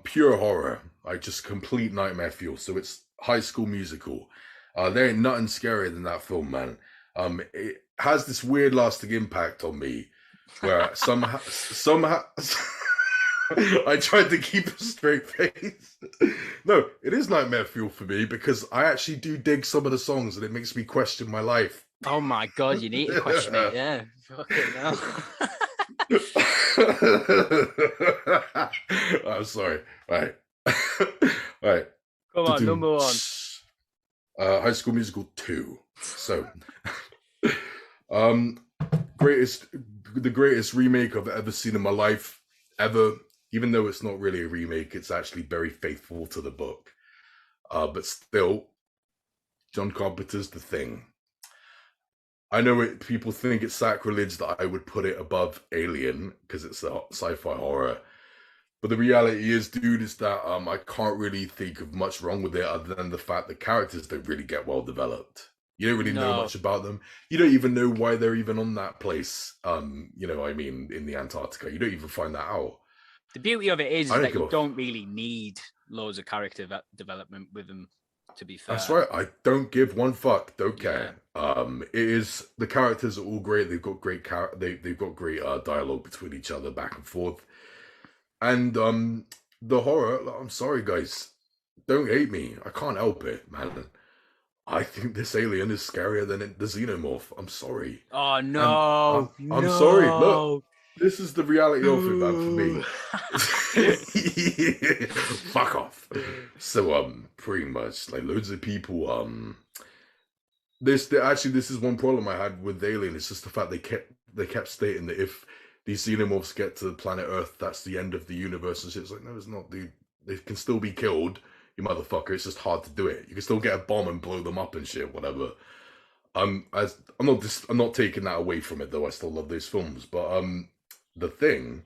Pure horror, like just complete nightmare fuel. So it's High School Musical. There ain't nothing scarier than that film, man. It has this weird lasting impact on me, where somehow I tried to keep a straight face. No, it is nightmare fuel for me because I actually do dig some of the songs, and it makes me question my life. Oh my god, you need to question it, yeah. Fucking hell. I'm sorry. Right. Right. Come on, number 1. High School Musical 2. So, the greatest remake I've ever seen in my life, ever. Even though it's not really a remake, it's actually very faithful to the book. But still, John Carpenter's The Thing. I know people think it's sacrilege that I would put it above Alien because it's a sci-fi horror. But the reality is, dude, is that I can't really think of much wrong with it other than the fact that characters don't really get well developed. You don't really know much about them. You don't even know why they're even on that place. In the Antarctica. You don't even find that out. The beauty of it is that you don't really need loads of character development with them, to be fair. That's right. I don't give one fuck. Don't care. It is, the characters are all great. They've got great they've got great dialogue between each other, back and forth. And the horror, I'm sorry guys, don't hate me. I can't help it, man. I think this alien is scarier than the xenomorph. I'm sorry. Oh no. I'm sorry. Look. This is the reality of it, man, for me. Fuck off. So, pretty much, like, loads of people, this is one problem I had with Alien. It's just the fact they kept stating that if these xenomorphs get to planet Earth, that's the end of the universe and shit. It's like, no, it's not, dude. They can still be killed, you motherfucker. It's just hard to do it. You can still get a bomb and blow them up and shit, whatever. I'm not taking that away from it, though. I still love those films, but, The Thing,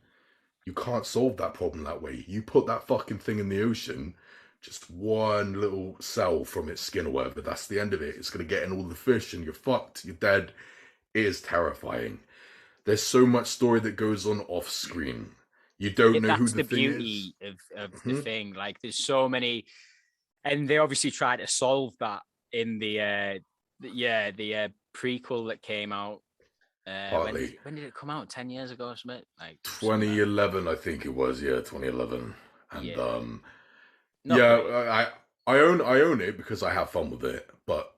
you can't solve that problem that way. You put that fucking thing in the ocean, just one little cell from its skin or whatever, that's the end of it. It's going to get in all the fish and you're fucked, you're dead. It is terrifying. There's so much story that goes on off screen. You don't know who the thing is. That's the beauty of The Thing. Like, there's so many, and they obviously tried to solve that in the prequel that came out. When did it come out? 10 years ago or something? Like 2011, I think it was. Yeah, 2011. And I own it because I have fun with it, but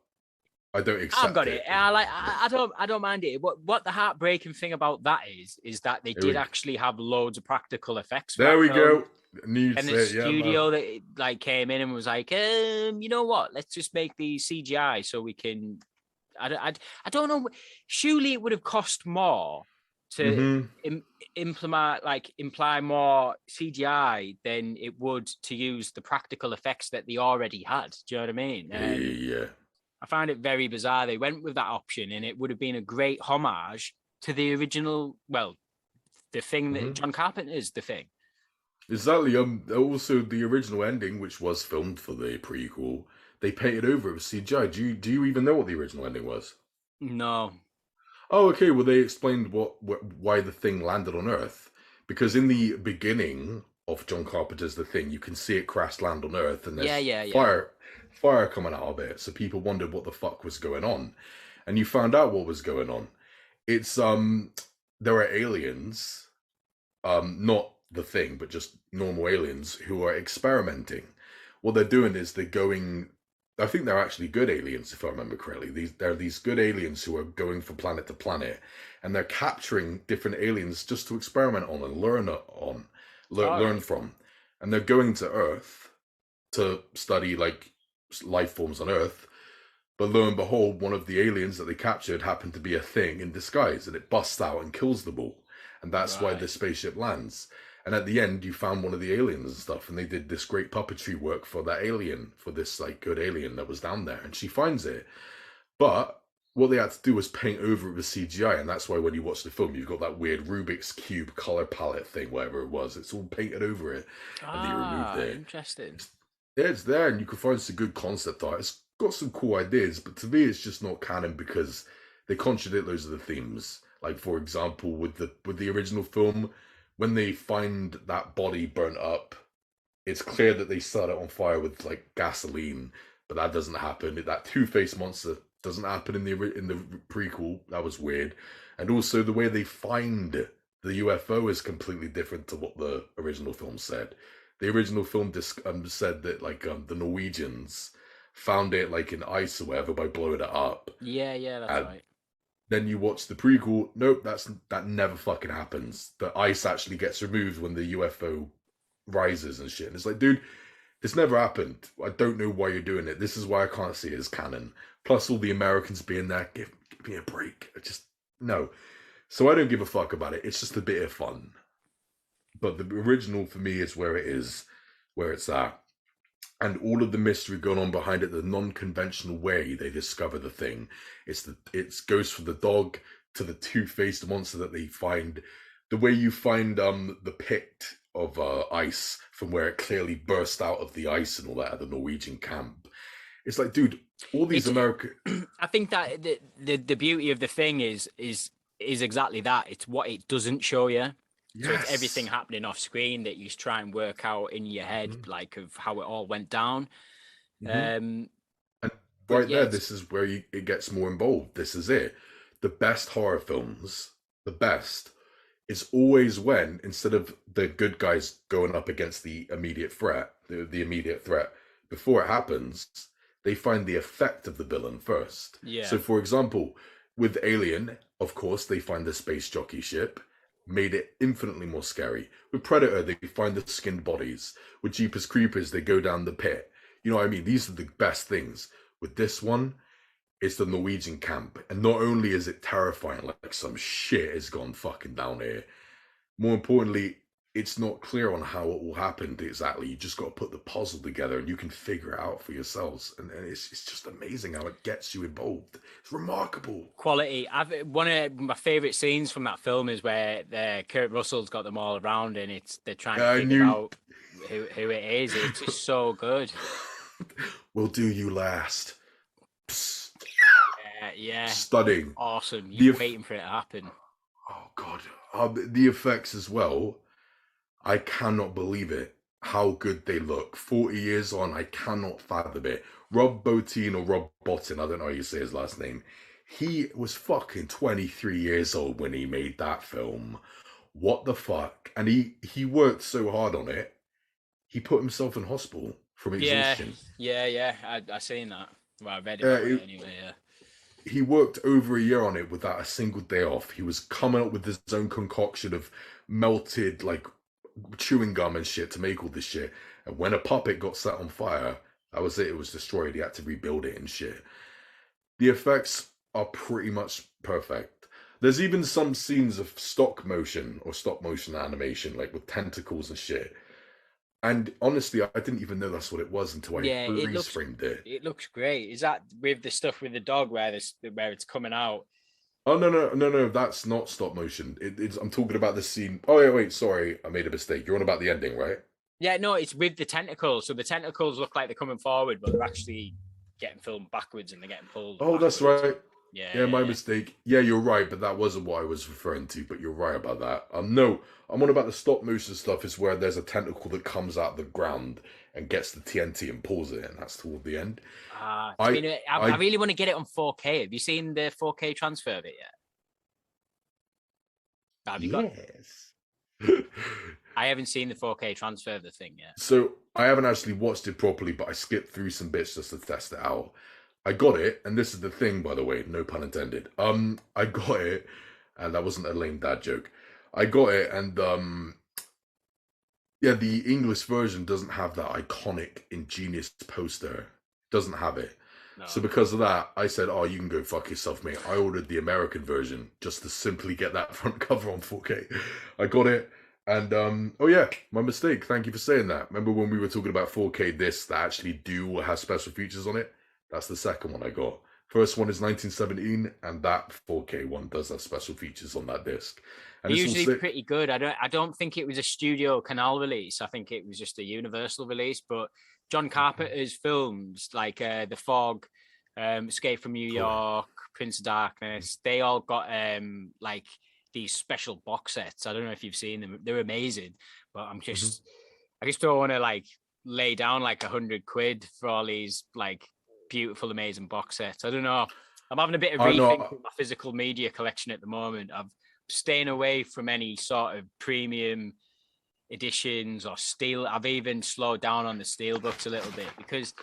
I don't accept it. I've got it. I don't mind it. What the heartbreaking thing about that is that they did actually have loads of practical effects. There we go. And the studio that came in and was like, you know what? Let's just make these CGI so we can I don't know. Surely it would have cost more to imply more CGI than it would to use the practical effects that they already had. Do you know what I mean? Yeah. I found it very bizarre. They went with that option, and it would have been a great homage to the original. Well, the thing that John Carpenter's The Thing. Exactly. Also the original ending, which was filmed for the prequel, they painted over it with CGI. Do you even know what the original ending was? No. Oh, okay. Well, they explained why the thing landed on Earth, because in the beginning of John Carpenter's The Thing, you can see it crash land on Earth, and there's fire coming out of it. So people wondered what the fuck was going on, and you found out what was going on. It's there are aliens, not the Thing, but just normal aliens who are experimenting. What they're doing is they're going. I think they're actually good aliens, if I remember correctly. They're these good aliens who are going from planet to planet, and they're capturing different aliens just to experiment on and learn from. And they're going to Earth to study like life forms on Earth. But lo and behold, one of the aliens that they captured happened to be a Thing in disguise, and it busts out and kills them all. And that's why the spaceship lands. And at the end, you found one of the aliens and stuff, and they did this great puppetry work for that alien, for this like good alien that was down there, and she finds it. But what they had to do was paint over it with CGI, and that's why when you watch the film, you've got that weird Rubik's Cube color palette thing, whatever it was. It's all painted over it, and they removed it. Interesting. Yeah, it's there, and you can find some good concept art. It's got some cool ideas, but to me, it's just not canon because they contradict those of the themes. Like, for example, with the original film, when they find that body burnt up, it's clear that they set it on fire with like gasoline, but that doesn't happen. That two-faced monster doesn't happen in the prequel. That was weird. And also the way they find the UFO is completely different to what the original film said. The original film said that like the Norwegians found it like in ice or whatever by blowing it up. Yeah, that's right. Then you watch the prequel. Nope, that never fucking happens. The ice actually gets removed when the UFO rises and shit. And it's like, dude, this never happened. I don't know why you're doing it. This is why I can't see it as canon. Plus all the Americans being there. Give me a break. No. So I don't give a fuck about it. It's just a bit of fun. But the original for me is where it is, where it's at. And all of the mystery going on behind it, the non-conventional way they discover the Thing. It goes from the dog to the two-faced monster that they find. The way you find the pit of ice from where it clearly burst out of the ice and all that at the Norwegian camp. It's like, dude, all these American. I think that the beauty of the Thing is exactly that. It's what it doesn't show you. Yes. So it's everything happening off screen that you try and work out in your head, like of how it all went down. And right there, this is where it gets more involved. This is it. The best horror films, the best, is always when, instead of the good guys going up against the immediate threat, the immediate threat, before it happens, they find the effect of the villain first. Yeah. So, for example, with Alien, of course, they find the space jockey ship. Made it infinitely more scary. With Predator, they find the skinned bodies. With Jeepers Creepers, they go down the pit. You know what I mean? These are the best things. With this one, it's the Norwegian camp. And not only is it terrifying, like some shit has gone fucking down here, more importantly, it's not clear on how it will happen exactly. You just got to put the puzzle together and you can figure it out for yourselves. And it's just amazing how it gets you involved. It's remarkable. Quality. One of my favourite scenes from that film is where Kurt Russell's got them all around and they're trying to figure out who it is. It's just so good. We'll do you last. Yeah. Stunning. Awesome. You're waiting for it to happen. Oh, God. The effects as well. I cannot believe it, how good they look. 40 years on, I cannot fathom it. Rob Bottin, or Rob Bottin, I don't know how you say his last name. He was fucking 23 years old when he made that film. What the fuck? And he worked so hard on it, he put himself in hospital from exhaustion. Yeah. I seen that. Well, I read it anyway, yeah. He worked over a year on it without a single day off. He was coming up with his own concoction of melted, like, chewing gum and shit to make all this shit. And when a puppet got set on fire, that was it. It was destroyed. He had to rebuild it and shit. The effects are pretty much perfect. There's even some scenes of stop motion or stop motion animation, like with tentacles and shit. And honestly, I didn't even know that's what it was until I Yeah, freeze framed it. it looks great. Is that with the stuff with the dog where it's coming out? Oh no! That's not stop motion. It's I'm talking about the scene. Oh yeah, wait, sorry, I made a mistake. You're on about the ending, right? Yeah, no, it's with the tentacles. So the tentacles look like they're coming forward, but they're actually getting filmed backwards and they're getting pulled Oh, that's backwards. right. Yeah, Yeah, yeah, my yeah. mistake. Yeah, you're right, but that wasn't what I was referring to. But you're right about that. No, I'm on about the stop motion stuff. Is where there's a tentacle that comes out of the ground and gets the TNT and pulls it, and that's toward the end. I really want to get it on 4K. Have you seen the 4K transfer of it yet? Have you got? Yes. I haven't seen the 4K transfer of the thing yet. So I haven't actually watched it properly, but I skipped through some bits just to test it out. I got it, and this is the thing, by the way, no pun intended. I got it, and that wasn't a lame dad joke. I got it, and yeah, the English version doesn't have that iconic, ingenious poster. Doesn't have it. No. So because of that, I said, "Oh, you can go fuck yourself, mate." I ordered the American version just to simply get that front cover on 4K. I got it. And oh yeah, my mistake. Thank you for saying that. Remember when we were talking about 4K discs that actually do have special features on it? That's the second one I got. First one is 1917, and that 4K one does have special features on that disc. And they're usually pretty good. I don't think it was a studio canal release. I think it was just a universal release. But John Carpenter's films like The Fog, Escape from New York, Prince of Darkness, they all got like these special box sets. I don't know if you've seen them. They're amazing. But I just don't want to like lay down like £100 for all these like beautiful, amazing box sets. I don't know. I'm having a bit of rethink with my physical media collection at the moment. I'm staying away from any sort of premium editions or steel. I've even slowed down on the steel books a little bit because,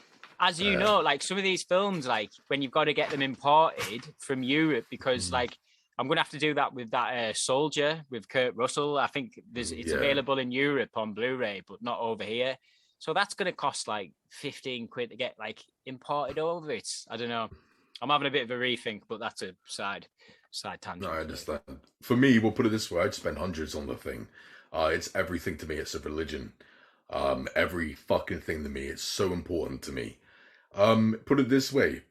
as you know, like some of these films, like when you've got to get them imported from Europe, because like I'm going to have to do that with that Soldier with Kurt Russell. I think it's available in Europe on Blu-ray, but not over here. So that's going to cost like £15 to get like imported over. I don't know. I'm having a bit of a rethink, but that's a side tangent. No, I understand. For me, we'll put it this way: I'd spend hundreds on the thing. It's everything to me. It's a religion. Every fucking thing to me. It's so important to me. Put it this way: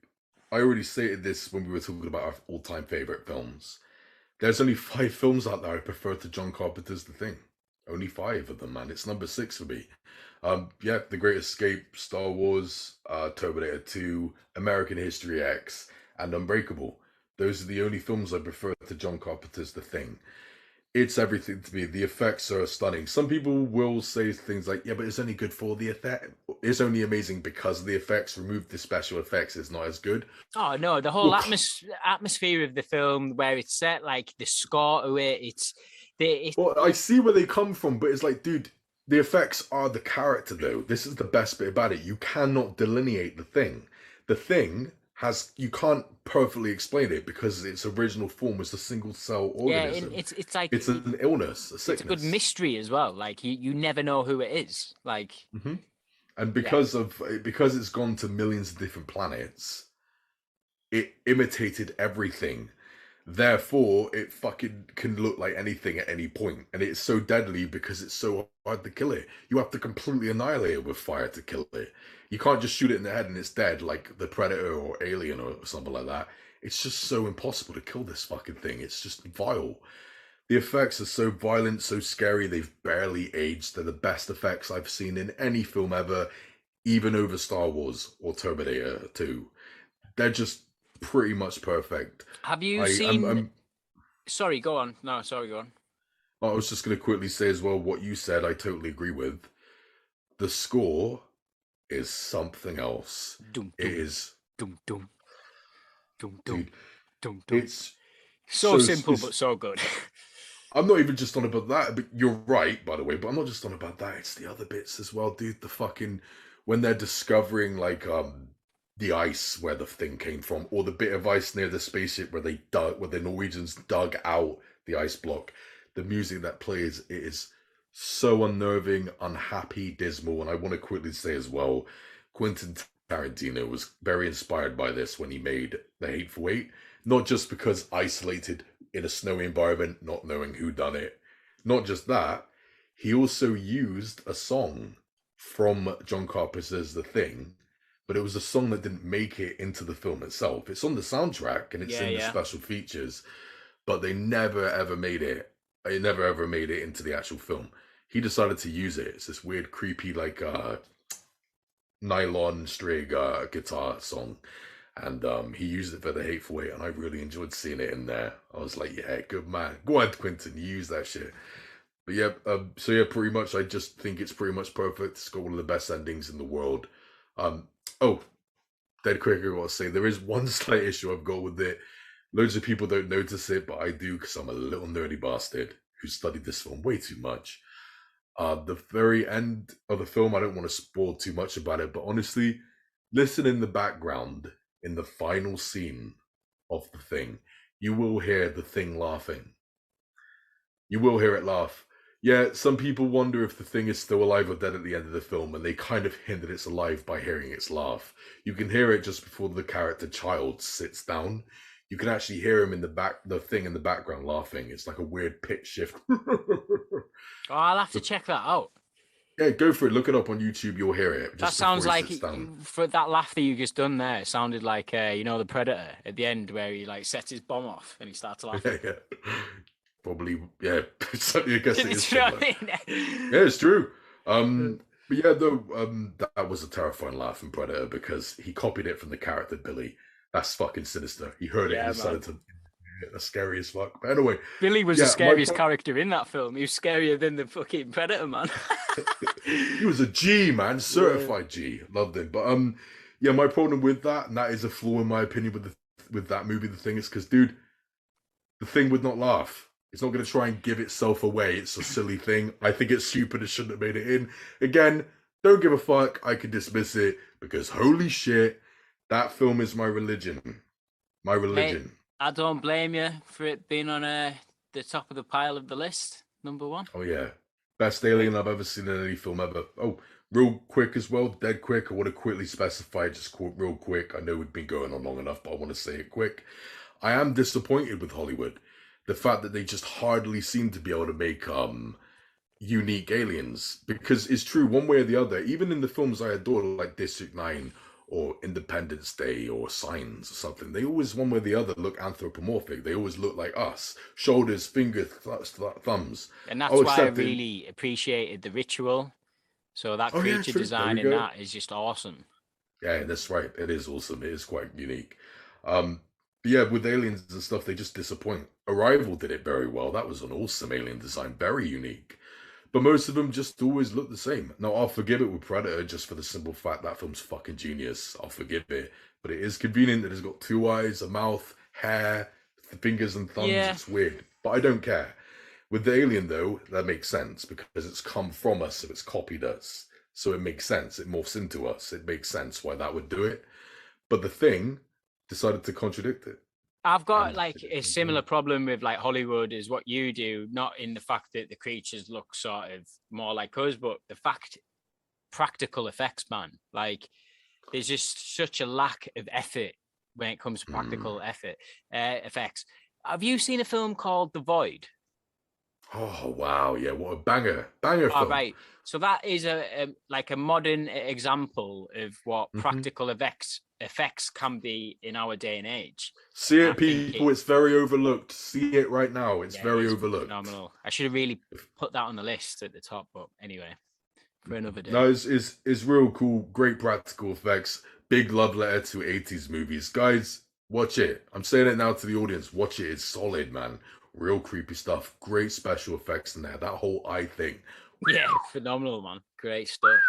I already stated this when we were talking about our all-time favorite films. There's only 5 films out there I prefer to John Carpenter's The Thing. Only 5 of them, man. It's number 6 for me. Yeah, The Great Escape, Star Wars, Terminator 2, American History X, and Unbreakable. Those are the only films I prefer to John Carpenter's The Thing. It's everything to me. The effects are stunning. Some people will say things like, yeah, but it's only good for the effect. It's only amazing because of the effects. Remove the special effects, it's not as good. Oh, no, the whole atmosphere of the film, where it's set, like the score to it, Well, I see where they come from, but it's like, dude, the effects are the character, though. This is the best bit about it. You cannot delineate the thing. The thing you can't perfectly explain it because its original form was a single cell organism. Yeah, it's like it's an illness, a sickness. It's a good mystery as well. Like you never know who it is. Like, and because it's gone to millions of different planets, it imitated everything. Therefore, it fucking can look like anything at any point, and it's so deadly because it's so hard to kill it. You have to completely annihilate it with fire to kill it. You can't just shoot it in the head and it's dead like the Predator or Alien or something like that. It's just so impossible to kill this fucking thing. It's just vile. The effects are so violent, so scary, they've barely aged. They're the best effects I've seen in any film ever, even over Star Wars or Terminator 2. They're just pretty much perfect. Have you seen... Sorry, go on. No, sorry, go on. I was just going to quickly say as well, what you said, I totally agree with. The score is something else. It is... Dude, it's so simple, but so good. I'm not even just on about that, but you're right, by the way, but I'm not just on about that. It's the other bits as well, dude. The fucking... When they're discovering, like, the ice where the thing came from, or the bit of ice near the spaceship where the Norwegians dug out the ice block. The music that plays, it is so unnerving, unhappy, dismal. And I want to quickly say as well, Quentin Tarantino was very inspired by this when he made The Hateful Eight. not just because isolated in a snowy environment, not knowing who done it. Not just that, he also used a song from John Carpenter's The Thing, but it was a song that didn't make it into the film itself. It's on the soundtrack and it's in the special features, but they never ever made it. It never ever made it into the actual film. He decided to use it. It's this weird, creepy, like nylon string guitar song, and he used it for The Hateful Eight, and I really enjoyed seeing it in there. I was like, yeah, good man, go on, Quentin, you use that shit. But yeah, so yeah, pretty much, I just think it's pretty much perfect. It's got one of the best endings in the world. Oh, dead quick, I gotta say, there is one slight issue I've got with it. Loads of people don't notice it, but I do, because I'm a little nerdy bastard who studied this film way too much. The very end of the film, I don't want to spoil too much about it, but honestly, listen in the background in the final scene of The Thing. You will hear the Thing laughing. You will hear it laugh. Yeah, some people wonder if the Thing is still alive or dead at the end of the film, and they kind of hint that it's alive by hearing its laugh. You can hear it just before the character Child sits down. You can actually hear him in the Thing in the background laughing. It's like a weird pitch shift. Oh, I'll have to check that out. Yeah, go for it. Look it up on YouTube. You'll hear it. That sounds like, for that laugh that you just done there, it sounded like, the Predator at the end where he like sets his bomb off and he starts laughing. Yeah. Probably, yeah. I guess it is. Yeah, it's true. But yeah, though, that was a terrifying laugh in Predator because he copied it from the character Billy. That's fucking sinister. He heard it and decided to. That's scary as fuck. But anyway, Billy was the scariest character in that film. He was scarier than the fucking Predator, man. He was a G, man, certified G. Loved him. But yeah, my problem with that, and that is a flaw in my opinion with that movie. The Thing is because, dude, the Thing would not laugh. It's not going to try and give itself away. It's a silly thing. I think it's stupid. It shouldn't have made it in. Again, don't give a fuck. I can dismiss it because holy shit, that film is my religion. My religion. Mate, I don't blame you for it being on the top of the pile of the list, number one. Oh, yeah. Best alien I've ever seen in any film ever. Oh, real quick as well, dead quick. I want to quickly specify, just real quick. I know we've been going on long enough, but I want to say it quick. I am disappointed with Hollywood. The fact that they just hardly seem to be able to make unique aliens. Because it's true, one way or the other, even in the films I adore, like District 9 or Independence Day or Signs or something, they always, one way or the other, look anthropomorphic. They always look like us. Shoulders, fingers, thumbs. And that's why I really appreciated The Ritual. So that creature design in that is just awesome. Yeah, that's right. It is awesome. It is quite unique. But yeah, with aliens and stuff, they just disappoint. Arrival did it very well. That was an awesome alien design. Very unique. But most of them just always look the same. Now, I'll forgive it with Predator just for the simple fact that film's fucking genius. I'll forgive it. But it is convenient that it's got 2 eyes, a mouth, hair, fingers and thumbs. Yeah. It's weird. But I don't care. With the alien, though, that makes sense because it's come from us, so it's copied us. So it makes sense. It morphs into us. It makes sense why that would do it. But the Thing decided to contradict it. I've got like a similar problem with like Hollywood is what you do, not in the fact that the creatures look sort of more like us, but the fact practical effects, man. Like there's just such a lack of effort when it comes to practical effects. Have you seen a film called The Void? Oh wow, yeah, what a banger film. All right. So that is a modern example of what practical effects can be in our day and age. See it, people. It's very overlooked. See it right now. It's very overlooked. Phenomenal. I should have really put that on the list at the top, but anyway, for another day. No, it's real cool. Great practical effects. Big love letter to 80s movies. Guys, watch it. I'm saying it now to the audience. Watch it. It's solid, man. Real creepy stuff. Great special effects in there. That whole eye thing. Yeah, phenomenal, man. Great stuff.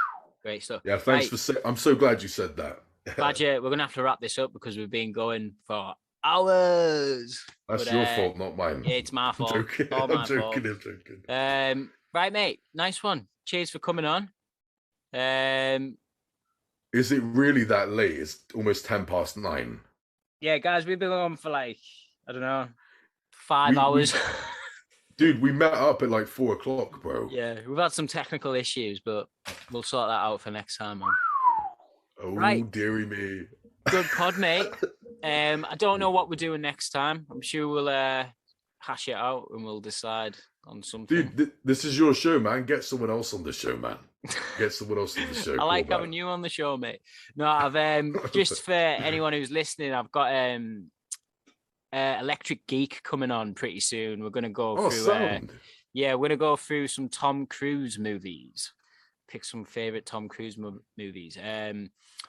Great stuff. Yeah, thanks for saying. I'm so glad you said that. Glad we're going to have to wrap this up because we've been going for hours. That's your fault, not mine. It's my fault. I'm joking. I'm joking. Right, mate. Nice one. Cheers for coming on. Is it really that late? It's almost 9:10. Yeah, guys, we've been on for like, I don't know, 5 hours. Dude, we met up at like 4:00, bro. Yeah, we've had some technical issues, but we'll sort that out for next time, man. Oh, right. Dearie me. Good pod, mate. I don't know what we're doing next time. I'm sure we'll hash it out and we'll decide on something. Dude, this is your show, man. Get someone else on the show, man. Get someone else on the show. I like having you on the show, mate. No, I've just for anyone who's listening, I've got Electric Geek coming on pretty soon. We're gonna go through we're gonna go through some Tom Cruise movies. Pick some favorite Tom Cruise movies.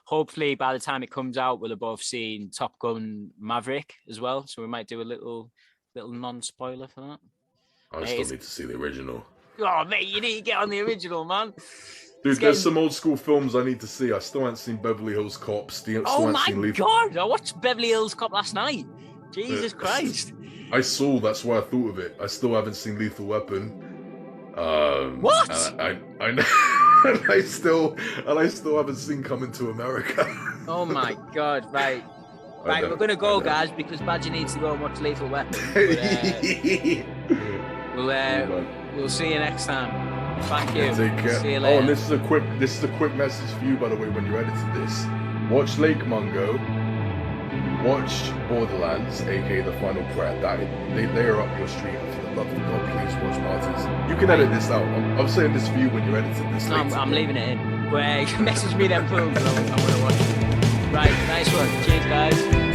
Hopefully by the time it comes out, we'll have both seen Top Gun Maverick as well. So we might do a little non-spoiler for that. I still need to see the original. Oh, mate, you need to get on the original, man. Dude, there's some old school films I need to see. I still haven't seen Beverly Hills Cop. Oh my God, I watched Beverly Hills Cop last night. Jesus Christ. I saw, that's why I thought of it. I still haven't seen Lethal Weapon. What? I know. and I still haven't seen Coming to America. Oh my God, right. Right, we're going to go, guys, because Badger needs to go and watch Lethal Weapon. But, we'll see you next time. Thank you. Take care. See you later. Oh, and this is a quick message for you, by the way, when you edited this. Watch Lake Mungo. Watch Borderlands, aka The Final Prayer. They are up your street. For the love of God, please watch Martyrs. You can edit this out. I'm saying this for you when you edited this. No, I'm leaving it in. But message me them films. I'm going to watch it. Right, nice one. Cheers, guys.